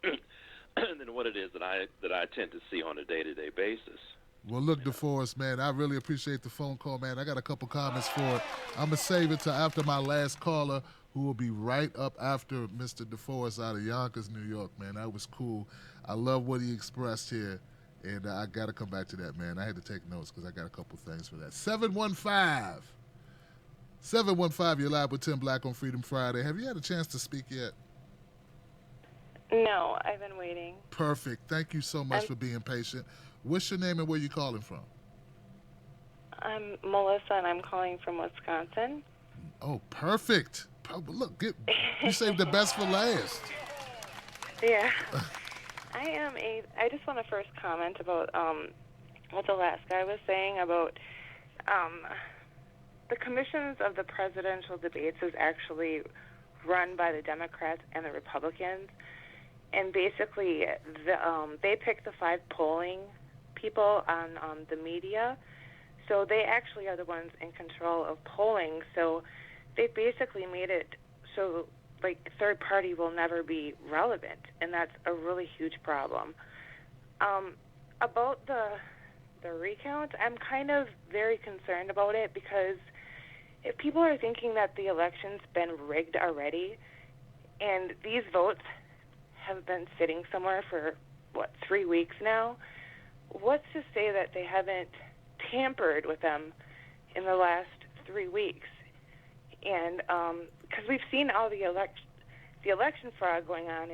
than what it is that I tend to see on a day-to-day basis. Well, look, DeForest, man, I really appreciate the phone call, man. I got a couple comments for it. I'm going to save it till after my last caller, who will be right up after Mr. DeForest out of Yonkers, New York, man. That was cool. I love what he expressed here, and I got to come back to that, man. I had to take notes because I got a couple things for that. 715, you're live with Tim Black on Freedom Friday. Have you had a chance to speak yet? No, I've been waiting. Perfect. Thank you so much for being patient. What's your name and where you calling from? I'm Melissa, and I'm calling from Wisconsin. Oh, perfect. Look, you saved the best for last. Yeah. I just want to first comment about what the last guy was saying about the commissions of the presidential debates is actually run by the Democrats and the Republicans. And basically, they pick the 5 polling people on the media. So they actually are the ones in control of polling. So they basically made it so, like, third party will never be relevant. And that's a really huge problem. About the recount, I'm kind of very concerned about it because if people are thinking that the election's been rigged already and these votes have been sitting somewhere for, 3 weeks now, what's to say that they haven't tampered with them in the last 3 weeks? And because we've seen all the election fraud going on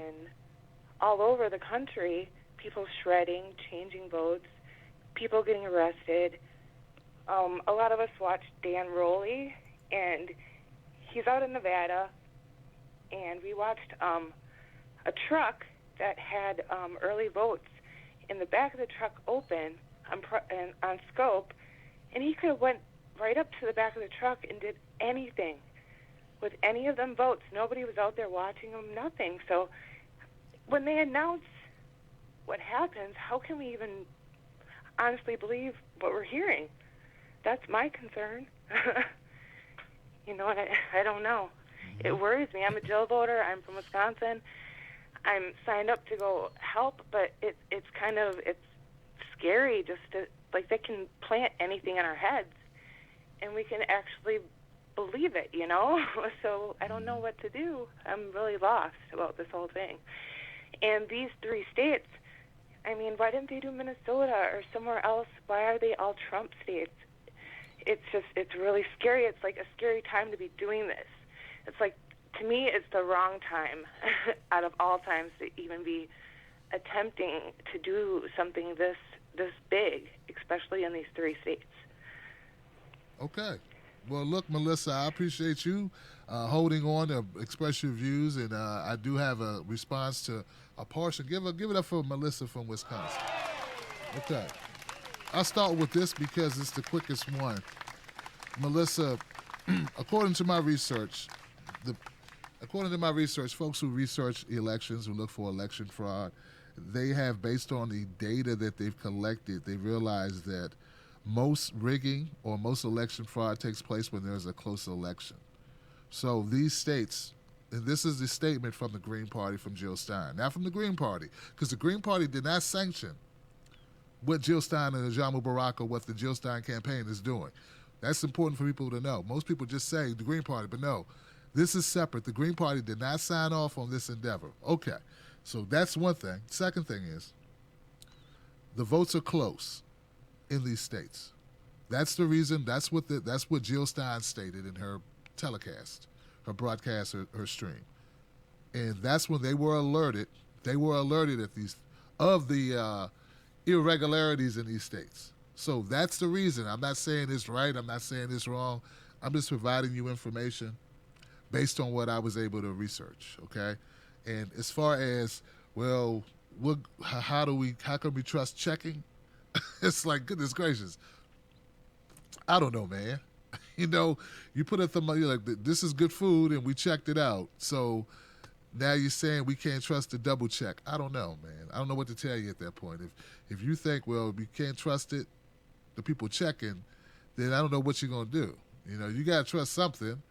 all over the country, people shredding, changing votes, people getting arrested. A lot of us watched Dan Rowley, and he's out in Nevada, and we watched a truck that had early votes in the back of the truck open on scope, and he could have went right up to the back of the truck and did anything with any of them votes. Nobody was out there watching them, nothing. So when they announce what happens, how can we even honestly believe what we're hearing? That's my concern. I don't know. It worries me. I'm a Jill voter. I'm from Wisconsin. I'm signed up to go help, but it's scary just to, like, they can plant anything in our heads and we can actually believe it, So I don't know what to do. I'm really lost about this whole thing. And these 3 states, why didn't they do Minnesota or somewhere else? Why are they all Trump states? It's really scary. It's like a scary time to be doing this. It's like, to me, it's the wrong time out of all times to even be attempting to do something this big, especially in these 3 states. Okay. Well, look, Melissa, I appreciate you holding on to express your views, and I do have a response to a portion. Give it up for Melissa from Wisconsin. Okay. I'll start with this because it's the quickest one. Melissa, according to my research, folks who research elections, who look for election fraud, they have, based on the data that they've collected, they realize that most rigging or most election fraud takes place when there's a close election. So these states, and this is the statement from the Green Party, from Jill Stein. Now from the Green Party, because the Green Party did not sanction what Jill Stein and Ajamu Baraka, what the Jill Stein campaign is doing. That's important for people to know. Most people just say the Green Party, but no, this is separate. The Green Party did not sign off on this endeavor. Okay, so that's one thing. Second thing is, the votes are close in these states. That's the reason. That's what Jill Stein stated in her telecast, her broadcast, her stream, and that's when they were alerted. They were alerted of the irregularities in these states. So that's the reason. I'm not saying it's right. I'm not saying it's wrong. I'm just providing you information based on what I was able to research. Okay, and as far as how can we trust checking? It's like, goodness gracious. I don't know, man. You put a thumb, you're like, this is good food, and we checked it out. So now you're saying we can't trust the double check. I don't know, man. I don't know what to tell you at that point. If you think, we can't trust it, the people checking, then I don't know what you're going to do. You got to trust something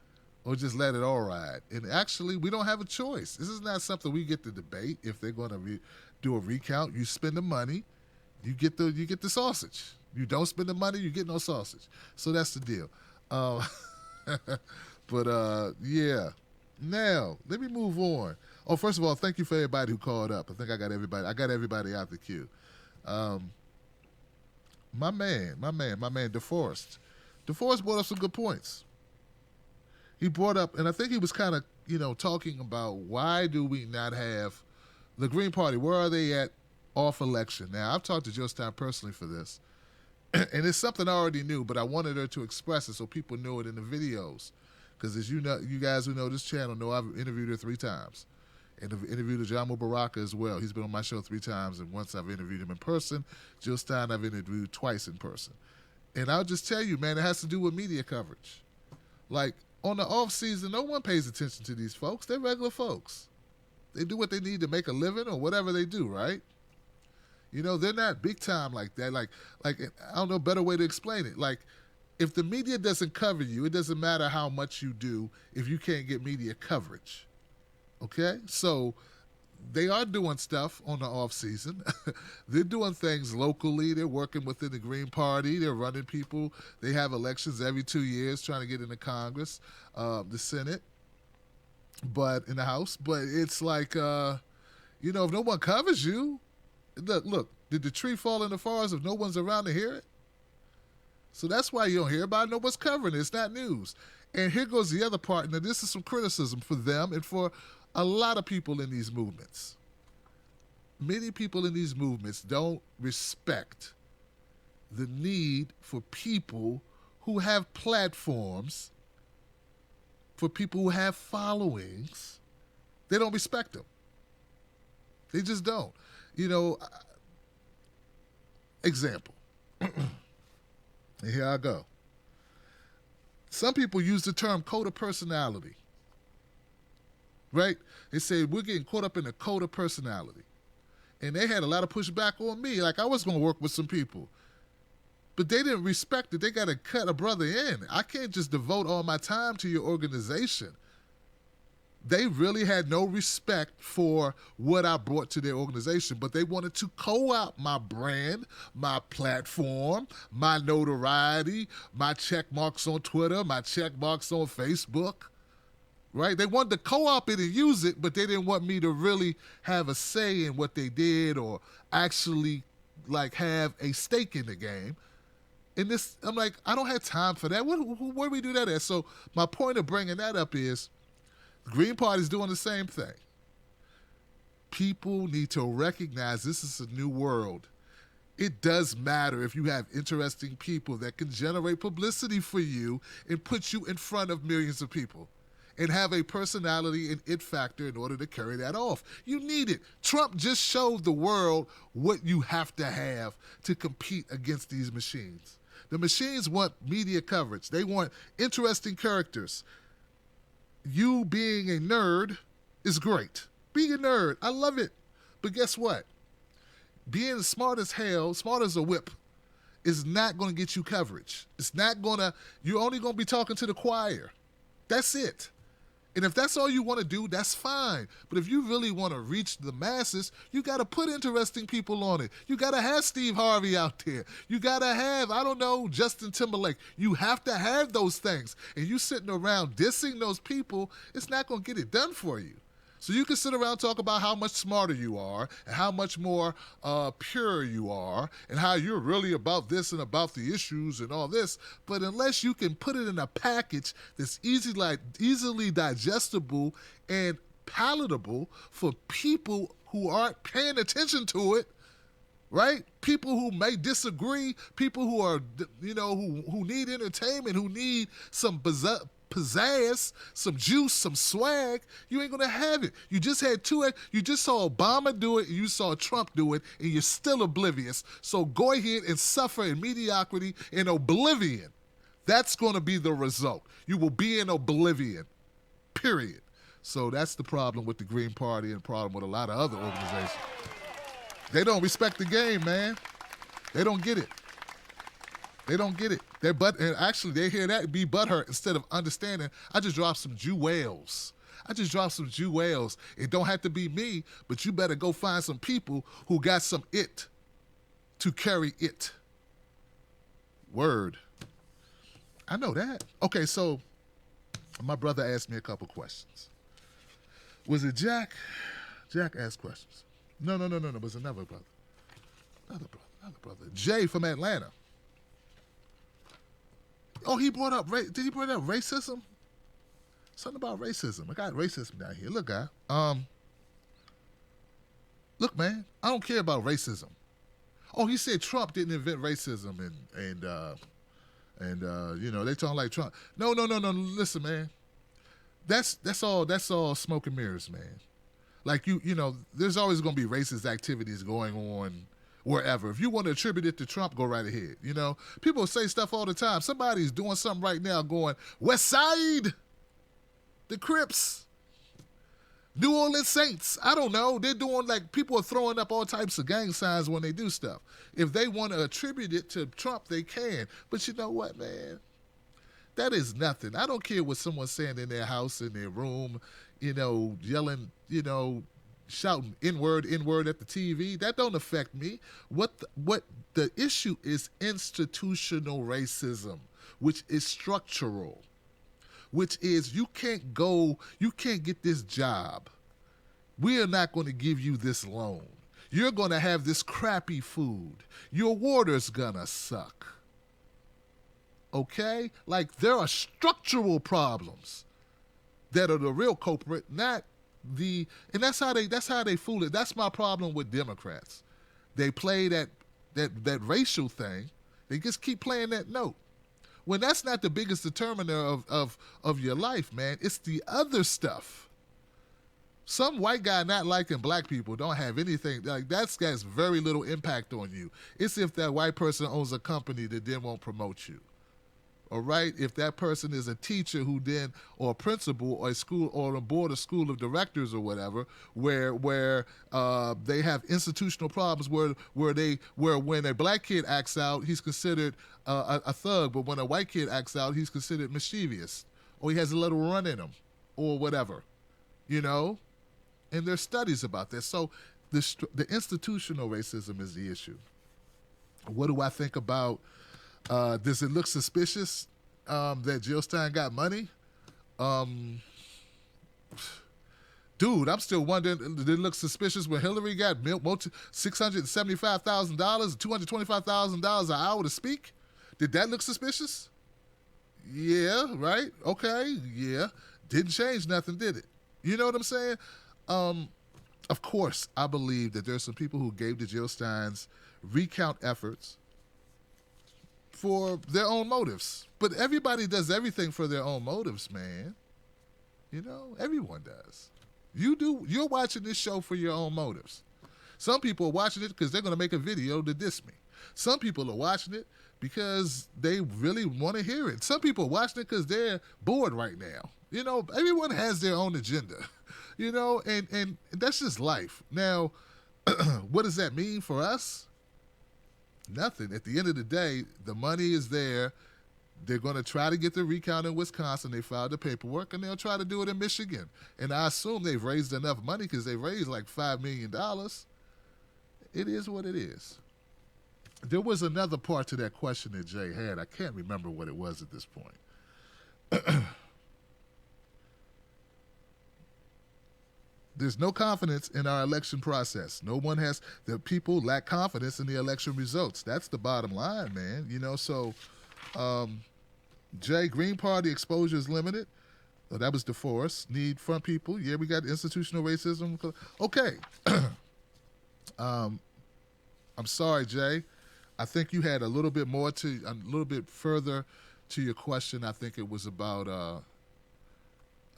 or just let it all ride. And actually, we don't have a choice. This is not something we get to debate if they're going to do a recount, you spend the money, you get the sausage. You don't spend the money, you get no sausage. So that's the deal. Yeah. Now, let me move on. Oh, first of all, thank you for everybody who called up. I think I got everybody out the queue. My man, DeForest. DeForest brought up some good points. He brought up, and I think he was kind of, talking about why do we not have the Green Party? Where are they at off election? Now, I've talked to Jill Stein personally for this, and it's something I already knew, but I wanted her to express it so people know it in the videos. Because as you know, you guys who know this channel know I've interviewed her 3 times. And I've interviewed Jamu Baraka as well. He's been on my show 3 times, and once I've interviewed him in person. Jill Stein I've interviewed twice in person. And I'll just tell you, man, it has to do with media coverage. Like, on the off season, no one pays attention to these folks. They're regular folks. They do what they need to make a living or whatever they do, right? They're not big time like that. Like I don't know a better way to explain it. Like, if the media doesn't cover you, it doesn't matter how much you do if you can't get media coverage. Okay? So they are doing stuff on the off season. They're doing things locally. They're working within the Green Party. They're running people. They have elections every 2 years trying to get into Congress, the Senate, but in the House. But it's like, if no one covers you, look, did the tree fall in the forest if no one's around to hear it? So that's why you don't hear about it. No one's covering it. It's not news. And here goes the other part. Now, this is some criticism for them and for a lot of people in these movements. Many people in these movements don't respect the need for people who have platforms, for people who have followings. They don't respect them. They just don't. Example. And here I go. Some people use the term code of personality. Right? They say, we're getting caught up in the code of personality. And they had a lot of pushback on me. Like, I was going to work with some people. But they didn't respect it. They got to cut a brother in. I can't just devote all my time to your organization. They really had no respect for what I brought to their organization, but they wanted to co-opt my brand, my platform, my notoriety, my check marks on Twitter, my check marks on Facebook, right? They wanted to co-opt it and use it, but they didn't want me to really have a say in what they did or actually, have a stake in the game. And this, I'm like, I don't have time for that. Where do we do that at? So my point of bringing that up is, the Green Party's doing the same thing. People need to recognize this is a new world. It does matter if you have interesting people that can generate publicity for you and put you in front of millions of people and have a personality and it factor in order to carry that off. You need it. Trump just showed the world what you have to have to compete against these machines. The machines want media coverage. They want interesting characters. You being a nerd is great. Being a nerd, I love it. But guess what? Being smart as hell, smart as a whip, is not going to get you coverage. It's not going to, you're only going to be talking to the choir. That's it. And if that's all you want to do, that's fine. But if you really want to reach the masses, you got to put interesting people on it. You got to have Steve Harvey out there. You got to have, Justin Timberlake. You have to have those things. And you sitting around dissing those people, it's not going to get it done for you. So you can sit around and talk about how much smarter you are and how much more pure you are and how you're really about this and about the issues and all this. But unless you can put it in a package that's easily digestible and palatable for people who aren't paying attention to it, right? People who may disagree, people who are, who need entertainment, who need some pizzazz, some juice, some swag, you ain't gonna have it. You just saw Obama do it, and you saw Trump do it, and you're still oblivious. So go ahead and suffer in mediocrity and oblivion. That's gonna be the result. You will be in oblivion, period. So that's the problem with the Green Party and the problem with a lot of other organizations. They don't respect the game, man. They don't get it. They don't get it. And actually, they hear that and be butthurt instead of understanding. I just dropped some jewels. I just dropped some jewels. It don't have to be me, but you better go find some people who got some it to carry it. Word. I know that. Okay, so my brother asked me a couple questions. Was it Jack? Jack asked questions. No. It was another brother. Another brother. Jay from Atlanta. Oh, he brought up, did he bring up racism? Something about racism. I got racism down here. Look, guy. Look, man, I don't care about racism. Oh, he said Trump didn't invent racism and you know, they talking like Trump. No. Listen, man. That's all smoke and mirrors, man. Like you know, there's always gonna be racist activities going on wherever. If you want to attribute it to Trump, go right ahead. You know, people say stuff all the time. Somebody's doing something right now going, West Side, the Crips, New Orleans Saints. I don't know. They're doing like, people are throwing up all types of gang signs when they do stuff. If they want to attribute it to Trump, they can. But you know what, man? That is nothing. I don't care what someone's saying in their house, in their room, you know, yelling, you know, shouting N-word at the TV. That don't affect me. What the issue is institutional racism, which is structural, which is you can't get this job. We are not going to give you this loan. You're going to have this crappy food. Your water's going to suck. Okay? Like, there are structural problems that are the real culprit, not and that's how they fool it. That's my problem with Democrats. They play that racial thing. They just keep playing that note. When that's not the biggest determiner of your life, man, it's the other stuff. Some white guy not liking black people don't have anything, like that's got very little impact on you. It's if that white person owns a company that then won't promote you. All right, if that person is a teacher who then, or a principal, or a school, or a board of school of directors or whatever, where they have institutional problems where when a black kid acts out, he's considered a thug, but when a white kid acts out, he's considered mischievous, or he has a little run in him, or whatever, you know. And there's studies about this. So the institutional racism is the issue. What do I think about? Does it look suspicious that Jill Stein got money? Dude, I'm still wondering, did it look suspicious when Hillary got $675,000, $225,000 an hour to speak? Did that look suspicious? Yeah, right? Okay, yeah. Didn't change nothing, did it? You know what I'm saying? Of course, I believe that there's some people who gave to Jill Stein's recount efforts for their own motives. But everybody does everything for their own motives, man. You know, everyone does. You do. You're watching this show for your own motives. Some people are watching it because they're going to make a video to diss me. Some people are watching it because they really want to hear it. Some people are watching it because they're bored right now. You know, everyone has their own agenda. You know, and that's just life. Now, what does that mean for us? Nothing. At the end of the day, the money is there. They're going to try to get the recount in Wisconsin. They filed the paperwork, and they'll try to do it in Michigan. And I assume they've raised enough money because they raised like $5 million. It is what it is. There was another part to that question that Jay had. I can't remember what it was at this point. There's no confidence in our election process. The people lack confidence in the election results. That's the bottom line, man. You know, so, Jay, Green Party exposure is limited. Oh, that was DeForest. Need front people. Yeah, we got institutional racism. Okay. I'm sorry, Jay. I think you had a little bit further to your question. I think it was about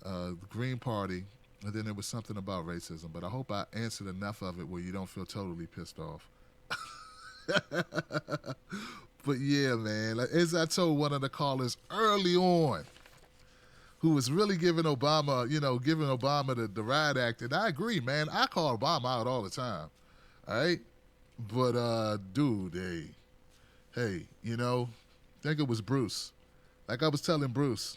the Green Party. And then there was something about racism, but I hope I answered enough of it where you don't feel totally pissed off. But yeah, man, as I told one of the callers early on, who was really giving Obama the Riot Act, and I agree, man. I call Obama out all the time, all right? But, dude, hey, you know, I think it was Bruce. Like I was telling Bruce,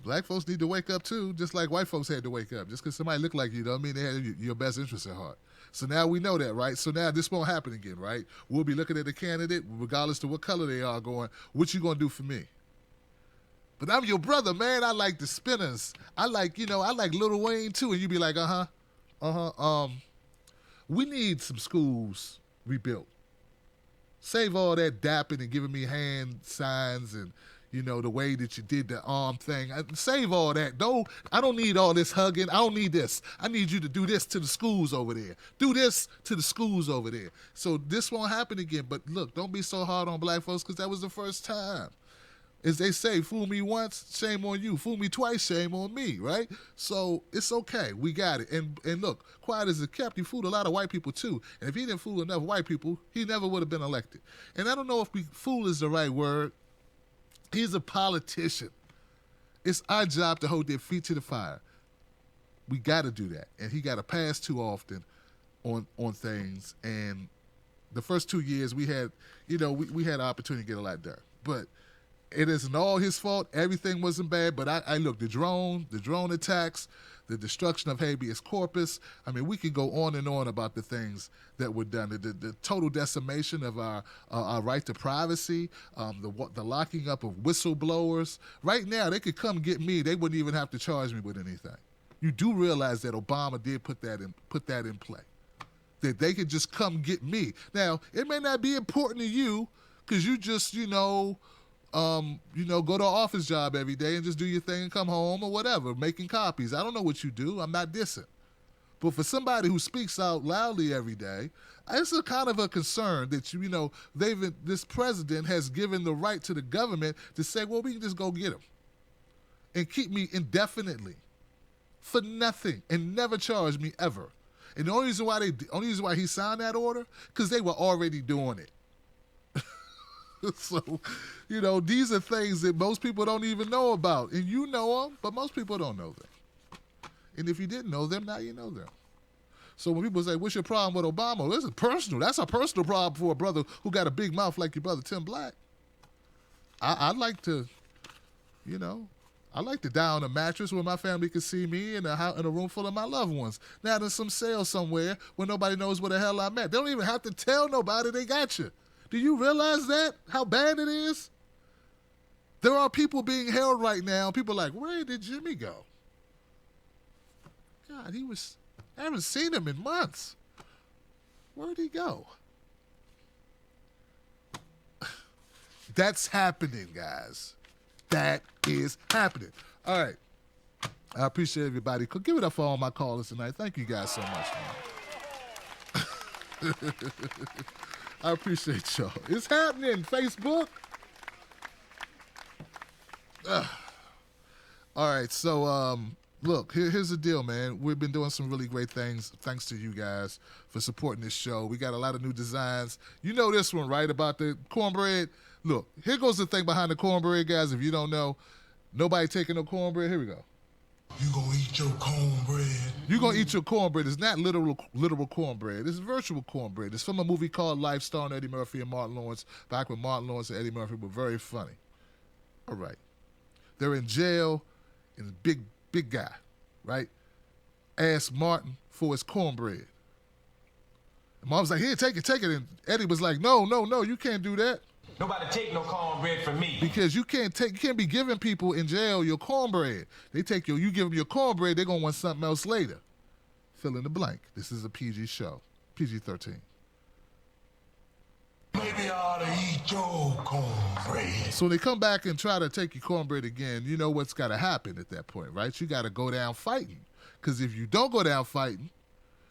Black folks need to wake up too, just like white folks had to wake up. Just because somebody looked like you don't mean they had your best interest at heart. So now we know that, right? So now this won't happen again, right? We'll be looking at the candidate, regardless to what color they are, going, what you going to do for me? But I'm your brother, man. I like the Spinners. I like Lil Wayne too. And you be like, we need some schools rebuilt. Save all that dapping and giving me hand signs and, the way that you did the arm thing. Save all that. I don't need all this hugging. I don't need this. I need you to do this to the schools over there. Do this to the schools over there. So this won't happen again. But look, don't be so hard on black folks because that was the first time. As they say, fool me once, shame on you. Fool me twice, shame on me, right? So it's okay. We got it. And look, quiet as it kept, he fooled a lot of white people too. And if he didn't fool enough white people, he never would have been elected. And I don't know if fool is the right word. He's a politician. It's our job to hold their feet to the fire. We got to do that. And he got to pass too often on things. And the first 2 years we had, we had an opportunity to get a lot done. But it isn't all his fault. Everything wasn't bad. But I look, the drone attacks, the destruction of habeas corpus. I mean, we can go on and on about the things that were done. The total decimation of our right to privacy, the locking up of whistleblowers. Right now, they could come get me. They wouldn't even have to charge me with anything. You do realize that Obama did put that in play. That they could just come get me. Now, it may not be important to you because you just, go to an office job every day and just do your thing and come home or whatever, making copies. I don't know what you do. I'm not dissing. But for somebody who speaks out loudly every day, it's a kind of a concern that, this president has given the right to the government to say, well, we can just go get him and keep me indefinitely for nothing and never charge me ever. And the only reason why he signed that order, because they were already doing it. So, these are things that most people don't even know about. And you know them, but most people don't know them. And if you didn't know them, now you know them. So when people say, what's your problem with Obama? This is personal. That's a personal problem for a brother who got a big mouth like your brother Tim Black. I like to, I like to die on a mattress where my family can see me in a room full of my loved ones. Now there's some sale somewhere where nobody knows where the hell I'm at. They don't even have to tell nobody they got you. Do you realize that? How bad it is? There are people being held right now. People are like, where did Jimmy go? God, I haven't seen him in months. Where'd he go? That's happening, guys. That is happening. All right. I appreciate everybody. Give it up for all my callers tonight. Thank you guys so much, man. I appreciate y'all. It's happening, Facebook. All right, so look, here's the deal, man. We've been doing some really great things thanks to you guys for supporting this show. We got a lot of new designs. You know this one, right, about the cornbread? Look, here goes the thing behind the cornbread, guys. If you don't know, nobody taking no cornbread. Here we go. You gonna eat your cornbread. You gonna eat your cornbread. It's not literal cornbread. It's virtual cornbread. It's from a movie called Life, starring Eddie Murphy and Martin Lawrence, back when Martin Lawrence and Eddie Murphy were very funny. All right. They're in jail, and big guy, right? Asked Martin for his cornbread. And Mom was like, here, take it. And Eddie was like, no, you can't do that. Nobody take no cornbread from me. Because you can't be giving people in jail your cornbread. You give them your cornbread, they're going to want something else later. Fill in the blank. This is a PG show. PG-13. Maybe I ought to eat your cornbread. So when they come back and try to take your cornbread again, you know what's got to happen at that point, right? You got to go down fighting. Because if you don't go down fighting,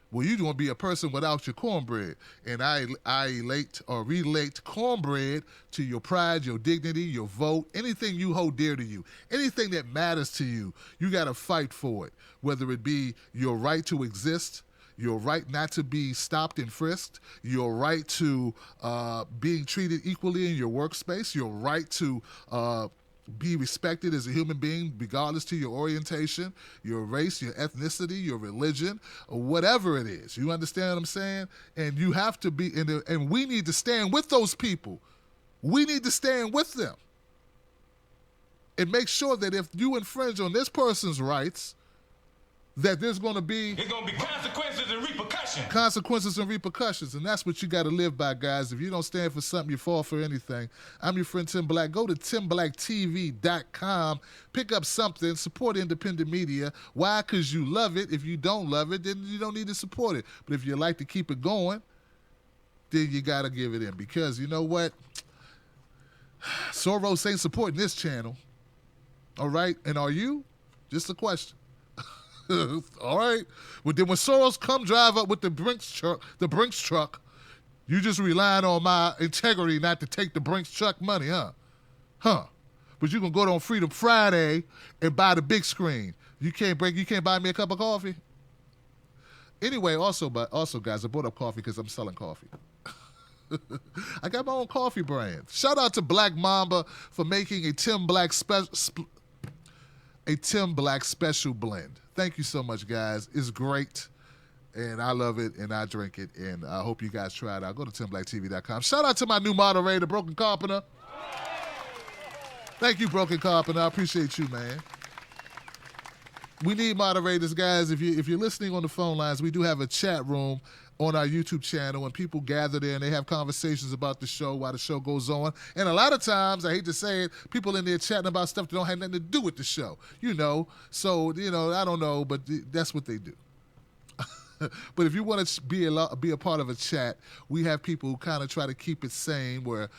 well, you're going to be a person without your cornbread. And I relate cornbread to your pride, your dignity, your vote, anything you hold dear to you, anything that matters to you, you got to fight for it, whether it be your right to exist, your right not to be stopped and frisked, your right to being treated equally in your workspace, your right to be respected as a human being regardless to your orientation, your race, your ethnicity, your religion, or whatever it is. You understand what I'm saying? And you have to be and we need to stand with those people. We need to stand with them. and make sure that if you infringe on this person's rights, that there's going to be consequences and repercussions, and that's what you got to live by, guys. If you don't stand for something, you fall for anything. I'm your friend Tim Black. Go to timblacktv.com, pick up something, support independent media. Why? Because you love it. If you don't love it, then you don't need to support it. But if you like to keep it going, then you got to give it in, because you know what? Soros ain't supporting this channel. All right? And are you? Just a question. All right. Well, then when Soros come drive up with the Brinks truck, you just relying on my integrity not to take the Brinks truck money, huh? But you can go on Freedom Friday and buy the big screen. You can't buy me a cup of coffee. Anyway, also guys, I bought up coffee because I'm selling coffee. I got my own coffee brand. Shout out to Black Mamba for making a Tim Black special blend. Thank you so much, guys. It's great, and I love it, and I drink it, and I hope you guys try it out. Go to timblacktv.com. Shout out to my new moderator, Broken Carpenter. Thank you, Broken Carpenter. I appreciate you, man. We need moderators, guys. If you're listening on the phone lines, we do have a chat room on our YouTube channel, and people gather there and they have conversations about the show while the show goes on. And a lot of times, I hate to say it, people in there chatting about stuff that don't have nothing to do with the show. So, I don't know, but that's what they do. But if you want to be a part of a chat, we have people who kind of try to keep it sane, where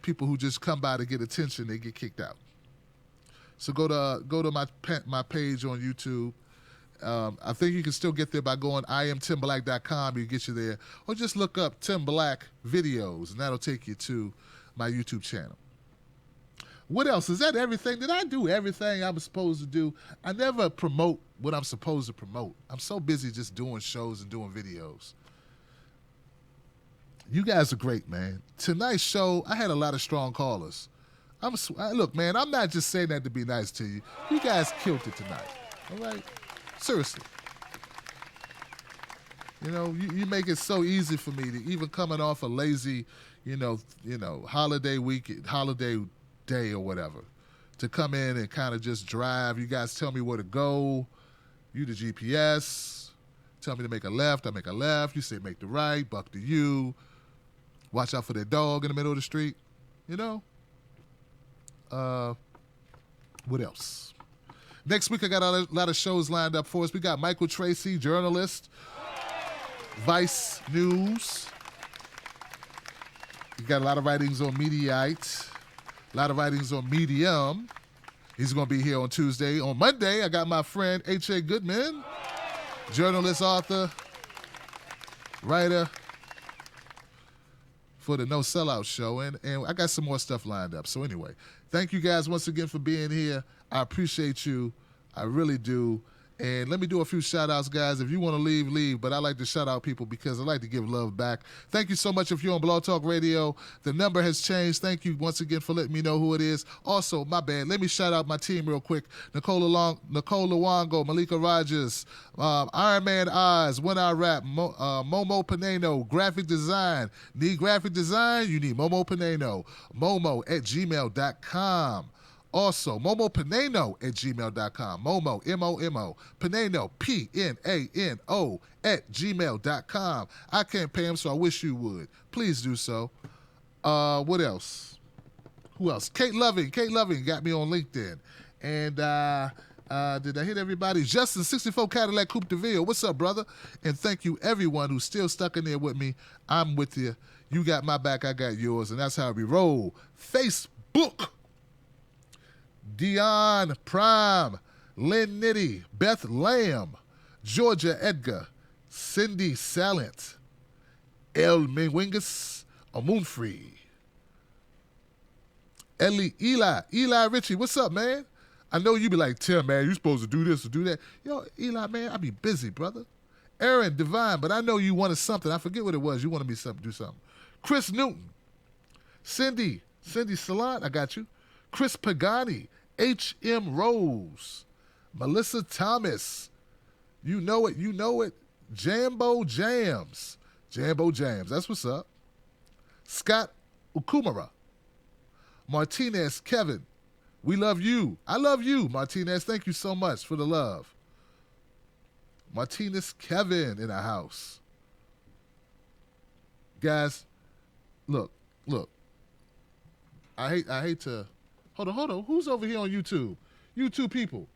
people who just come by to get attention, they get kicked out. So go to my page on YouTube. I think you can still get there by going IamTimBlack.com. You get you there. Or just look up Tim Black videos, and that'll take you to my YouTube channel. What else? Is that everything? Did I do everything I was supposed to do? I never promote what I'm supposed to promote. I'm so busy just doing shows and doing videos. You guys are great, man. Tonight's show, I had a lot of strong callers. Look, man, I'm not just saying that to be nice to you. You guys killed it tonight. All right? Seriously. You make it so easy for me to, even coming off a lazy, holiday day or whatever, to come in and kind of just drive. You guys tell me where to go. You the GPS. Tell me to make a left, I make a left. You say make the right, buck to you. Watch out for that dog in the middle of the street. What else? Next week, I got a lot of shows lined up for us. We got Michael Tracy, journalist, Vice News. We got a lot of writings on Mediaite, a lot of writings on Medium. He's going to be here on Tuesday. On Monday, I got my friend H.A. Goodman, journalist, author, writer for the No Sellout Show. And I got some more stuff lined up. So anyway, thank you guys once again for being here. I appreciate you. I really do. And let me do a few shout-outs, guys. If you want to leave, leave. But I like to shout-out people because I like to give love back. Thank you so much if you're on Blog Talk Radio. The number has changed. Thank you once again for letting me know who it is. Also, my bad, let me shout-out my team real quick. Nicole Luongo, Malika Rogers, Iron Man Oz, When I Rap, Momo Pineno, graphic design. Need graphic design? You need Momo Pineno. Momo@gmail.com. Also, MomoPineno@gmail.com. Momo, M-O-M-O. Pineno, P-N-A-N-O @gmail.com. I can't pay him, so I wish you would. Please do so. What else? Who else? Kate Loving got me on LinkedIn. And did I hit everybody? Justin, 64 Cadillac Coupe de Ville. What's up, brother? And thank you, everyone who's still stuck in there with me. I'm with you. You got my back, I got yours, and that's how we roll. Facebook. Dion Prime, Lynn Nitty, Beth Lamb, Georgia Edgar, Cindy Salent, El Menwingus, Amunfree, Eli Ritchie. What's up, man? I know you be like, Tim, man, you supposed to do this or do that. Yo, Eli, man, I be busy, brother. Aaron Divine, but I know you wanted something. I forget what it was. You wanted me to do something. Chris Newton, Cindy Salant, I got you. Chris Pagani, H.M. Rose, Melissa Thomas, you know it. Jambo Jams, that's what's up. Scott Ukumara, Martinez Kevin, We love you. I love you, Martinez. Thank you so much for the love. Martinez Kevin in the house. Guys, look. I hate to. Hold on. Who's over here on YouTube? YouTube people.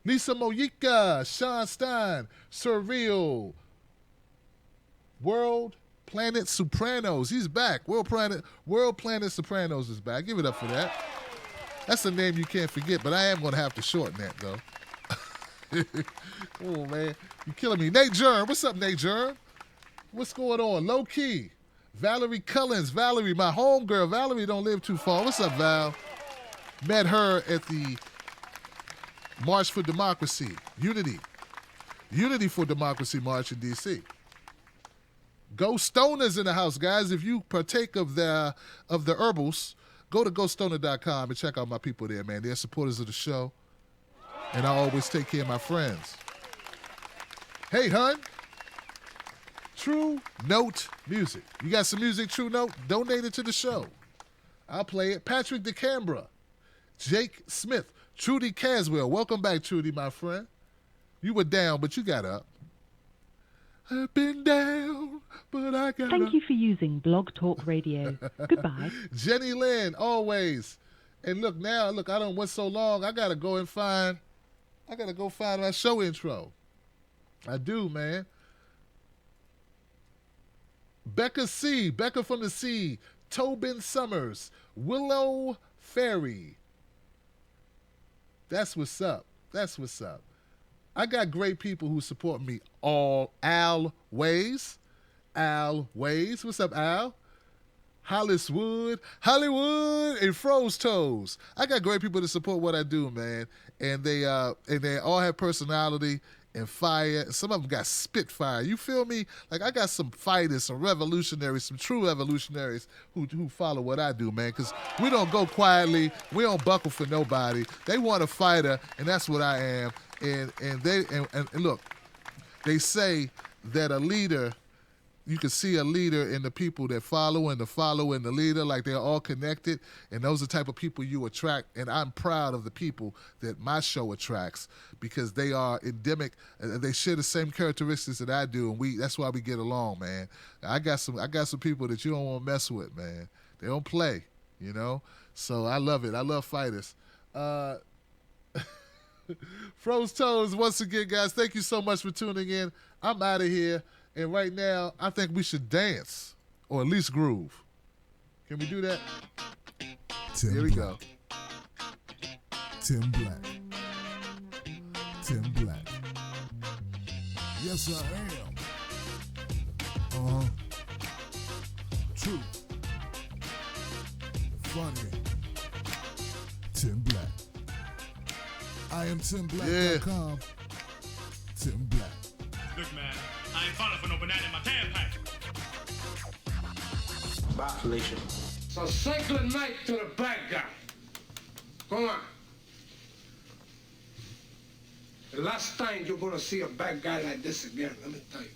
Lisa Mojica, Sean Stein, Surreal, World Planet Sopranos. He's back. World Planet Sopranos is back. Give it up for that. That's a name you can't forget, but I am going to have to shorten that, though. Oh, man. You're killing me. Nate Germ. What's up, Nate Germ? What's going on? Low key. Valerie Cullens. Valerie, my homegirl. Valerie don't live too far. What's up, Val? Met her at the March for Democracy. Unity for Democracy March in D.C. Go Stoners in the house, guys. If you partake of the herbals, go to GoStoner.com and check out my people there, man. They're supporters of the show. And I always take care of my friends. Hey, hun. True Note Music. You got some music, True Note? Donate it to the show. I'll play it. Patrick DeCambra. Jake Smith. Trudy Caswell. Welcome back, Trudy, my friend. You were down, but you got up. I've been down, but I got up. Thank you for using Blog Talk Radio. Goodbye. Jenny Lynn, always. And look, I don't went so long. I gotta go find my show intro. I do, man. Becca from the C, Tobin Summers, Willow Ferry. That's what's up. I got great people who support me. Al Ways. What's up, Al? Hollywood, and Froze Toes. I got great people to support what I do, man. And they all have personality and fire. Some of them got spitfire. You feel me? Like, I got some fighters, some revolutionaries, some true revolutionaries who follow what I do, man. Because we don't go quietly. We don't buckle for nobody. They want a fighter, and that's what I am. And look, they say that a leader, you can see a leader in the people that follow and the leader, like they're all connected, and those are the type of people you attract, and I'm proud of the people that my show attracts because they are endemic, and they share the same characteristics that I do, and that's why we get along, man. I got some people that you don't want to mess with, man. They don't play, you know? So I love it. I love fighters. Froze Toes, once again, guys, thank you so much for tuning in. I'm out of here. And right now, I think we should dance, or at least groove. Can we do that? Here we go. Tim Black. Yes, I am. True. Funny. Tim Black. I am TimBlack.com. Yeah. Tim Black. Look, man, I ain't falling for no banana in my tailpipe. Bye, Felicia. So say good night to the bad guy. Come on. The last time you're gonna see a bad guy like this again, let me tell you.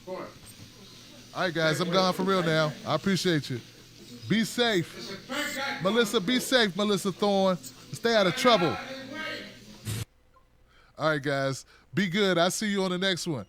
Come on. All right, guys, I'm gone for real now. I appreciate you. Be safe. Melissa, be safe, Melissa Thorne. Stay out of trouble. All right, guys. Be good. I'll see you on the next one.